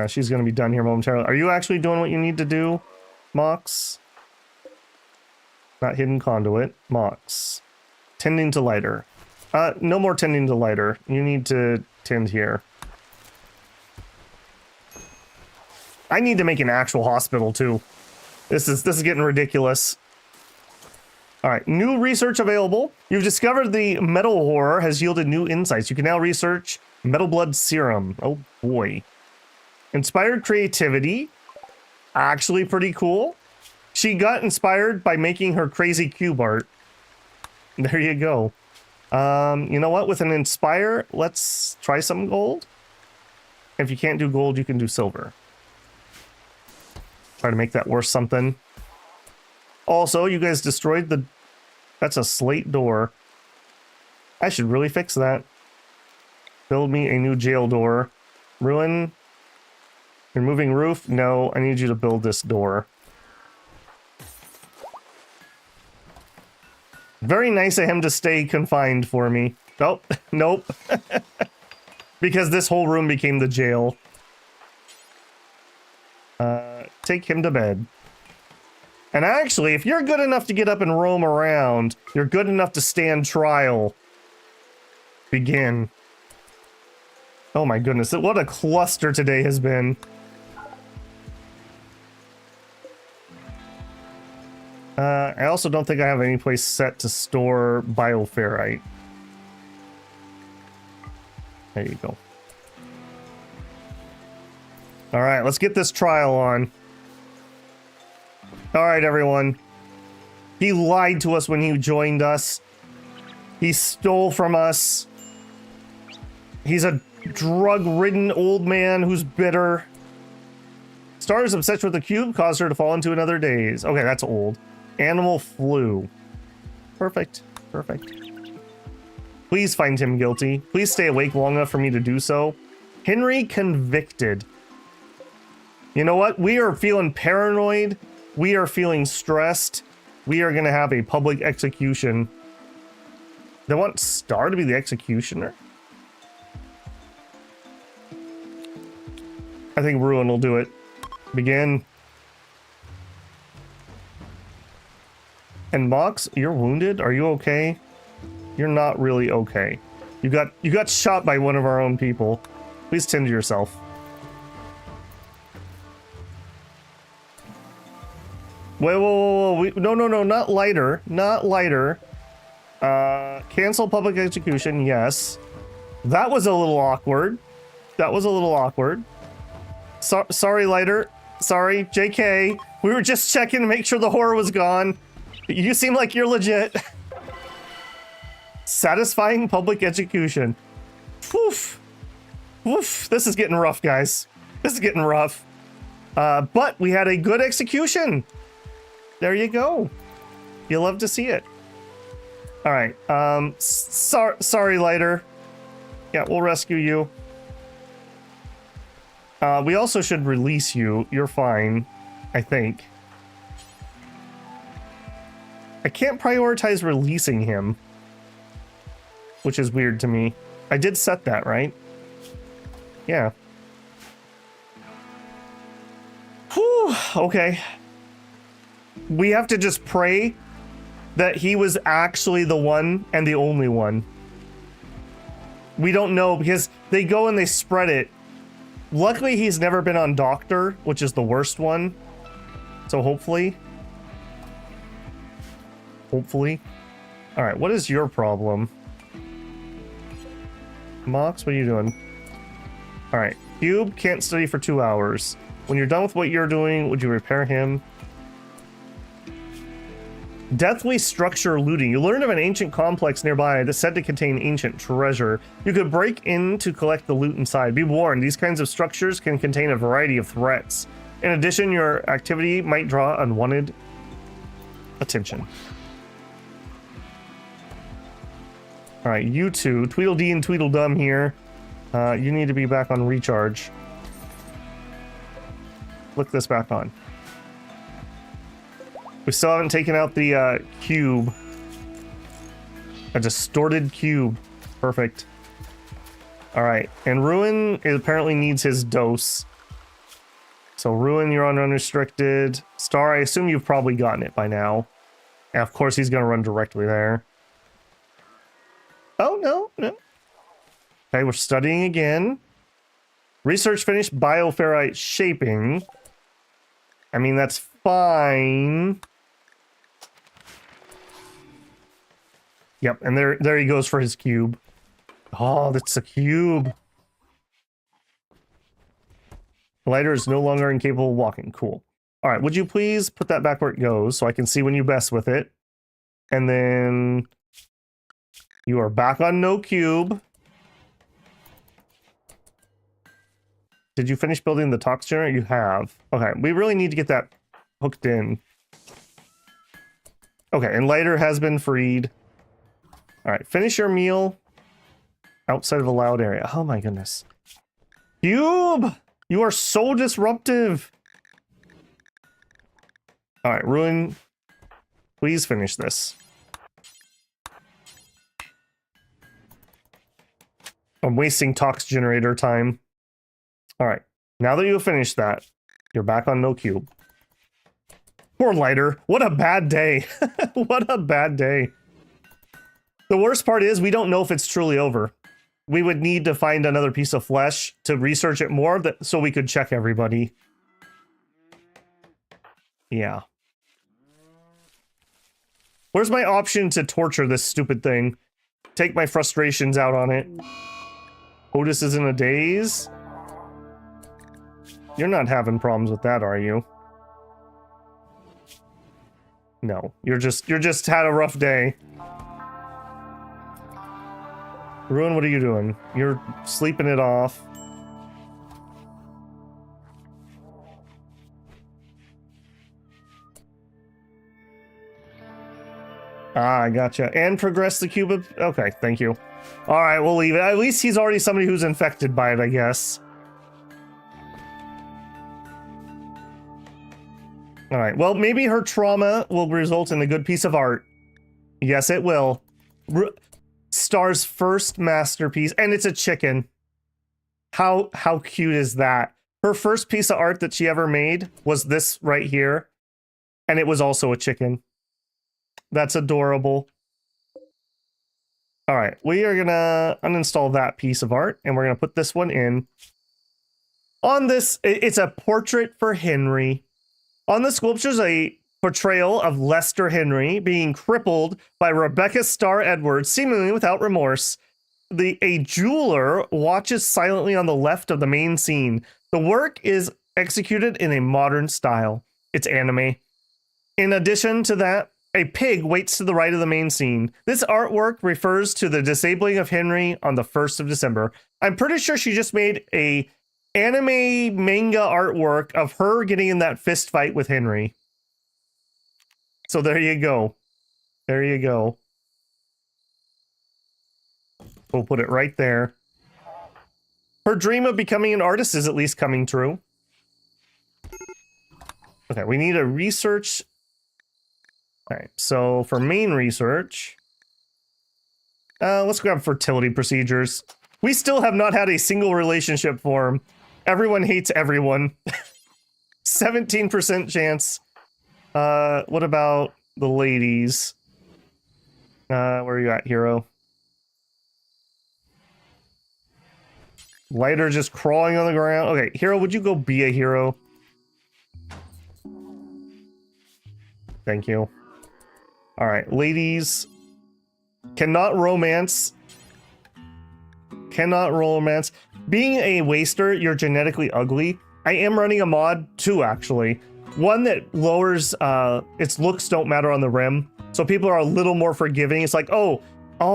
She's going to be done here momentarily. Are you actually doing what you need to do, Mox? Not hidden conduit. Mox. Tending to lighter. No more tending to lighter. You need to tend here. I need to make an actual hospital too. This is getting ridiculous. All right, new research available. You've discovered the metal horror has yielded new insights. You can now research metal blood serum. Oh boy. Inspired creativity. Actually pretty cool. She got inspired by making her crazy cube art. There you go. You know what? With an inspire, let's try some gold. If you can't do gold, you can do silver. Try to make that worth something. Also, you guys destroyed the... That's a slate door. I should really fix that. Build me a new jail door. Ruin. Removing roof? No, I need you to build this door. Very nice of him to stay confined for me. Nope. Nope. Because this whole room became the jail. Take him to bed. And actually, if you're good enough to get up and roam around, you're good enough to stand trial. Begin. Oh my goodness, what a cluster today has been. I also don't think I have any place set to store bioferrite. There you go. All right, let's get this trial on. All right, everyone. He lied to us when he joined us. He stole from us. He's a drug-ridden old man who's bitter. Star's obsession with the cube caused her to fall into another daze. Okay, that's old. Animal flu. Perfect. Perfect. Please find him guilty. Please stay awake long enough for me to do so. Henry convicted. You know what? We are feeling paranoid. We are feeling stressed. We are going to have a public execution. They want Star to be the executioner? I think Ruin will do it. Begin. And Mox, you're wounded? Are you okay? You're not really okay. You got shot by one of our own people. Please tend to yourself. Wait, whoa. No, not lighter. Not lighter. Cancel public execution, yes. That was a little awkward. That was a little awkward. Sorry, lighter. Sorry, JK. We were just checking to make sure the horror was gone. You seem like you're legit. Satisfying public execution. Woof. Woof. This is getting rough, guys. This is getting rough. But we had a good execution. There you go. You'll love to see it. All right. Sorry, lighter. Yeah, we'll rescue you. We also should release you. You're fine, I think. I can't prioritize releasing him, which is weird to me. I did set that, right? Yeah. Whew, okay. We have to just pray that he was actually the one and the only one. We don't know because they go and they spread it. Luckily, he's never been on Doctor, which is the worst one. So hopefully. Hopefully. All right, what is your problem? Mox, what are you doing? All right, Cube can't study for 2 hours. When you're done with what you're doing, would you repair him? Deathly structure looting. You learn of an ancient complex nearby that's said to contain ancient treasure. You could break in to collect the loot inside. Be warned, these kinds of structures can contain a variety of threats. In addition, your activity might draw unwanted attention. All right, you two, Tweedledee and Tweedledum here. You need to be back on recharge. Flick this back on. We still haven't taken out the cube. A distorted cube. Perfect. All right, and Ruin apparently needs his dose. So Ruin, you're on unrestricted. Star, I assume you've probably gotten it by now. And of course he's gonna run directly there. Oh, no. Okay, we're studying again. Research finished, bioferrite shaping. I mean, that's fine. Yep, and there he goes for his cube. Oh, that's a cube. Lighter is no longer incapable of walking. Cool. All right, would you please put that back where it goes so I can see when you best with it? And then you are back on no cube. Did you finish building the tox generator? You have. Okay, we really need to get that hooked in. Okay, and lighter has been freed. All right, finish your meal outside of a loud area. Oh my goodness. Cube! You are so disruptive. All right, Ruin, please finish this. I'm wasting tox generator time. All right, now that you've finished that, you're back on no cube. Poor lighter. What a bad day. What a bad day. The worst part is we don't know if it's truly over. we would need to find another piece of flesh to research it more so we could check everybody. Yeah. Where's my option to torture this stupid thing? Take my frustrations out on it. Otis is in a daze? You're not having problems with that, are you? No, you're just had a rough day. Ruin, what are you doing? You're sleeping it off. Ah, I gotcha. And progress the cube of... Okay, thank you. Alright, we'll leave it. At least he's already somebody who's infected by it, I guess. Alright, well, maybe her trauma will result in a good piece of art. Yes, it will. Star's first masterpiece, and it's a chicken. How cute is that? Her first piece of art that she ever made was this right here, and it was also a chicken. That's adorable. All right, we are gonna uninstall that piece of art, and we're gonna put this one in. On this, it's a portrait for Henry. On the sculpture's a portrayal of Lester Henry being crippled by Rebecca Starr Edwards, seemingly without remorse. A jeweler watches silently on the left of the main scene. The work is executed in a modern style. It's anime. In addition to that, a pig waits to the right of the main scene. This artwork refers to the disabling of Henry on the 1st of December. I'm pretty sure she just made a anime manga artwork of her getting in that fist fight with Henry. So there you go. There you go. We'll put it right there. Her dream of becoming an artist is at least coming true. Okay, we need a research. All right, so for main research, let's grab fertility procedures. We still have not had a single relationship form. Everyone hates everyone. 17% chance. What about the ladies? Where are you at, hero? Lighter just crawling on the ground. Okay, hero, would you go be a hero? Thank you. All right, ladies. Cannot romance. Cannot romance. Being a waster, you're genetically ugly. I am running a mod too, actually. One that lowers its looks don't matter on the rim. So people are a little more forgiving. It's like, oh,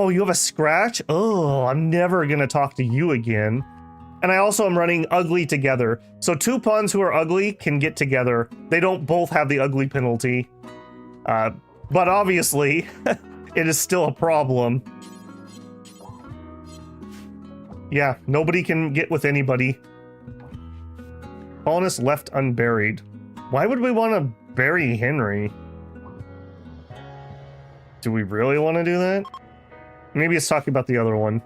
you have a scratch? Oh, I'm never gonna talk to you again. And I also am running ugly together. So 2 pawns who are ugly can get together. They don't both have the ugly penalty. But obviously, it is still a problem. Yeah, nobody can get with anybody. Colonist left unburied. Why would we want to bury Henry? Do we really want to do that? Maybe it's talking about the other one.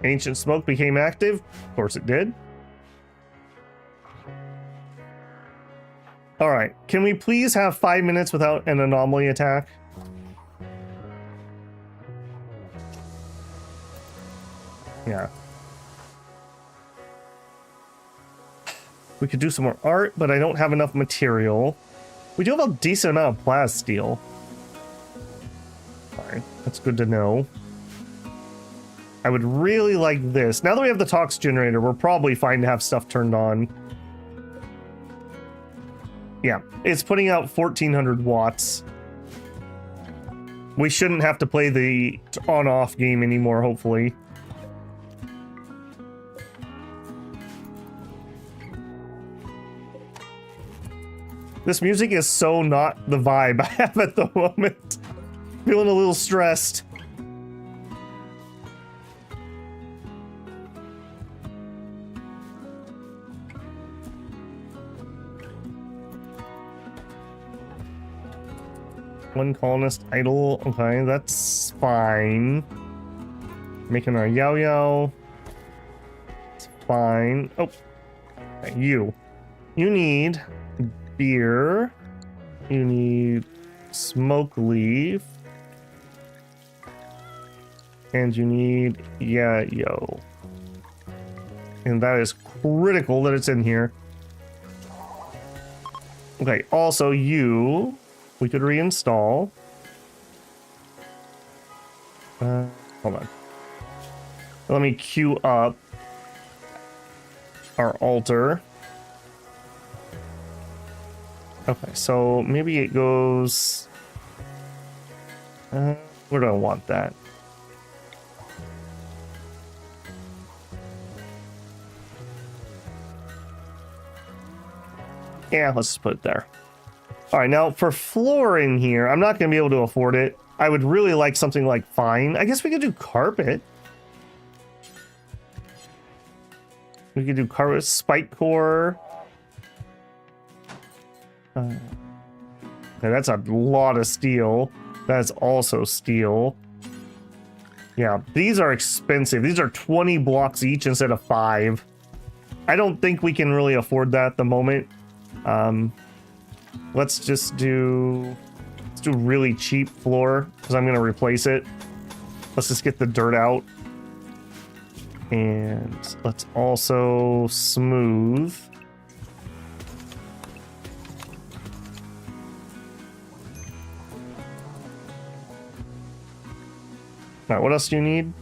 Ancient smoke became active. Of course it did. All right, can we please have 5 minutes without an anomaly attack? Yeah. We could do some more art, but I don't have enough material. We do have a decent amount of plasteel. Alright, that's good to know. I would really like this. Now that we have the tox generator, we're probably fine to have stuff turned on. Yeah, it's putting out 1400 watts. We shouldn't have to play the on-off game anymore, hopefully. This music is so not the vibe I have at the moment. Feeling a little stressed. One colonist idle. Okay, that's fine. Making our yo-yo. It's fine. Oh, okay, you need beer. You need smoke leaf. And you need yo. And that is critical that it's in here. Okay, also you, we could reinstall. Hold on. Let me queue up our altar. Okay, so maybe it goes... where do I want that? Yeah, let's just put it there. All right, now for flooring here, I'm not going to be able to afford it. I would really like something like fine. I guess we could do carpet. We could do carpet, spike core. Okay, that's a lot of steel. That's also steel. Yeah, these are expensive. These are 20 blocks each instead of 5. I don't think we can really afford that at the moment. Let's just do... Let's do really cheap floor, because I'm going to replace it. Let's just get the dirt out. And let's also smooth. All right, what else do you need?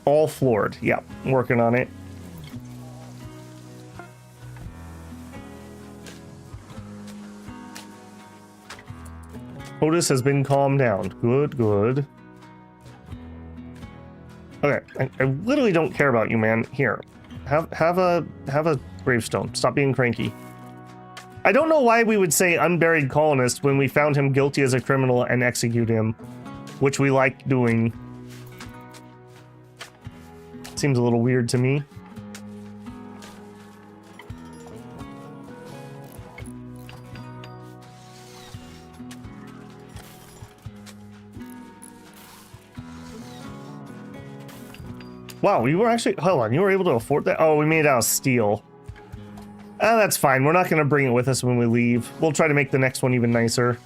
All floored. Yeah, working on it. Otis has been calmed down. Good, good. Okay, I literally don't care about you, man. Here, have a gravestone. Stop being cranky. I don't know why we would say unburied colonist when we found him guilty as a criminal and execute him, which we like doing. Seems a little weird to me. Wow, you were actually... Hold on, you were able to afford that? Oh, we made it out of steel. That's fine. We're not going to bring it with us when we leave. We'll try to make the next one even nicer.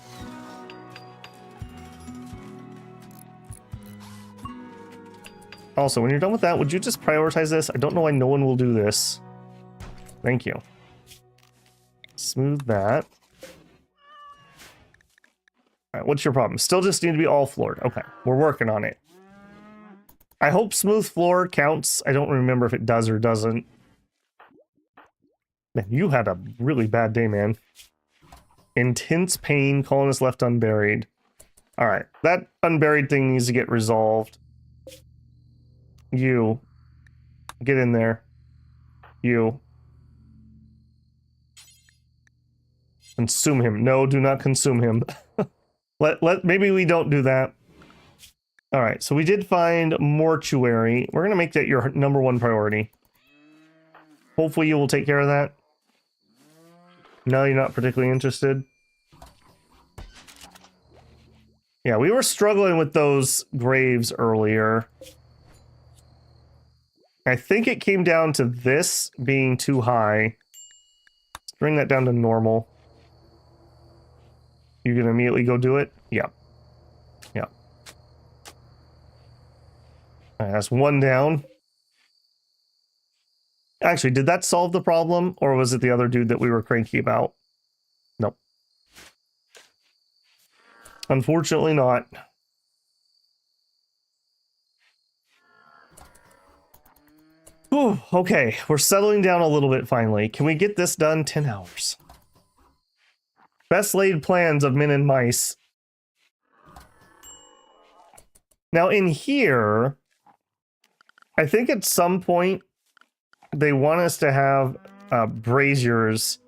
Also, when you're done with that, would you just prioritize this? I don't know why no one will do this. Thank you. Smooth that. Alright, what's your problem? Still just need to be all floored. Okay, we're working on it. I hope smooth floor counts. I don't remember if it does or doesn't. Man, you had a really bad day, man. Intense pain, colonist left unburied. Alright, that unburied thing needs to get resolved. You. Get in there. You. Consume him. No, do not consume him. Maybe we don't do that. Alright, so we did find mortuary. We're going to make that your #1 priority. Hopefully you will take care of that. No, you're not particularly interested. Yeah, we were struggling with those graves earlier. I think it came down to this being too high. Let's bring that down to normal. You can immediately go do it? Yeah. Yeah. That's one down. Actually, did that solve the problem? Or was it the other dude that we were cranky about? Nope. Unfortunately not. Whew, okay, we're settling down a little bit finally. Can we get this done? 10 hours. Best laid plans of men and mice. Now in here, I think at some point they want us to have braziers.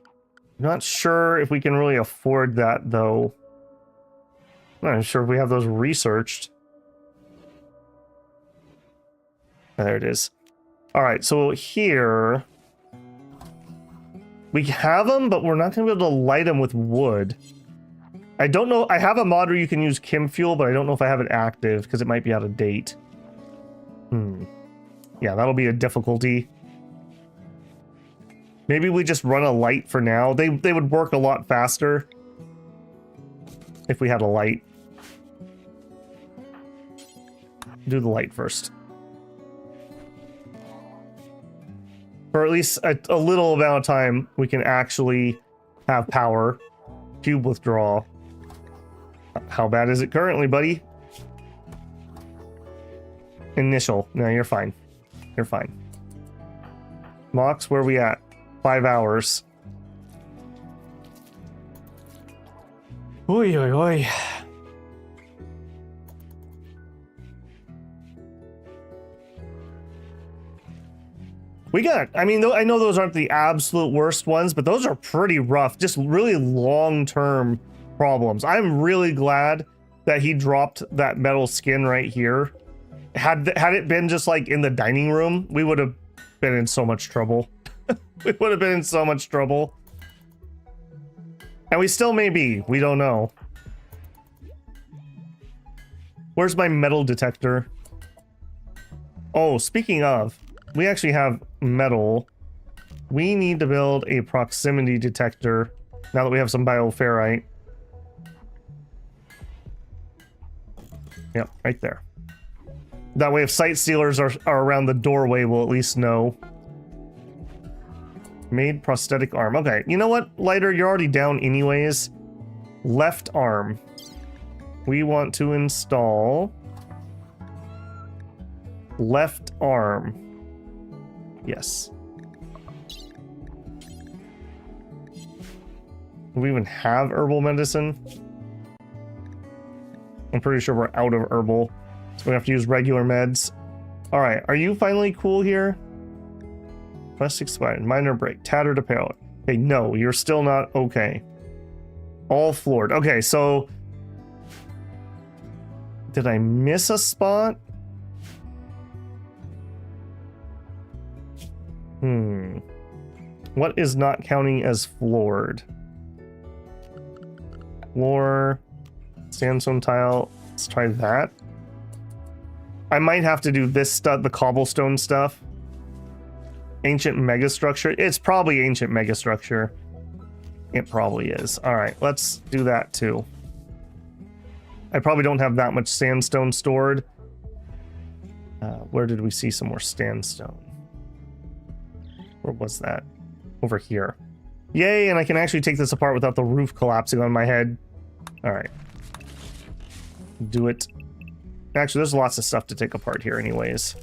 I'm not sure if we can really afford that though. I'm not sure if we have those researched. There it is. All right, so here we have them, but we're not going to be able to light them with wood. I don't know. I have a mod where you can use chem fuel, but I don't know if I have it active because it might be out of date. Yeah, that'll be a difficulty. Maybe we just run a light for now. They would work a lot faster if we had a light. do the light first. For at least a little amount of time, we can actually have power. Cube withdrawal. How bad is it currently, buddy? Initial. No, you're fine. You're fine. Mox, where are we at? 5 hours. Oy, oy, oy. We got, I mean, I know those aren't the absolute worst ones, but those are pretty rough. Just really long-term problems. I'm really glad that he dropped that metal skin right here. Had it been just like in the dining room, we would have been in so much trouble. We would have been in so much trouble. And we still may be. We don't know. Where's my metal detector? Oh, speaking of, we actually have metal. We need to build a proximity detector now that we have some bioferrite. Yep, right there. That way if sight stealers are around the doorway, we'll at least know. Made prosthetic arm. Okay, you know what, Lighter? You're already down anyways. Left arm. We want to install left arm. Yes. Do we even have herbal medicine? I'm pretty sure we're out of herbal. So we have to use regular meds. Alright, are you finally cool here? Quest expired. Minor break. Tattered apparel. Okay, no, you're still not okay. All floored. Okay, so... Did I miss a spot? What is not counting as floored? Floor, sandstone tile. Let's try that. I might have to do this stuff, the cobblestone stuff. Ancient megastructure. It's probably ancient megastructure. It probably is. All right, let's do that too. I probably don't have that much sandstone stored. Where did we see some more sandstone? Where was that? Over here. Yay, and I can actually take this apart without the roof collapsing on my head. All right. Do it. Actually, there's lots of stuff to take apart here anyways.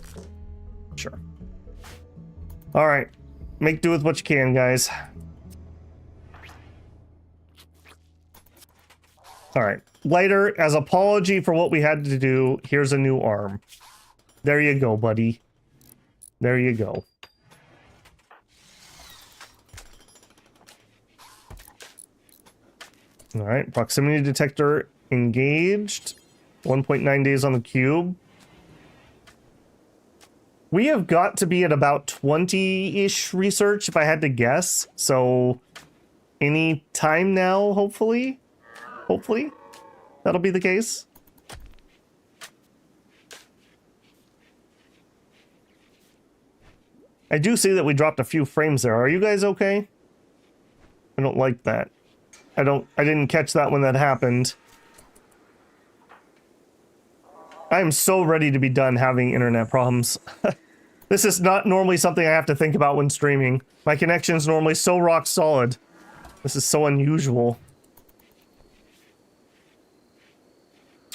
Sure. All right. Make do with what you can, guys. All right. Lighter, as apology for what we had to do, here's a new arm. There you go, buddy. There you go. All right, proximity detector engaged. 1.9 days on the cube. We have got to be at about 20-ish research, if I had to guess. So, any time now, hopefully? Hopefully, that'll be the case. I do see that we dropped a few frames there. Are you guys okay? I don't like that. I didn't catch that when that happened. I am so ready to be done having internet problems. This is not normally something I have to think about when streaming. My connection is normally so rock solid. This is so unusual.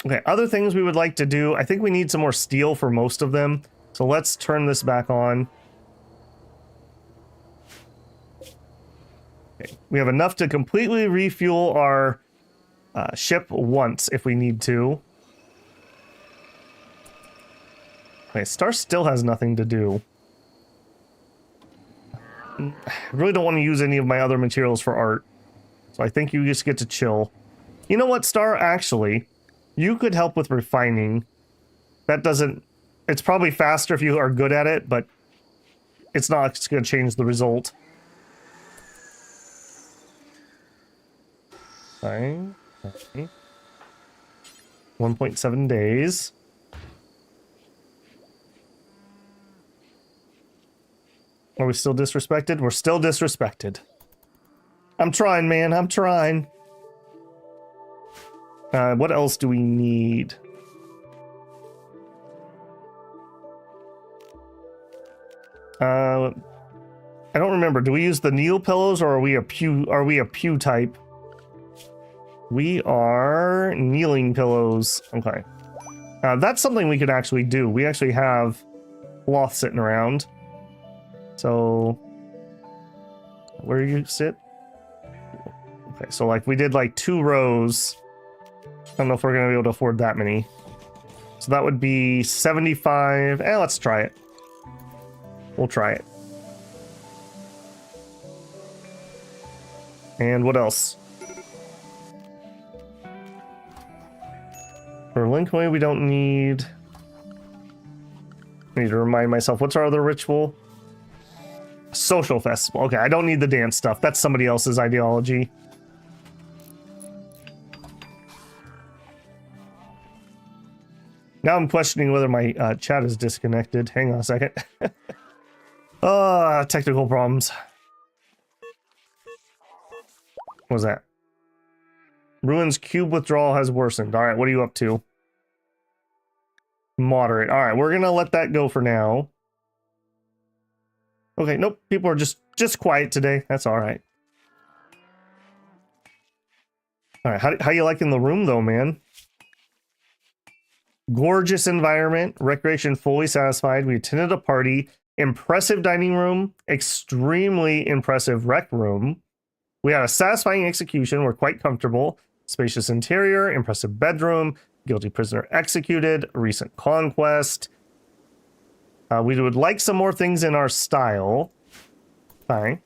Okay, other things we would like to do. I think we need some more steel for most of them. So let's turn this back on. Okay, we have enough to completely refuel our ship once if we need to. Okay, Star still has nothing to do. I really don't want to use any of my other materials for art. So I think you just get to chill. You know what, Star? Actually, you could help with refining. That doesn't... It's probably faster if you are good at it, but it's not going to change the result. Fine. Okay. 1.7 days. Are we still disrespected? We're still disrespected. I'm trying, man. I'm trying. What else do we need? I don't remember. Do we use the kneel pillows or are we a pew type? We are kneeling pillows. Okay. That's something we could actually do. We actually have cloth sitting around. So where do you sit? Okay, so like we did like 2 rows. I don't know if we're gonna be able to afford that many. So that would be 75. Let's try it. We'll try it. And what else? For Linkaway, we don't need... I need to remind myself, what's our other ritual? Social festival. Okay, I don't need the dance stuff. That's somebody else's ideology. Now I'm questioning whether my chat is disconnected. Hang on a second. Technical problems. What was that? Ruin's cube withdrawal has worsened. All right, what are you up to? Moderate. All right, we're gonna let that go for now. Okay, nope. People are just quiet today. That's all right. All right, how you liking the room though, man? Gorgeous environment, recreation fully satisfied. We attended a party, impressive dining room, extremely impressive rec room. We had a satisfying execution. We're quite comfortable. Spacious interior, impressive bedroom, guilty prisoner executed, recent conquest. We would like some more things in our style. Fine.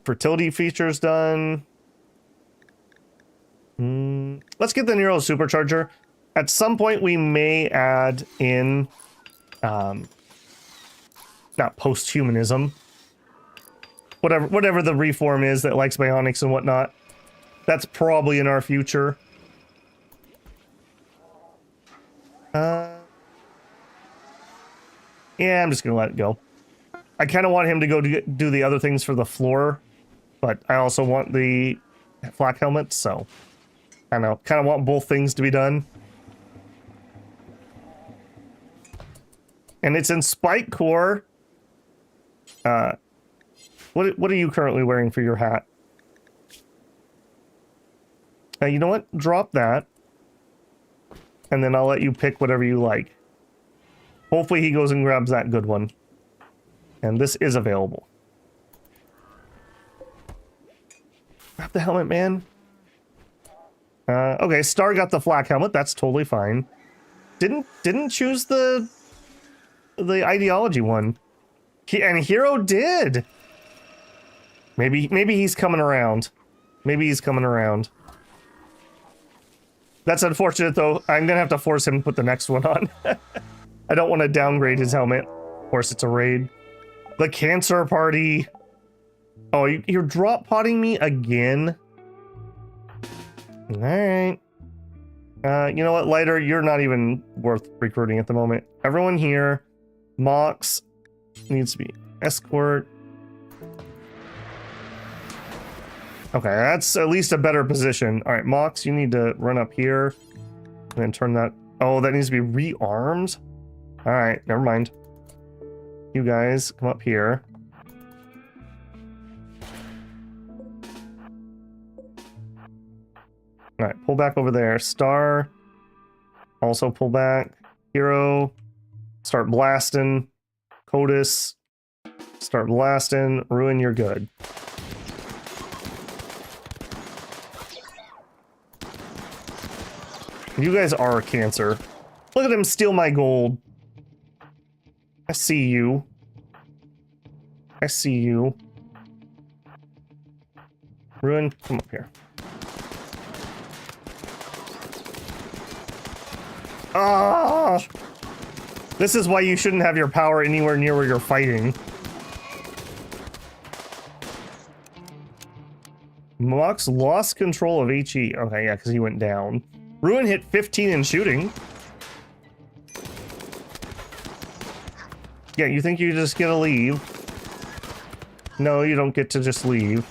Fertility features done. Let's get the Neural Supercharger. At some point, we may add in, not post-humanism. Whatever the reform is that likes bionics and whatnot. That's probably in our future. Yeah, I'm just gonna let it go. I kind of want him to go do the other things for the floor, but I also want the flak helmet, so I don't know. Kind of want both things to be done. And it's in Spike Core. What are you currently wearing for your hat? You know what? Drop that. And then I'll let you pick whatever you like. Hopefully he goes and grabs that good one. And this is available. Grab the helmet, man. Okay, Star got the flak helmet. That's totally fine. Didn't choose the ideology one. And Hero did. Maybe he's coming around. Maybe he's coming around. That's unfortunate, though. I'm gonna have to force him to put the next one on. I don't want to downgrade his helmet. Of course, it's a raid. The cancer party. Oh, you're drop potting me again? Alright. You know what, Lighter? You're not even worth recruiting at the moment. Everyone here. Mox needs to be escort. Okay, that's at least a better position. Alright, Mox, you need to run up here. And then turn that... Oh, that needs to be rearmed? Alright, never mind. You guys, come up here. Alright, pull back over there. Star. Also pull back. Hero. Start blasting. Codus. Start blasting. Ruin, you're good. You guys are a cancer. Look at him steal my gold. I see you. I see you. Ruin, come up here. Ah! This is why you shouldn't have your power anywhere near where you're fighting. Mox lost control of HE. Okay, yeah, because he went down. Ruin hit 15 in shooting. Yeah, you think you just get to leave? No, you don't get to just leave.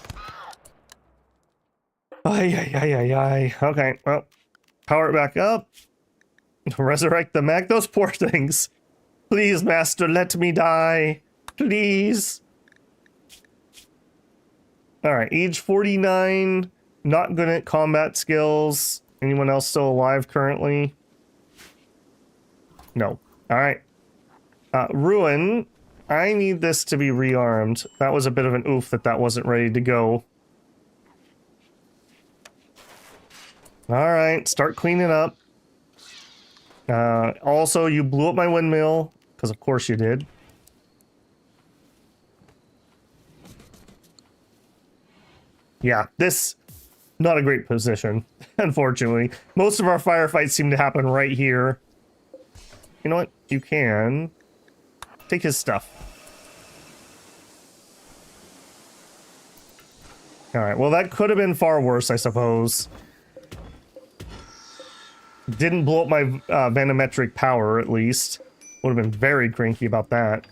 Ay. Okay, well, power it back up. Resurrect the mech. Those poor things. Please, master, let me die. Please. All right, age 49, not good at combat skills. Anyone else still alive currently? No. All right. Ruin, I need this to be rearmed. That was a bit of an oof that wasn't ready to go. All right, start cleaning up. Also, you blew up my windmill, because of course you did. Yeah, this, not a great position, unfortunately. Most of our firefights seem to happen right here. You know what? You can take his stuff. Alright, well that could have been far worse, I suppose. Didn't blow up my vanometric power, at least. Would have been very cranky about that.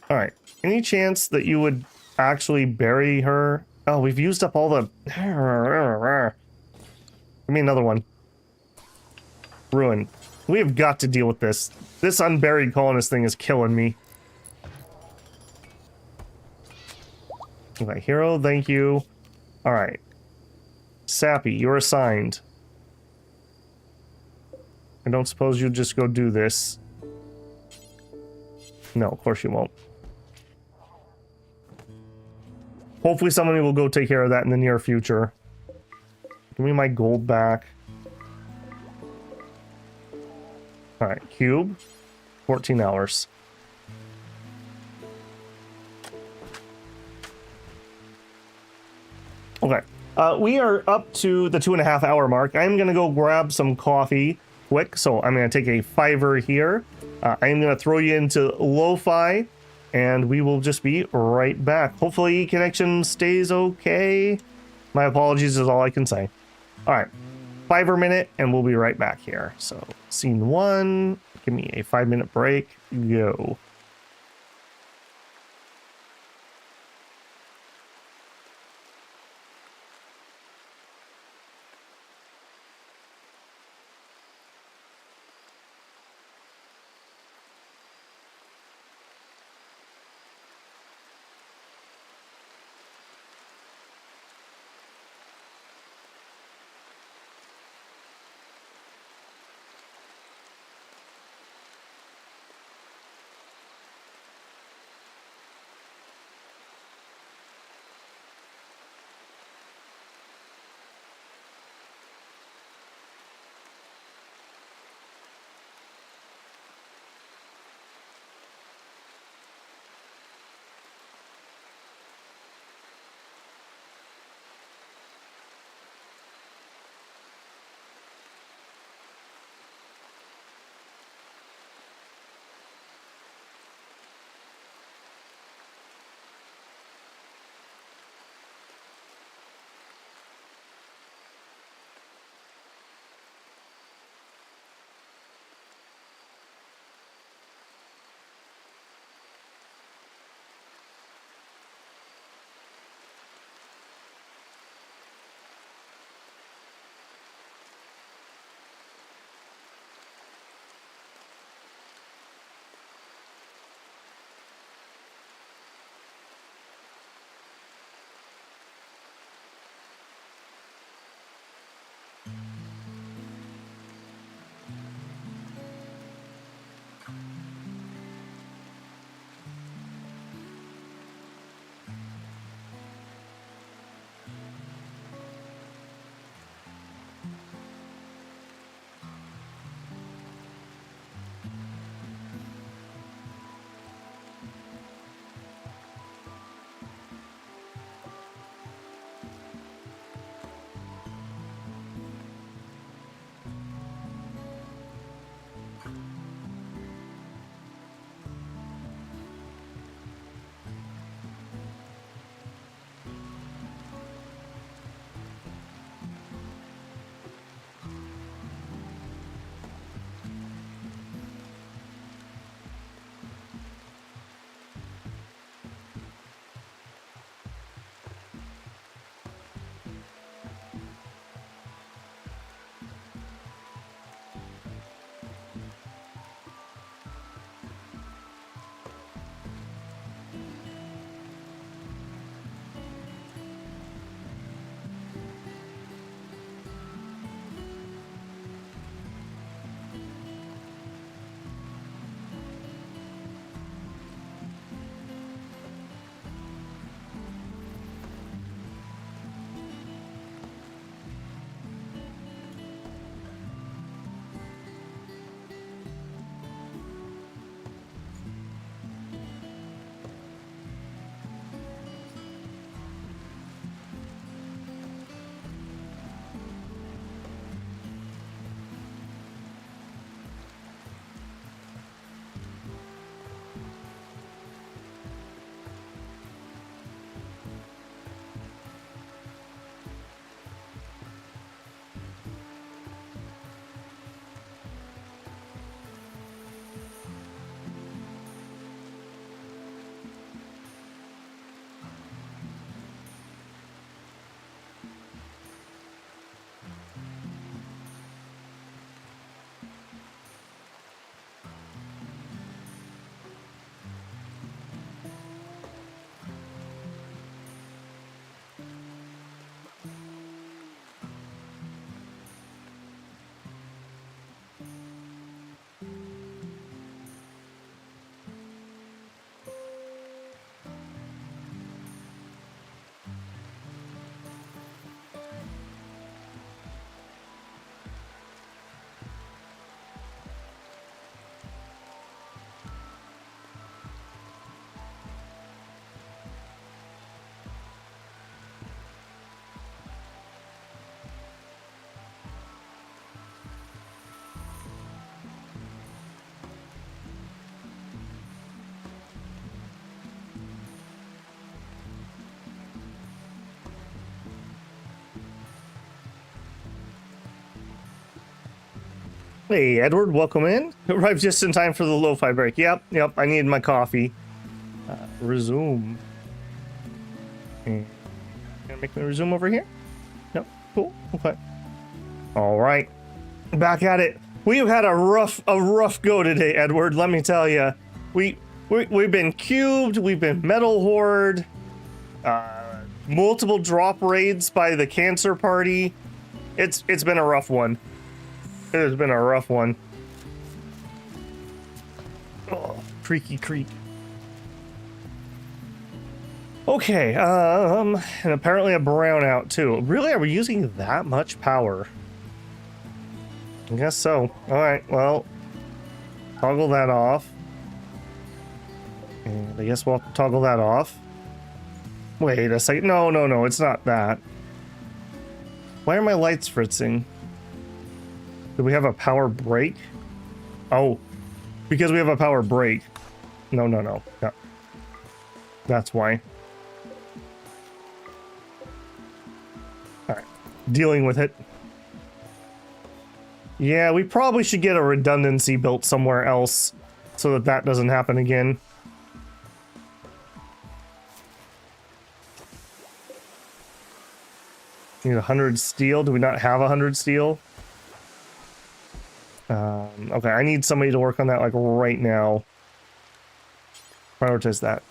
Alright, any chance that you would actually bury her? Oh, we've used up all the... Give me another one. Ruin. We have got to deal with this. This unburied colonist thing is killing me. Okay, hero, thank you. Alright. Sappy, you're assigned. I don't suppose you'll just go do this. No, of course you won't. Hopefully somebody will go take care of that in the near future. Give me my gold back. Alright, cube. 14 hours. Okay. We are up to the 2.5 hour mark. I'm gonna go grab some coffee quick, so I'm gonna take a $5 here. I am gonna throw you into lo-fi, and we will just be right back. Hopefully connection stays okay. My apologies is all I can say. Alright, $5 minute, and we'll be right back here. So, scene 1, give me a 5-minute break, go. Hey, Edward, welcome in. Arrived just in time for the lo-fi break. Yep, I needed my coffee. Resume. And gonna make me resume over here? Nope, cool, okay. All right, back at it. We've had a rough go today, Edward, let me tell you. We've been cubed, we've been metal horde, multiple drop raids by the cancer party. It's been a rough one. It has been a rough one. Oh, creaky creak. Okay, and apparently a brownout too. Really, are we using that much power? I guess so. Alright, well, toggle that off. And I guess we'll toggle that off. Wait a second. No, it's not that. Why are my lights fritzing? Do we have a power break? Oh, because we have a power break. No. That's why. Alright, dealing with it. Yeah, we probably should get a redundancy built somewhere else so that that doesn't happen again. Need 100 steel. Do we not have 100 steel? Okay, I need somebody to work on that like right now. Prioritize that.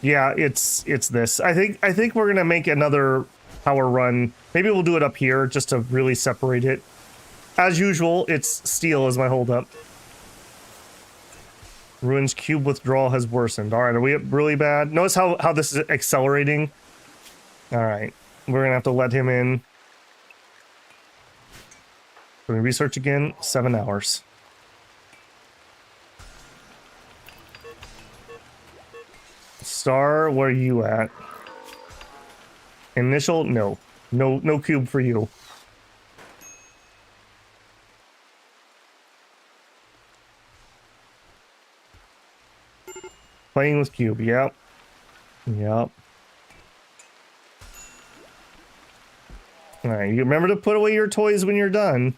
Yeah, it's this. I think we're gonna make another power run. Maybe we'll do it up here just to really separate it. As usual, it's steel is my holdup. Ruins cube withdrawal has worsened. All right, are we really bad? Notice how this is accelerating. All right, we're gonna have to let him in. Can we research again? 7 hours. Star, where are you at? Initial? No cube for you. Playing with cube, yep. Alright, you remember to put away your toys when you're done.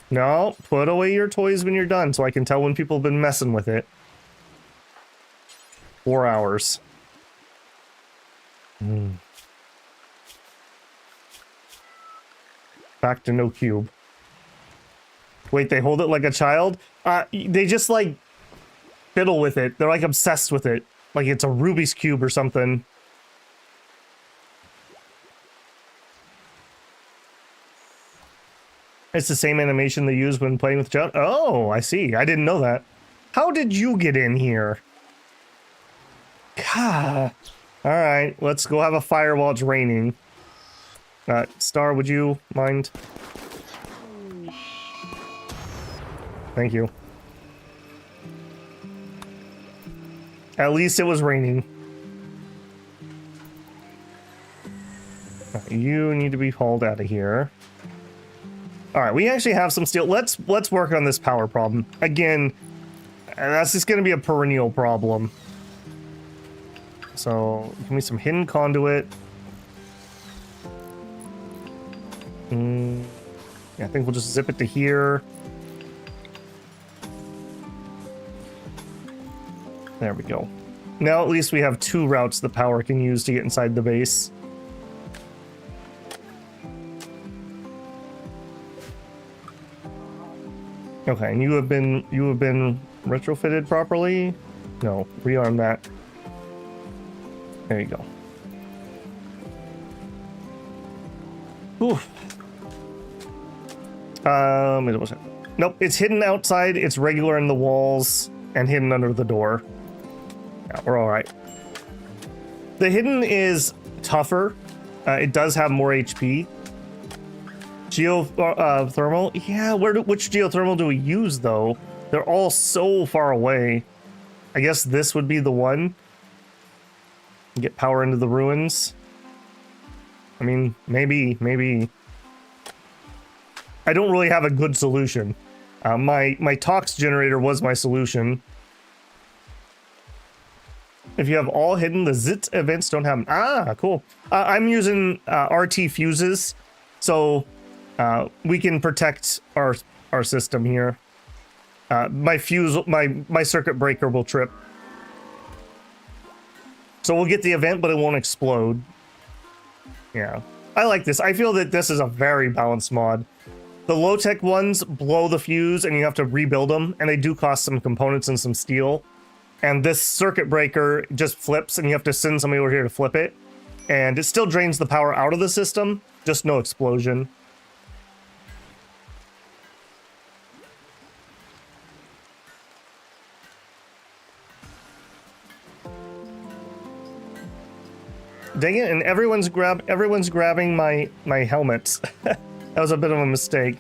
No, put away your toys when you're done so I can tell when people have been messing with it. 4 hours. Back to no cube. Wait, they hold it like a child? They just like fiddle with it. They're like obsessed with it. Like it's a Rubik's Cube or something. It's the same animation they use when playing with child. Oh, I see. I didn't know that. How did you get in here? God. All right, let's go have a fire while it's raining. Star, would you mind? Thank you. At least it was raining. You need to be hauled out of here. All right, we actually have some steel. Let's work on this power problem again. That's just going to be a perennial problem. So give me some hidden conduit. Yeah, I think we'll just zip it to here. There we go. Now at least we have 2 routes the power can use to get inside the base. Okay, and you have been retrofitted properly? No, rearm that. There you go. Oof. It wasn't. Nope, it's hidden outside, it's regular in the walls, and hidden under the door. Yeah, we're alright. The hidden is tougher. It does have more HP. Geothermal? Yeah, which geothermal do we use, though? They're all so far away. I guess this would be the one. Get power into the ruins. I mean, maybe. I don't really have a good solution. My tox generator was my solution. If you have all hidden, the ZIT events don't happen. Ah, cool. I'm using RT fuses, so we can protect our system here. My circuit breaker will trip. So we'll get the event, but it won't explode. Yeah. I like this. I feel that this is a very balanced mod. The low-tech ones blow the fuse and you have to rebuild them, and they do cost some components and some steel. And this circuit breaker just flips and you have to send somebody over here to flip it. And it still drains the power out of the system, just no explosion. Dang it, and everyone's grabbing my helmets. That was a bit of a mistake.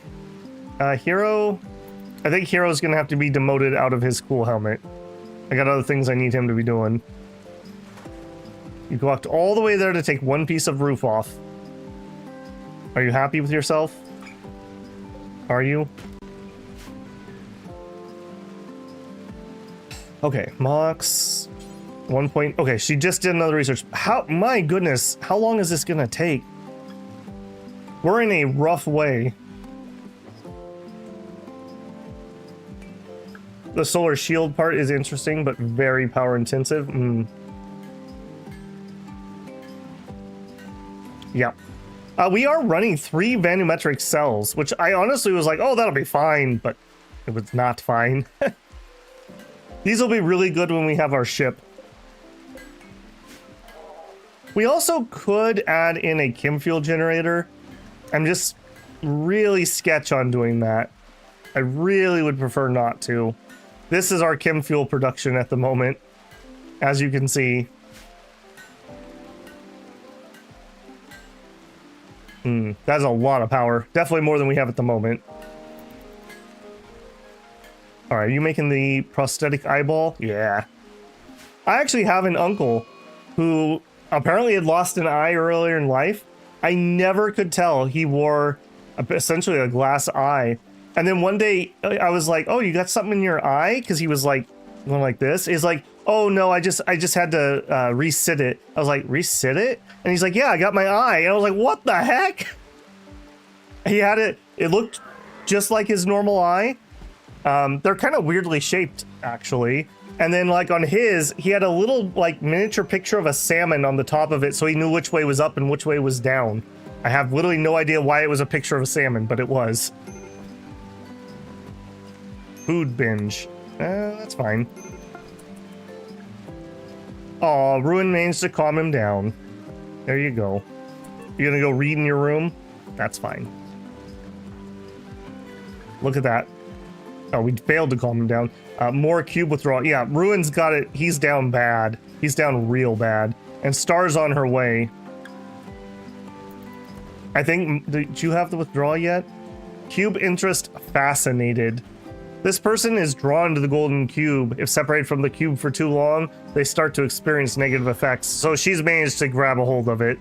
Hero, I think Hero's gonna have to be demoted out of his cool helmet. I got other things I need him to be doing. You walked all the way there to take one piece of roof off. Are you happy with yourself? Are you? Okay, Mox. 1 point. Okay, she just did another research. How, my goodness, how long is this gonna take? We're in a rough way. The solar shield part is interesting, but very power intensive. Yeah. We are running 3 volumetric cells, which I honestly was like, oh, that'll be fine, but it was not fine. These will be really good when we have our ship. We also could add in a chem fuel generator. I'm just really sketch on doing that. I really would prefer not to. This is our chem fuel production at the moment, as you can see. That's a lot of power. Definitely more than we have at the moment. All right, you making the prosthetic eyeball? Yeah. I actually have an uncle who apparently had lost an eye earlier in life. I never could tell he wore essentially a glass eye. And then one day I was like, oh, you got something in your eye? Because he was like, going like this. He's like, oh no, I just had to resit it. I was like, resit it? And he's like, yeah, I got my eye. And I was like, what the heck? He had it. It looked just like his normal eye. They're kind of weirdly shaped, actually. And then like on his, he had a little like miniature picture of a salmon on the top of it, so he knew which way was up and which way was down. I have literally no idea why it was a picture of a salmon, but it was. Food binge. That's fine. Aw, Ruin managed to calm him down. There you go. You're gonna go read in your room? That's fine. Look at that. Oh, we failed to calm him down. More cube withdrawal. Yeah, Ruin's got it. He's down bad. He's down real bad. And Star's on her way. I think, did you have the withdrawal yet? Cube interest fascinated. This person is drawn to the golden cube. If separated from the cube for too long, they start to experience negative effects. So she's managed to grab a hold of it.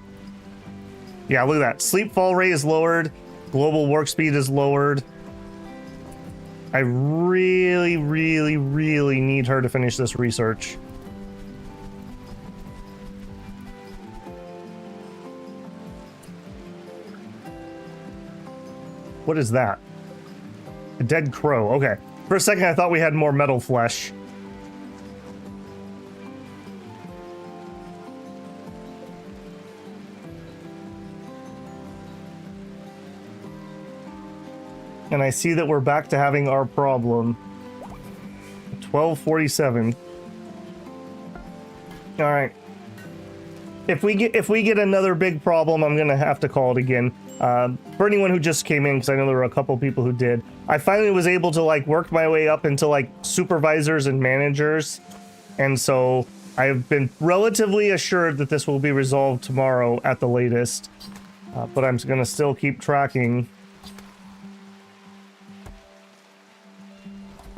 Yeah, look at that. Sleep fall rate is lowered. Global work speed is lowered. I really, really, really need her to finish this research. What is that? A dead crow. Okay. For a second, I thought we had more metal flesh. And I see that we're back to having our problem. 1247. All right. If we get another big problem, I'm gonna have to call it again. For anyone who just came in, because I know there were a couple people who did, I finally was able to like work my way up into like supervisors and managers, and so I've been relatively assured that this will be resolved tomorrow at the latest. But I'm gonna still keep tracking.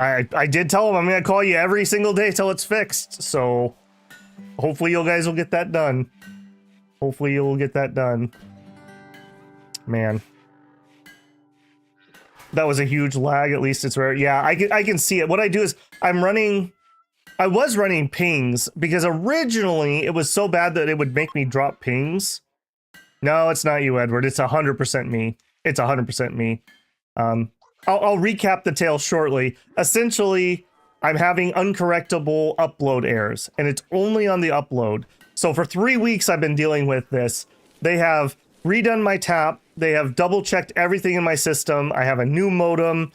I did tell him I'm gonna call you every single day till it's fixed, so hopefully you guys will get that done. Hopefully you will get that done. Man. That was a huge lag, at least it's rare. Yeah, I can see it. What I do is I was running pings because originally it was so bad that it would make me drop pings. No, it's not you, Edward. It's 100% me. It's 100% me. I'll recap the tale shortly. Essentially, I'm having uncorrectable upload errors, and it's only on the upload. So for 3 weeks, I've been dealing with this. They have redone my tap. They have double-checked everything in my system. I have a new modem.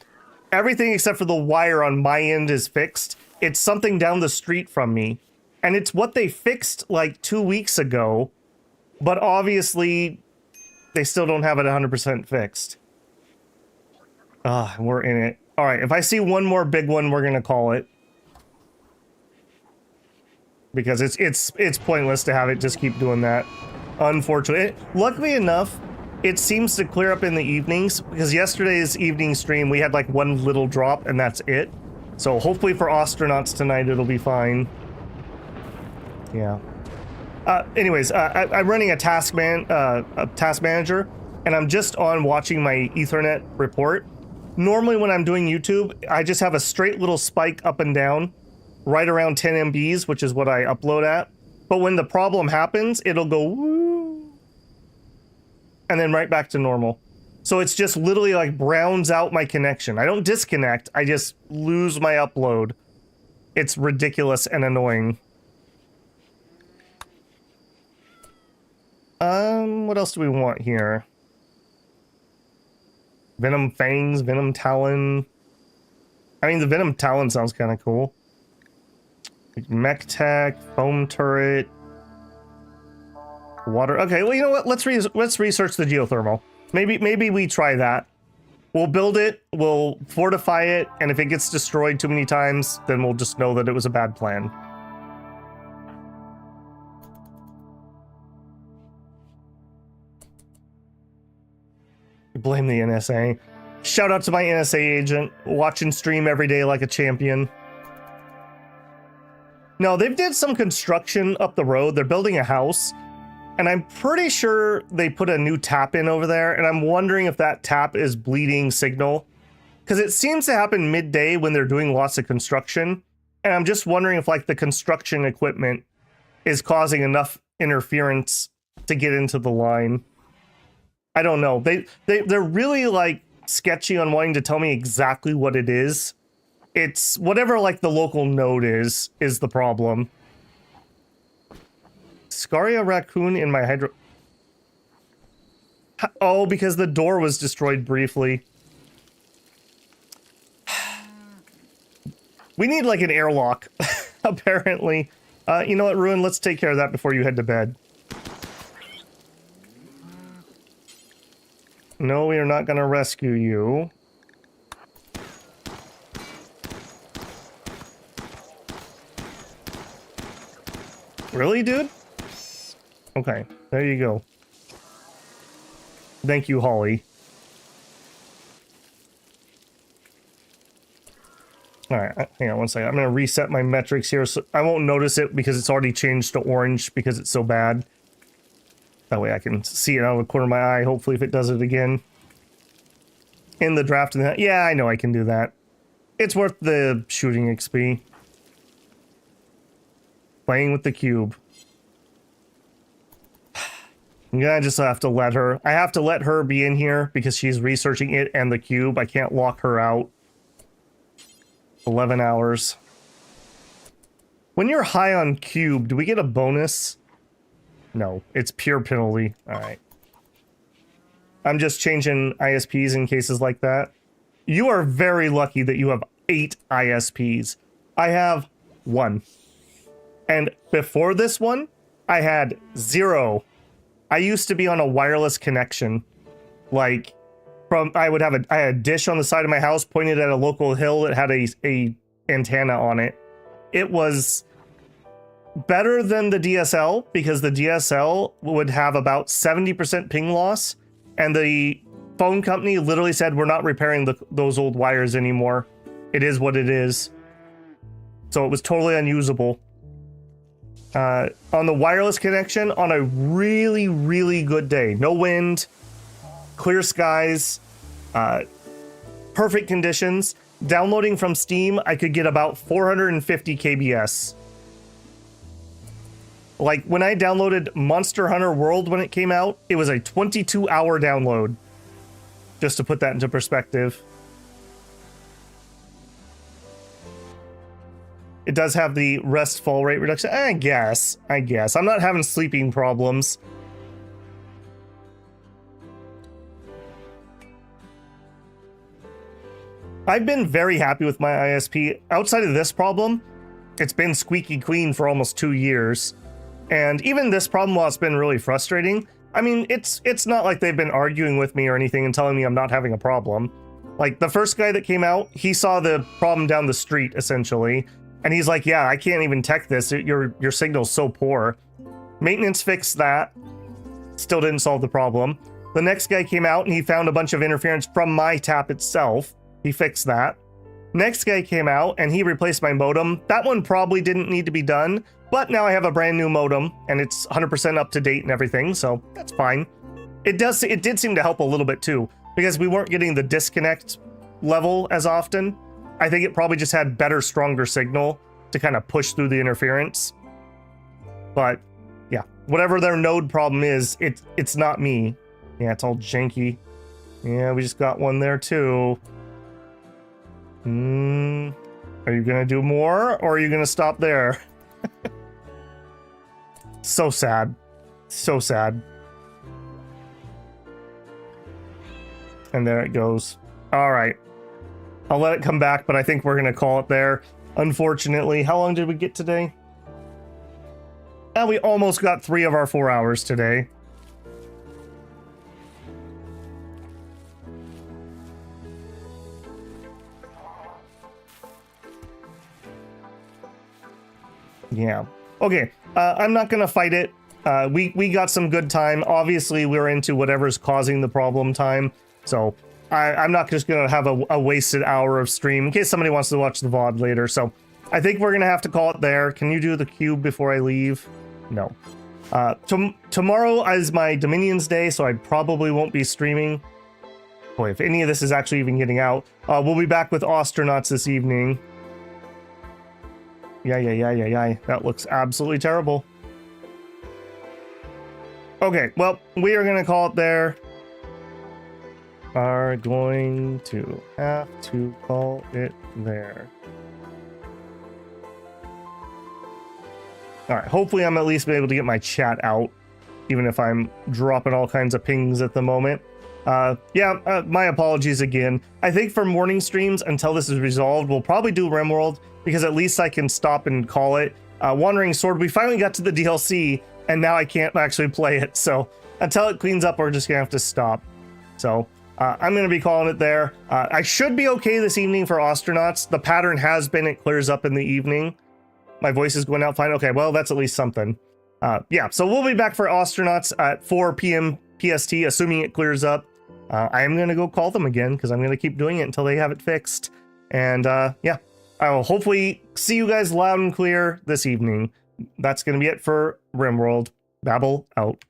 Everything except for the wire on my end is fixed. It's something down the street from me. And it's what they fixed like 2 weeks ago, but obviously they still don't have it 100% fixed. We're in it. All right, if I see one more big one, we're gonna call it. Because it's pointless to have it just keep doing that. Unfortunately, luckily enough, it seems to clear up in the evenings, because yesterday's evening stream, we had like one little drop and that's it. So hopefully for astronauts tonight, it'll be fine. Yeah. Anyways, I'm running a task manager, and I'm just on watching my Ethernet report. Normally when I'm doing YouTube, I just have a straight little spike up and down, right around 10 MBs, which is what I upload at. But when the problem happens, it'll go woo, and then right back to normal. So it's just literally like browns out my connection. I don't disconnect, I just lose my upload. It's ridiculous and annoying. What else do we want here? Venom Fangs, Venom Talon. I mean, the Venom Talon sounds kind of cool. Mech Tech, Foam Turret, Water. Okay, well, you know what? Let's research the geothermal. Maybe we try that. We'll build it, we'll fortify it, and if it gets destroyed too many times, then we'll just know that it was a bad plan. Blame the NSA. Shout out to my NSA agent, watching stream every day like a champion. No, they've did some construction up the road. They're building a house, and I'm pretty sure they put a new tap in over there, and I'm wondering if that tap is bleeding signal, because it seems to happen midday when they're doing lots of construction, and I'm just wondering if like the construction equipment is causing enough interference to get into the line. I don't know. They're really like sketchy on wanting to tell me exactly what it is. It's whatever like the local node is the problem. Scaria raccoon in my hydro... Oh, because the door was destroyed briefly. We need like an airlock, apparently. You know what, Ruin? Let's take care of that before you head to bed. No, we are not going to rescue you. Really, dude? Okay, there you go. Thank you, Holly. Alright, hang on one second. I'm going to reset my metrics here, so I won't notice it because it's already changed to orange because it's so bad. That way I can see it out of the corner of my eye, hopefully, if it does it again. In the draft, and that. Yeah, I know I can do that. It's worth the shooting XP. Playing with the cube. I'm gonna just have to let her. I have to let her be in here because she's researching it and the cube. I can't lock her out. 11 hours. When you're high on cube, do we get a bonus? No, it's pure penalty. Alright. I'm just changing ISPs in cases like that. You are very lucky that you have 8 ISPs. I have 1. And before this one, I had 0. I used to be on a wireless connection. Like, I had a dish on the side of my house pointed at a local hill that had a antenna on it. It was better than the DSL because the DSL would have about 70% ping loss, and the phone company literally said, we're not repairing those old wires anymore. It is what it is. So it was totally unusable. On the wireless connection, on a really, really good day, no wind, clear skies, perfect conditions, downloading from Steam, I could get about 450 kbs. Like, when I downloaded Monster Hunter World when it came out, it was a 22-hour download. just to put that into perspective. It does have the rest fall rate reduction. I guess. I'm not having sleeping problems. I've been very happy with my ISP. Outside of this problem, it's been squeaky clean for almost 2 years. And even this problem, while it's been really frustrating, I mean, it's not like they've been arguing with me or anything and telling me I'm not having a problem. Like, the first guy that came out, he saw the problem down the street, essentially. And he's like, yeah, I can't even tech this. Your signal's so poor. Maintenance fixed that. Still didn't solve the problem. The next guy came out and he found a bunch of interference from my tap itself. He fixed that. Next guy came out and he replaced my modem. That one probably didn't need to be done, but now I have a brand new modem and it's 100% up to date and everything, so that's fine. It did seem to help a little bit too, because we weren't getting the disconnect level as often. I think it probably just had better, stronger signal to kind of push through the interference. But yeah, whatever their node problem is, it's not me. Yeah, it's all janky. Yeah, we just got one there too. Are you gonna do more, or are you gonna stop there? So sad. So sad. And there it goes. All right. I'll let it come back, but I think we're gonna call it there. Unfortunately, how long did we get today? We almost got 3 of our 4 hours today. Yeah. Okay. I'm not gonna fight it. We got some good time. Obviously, we're into whatever's causing the problem time. So I'm not just gonna have a wasted hour of stream in case somebody wants to watch the VOD later. So I think we're gonna have to call it there. Can you do the cube before I leave? No. Tomorrow is my Dominions Day, so I probably won't be streaming. Boy, if any of this is actually even getting out. We'll be back with Astronauts this evening. Yeah. That looks absolutely terrible. Okay, well, we are going to call it there. Are going to have to call it there. All right, hopefully I'm at least able to get my chat out, even if I'm dropping all kinds of pings at the moment. My apologies again. I think for morning streams, until this is resolved, we'll probably do Rimworld, because at least I can stop and call it. Wandering Sword, we finally got to the DLC, and now I can't actually play it. So until it cleans up, we're just gonna have to stop. So I'm gonna be calling it there. I should be okay this evening for Astronauts. The pattern has been it clears up in the evening. My voice is going out fine. Okay, well, that's at least something. Yeah, so we'll be back for Astronauts at 4 p.m. PST, assuming it clears up. I am gonna go call them again, because I'm gonna keep doing it until they have it fixed. And yeah. I will hopefully see you guys loud and clear this evening. That's going to be it for Rimworld. Babble out.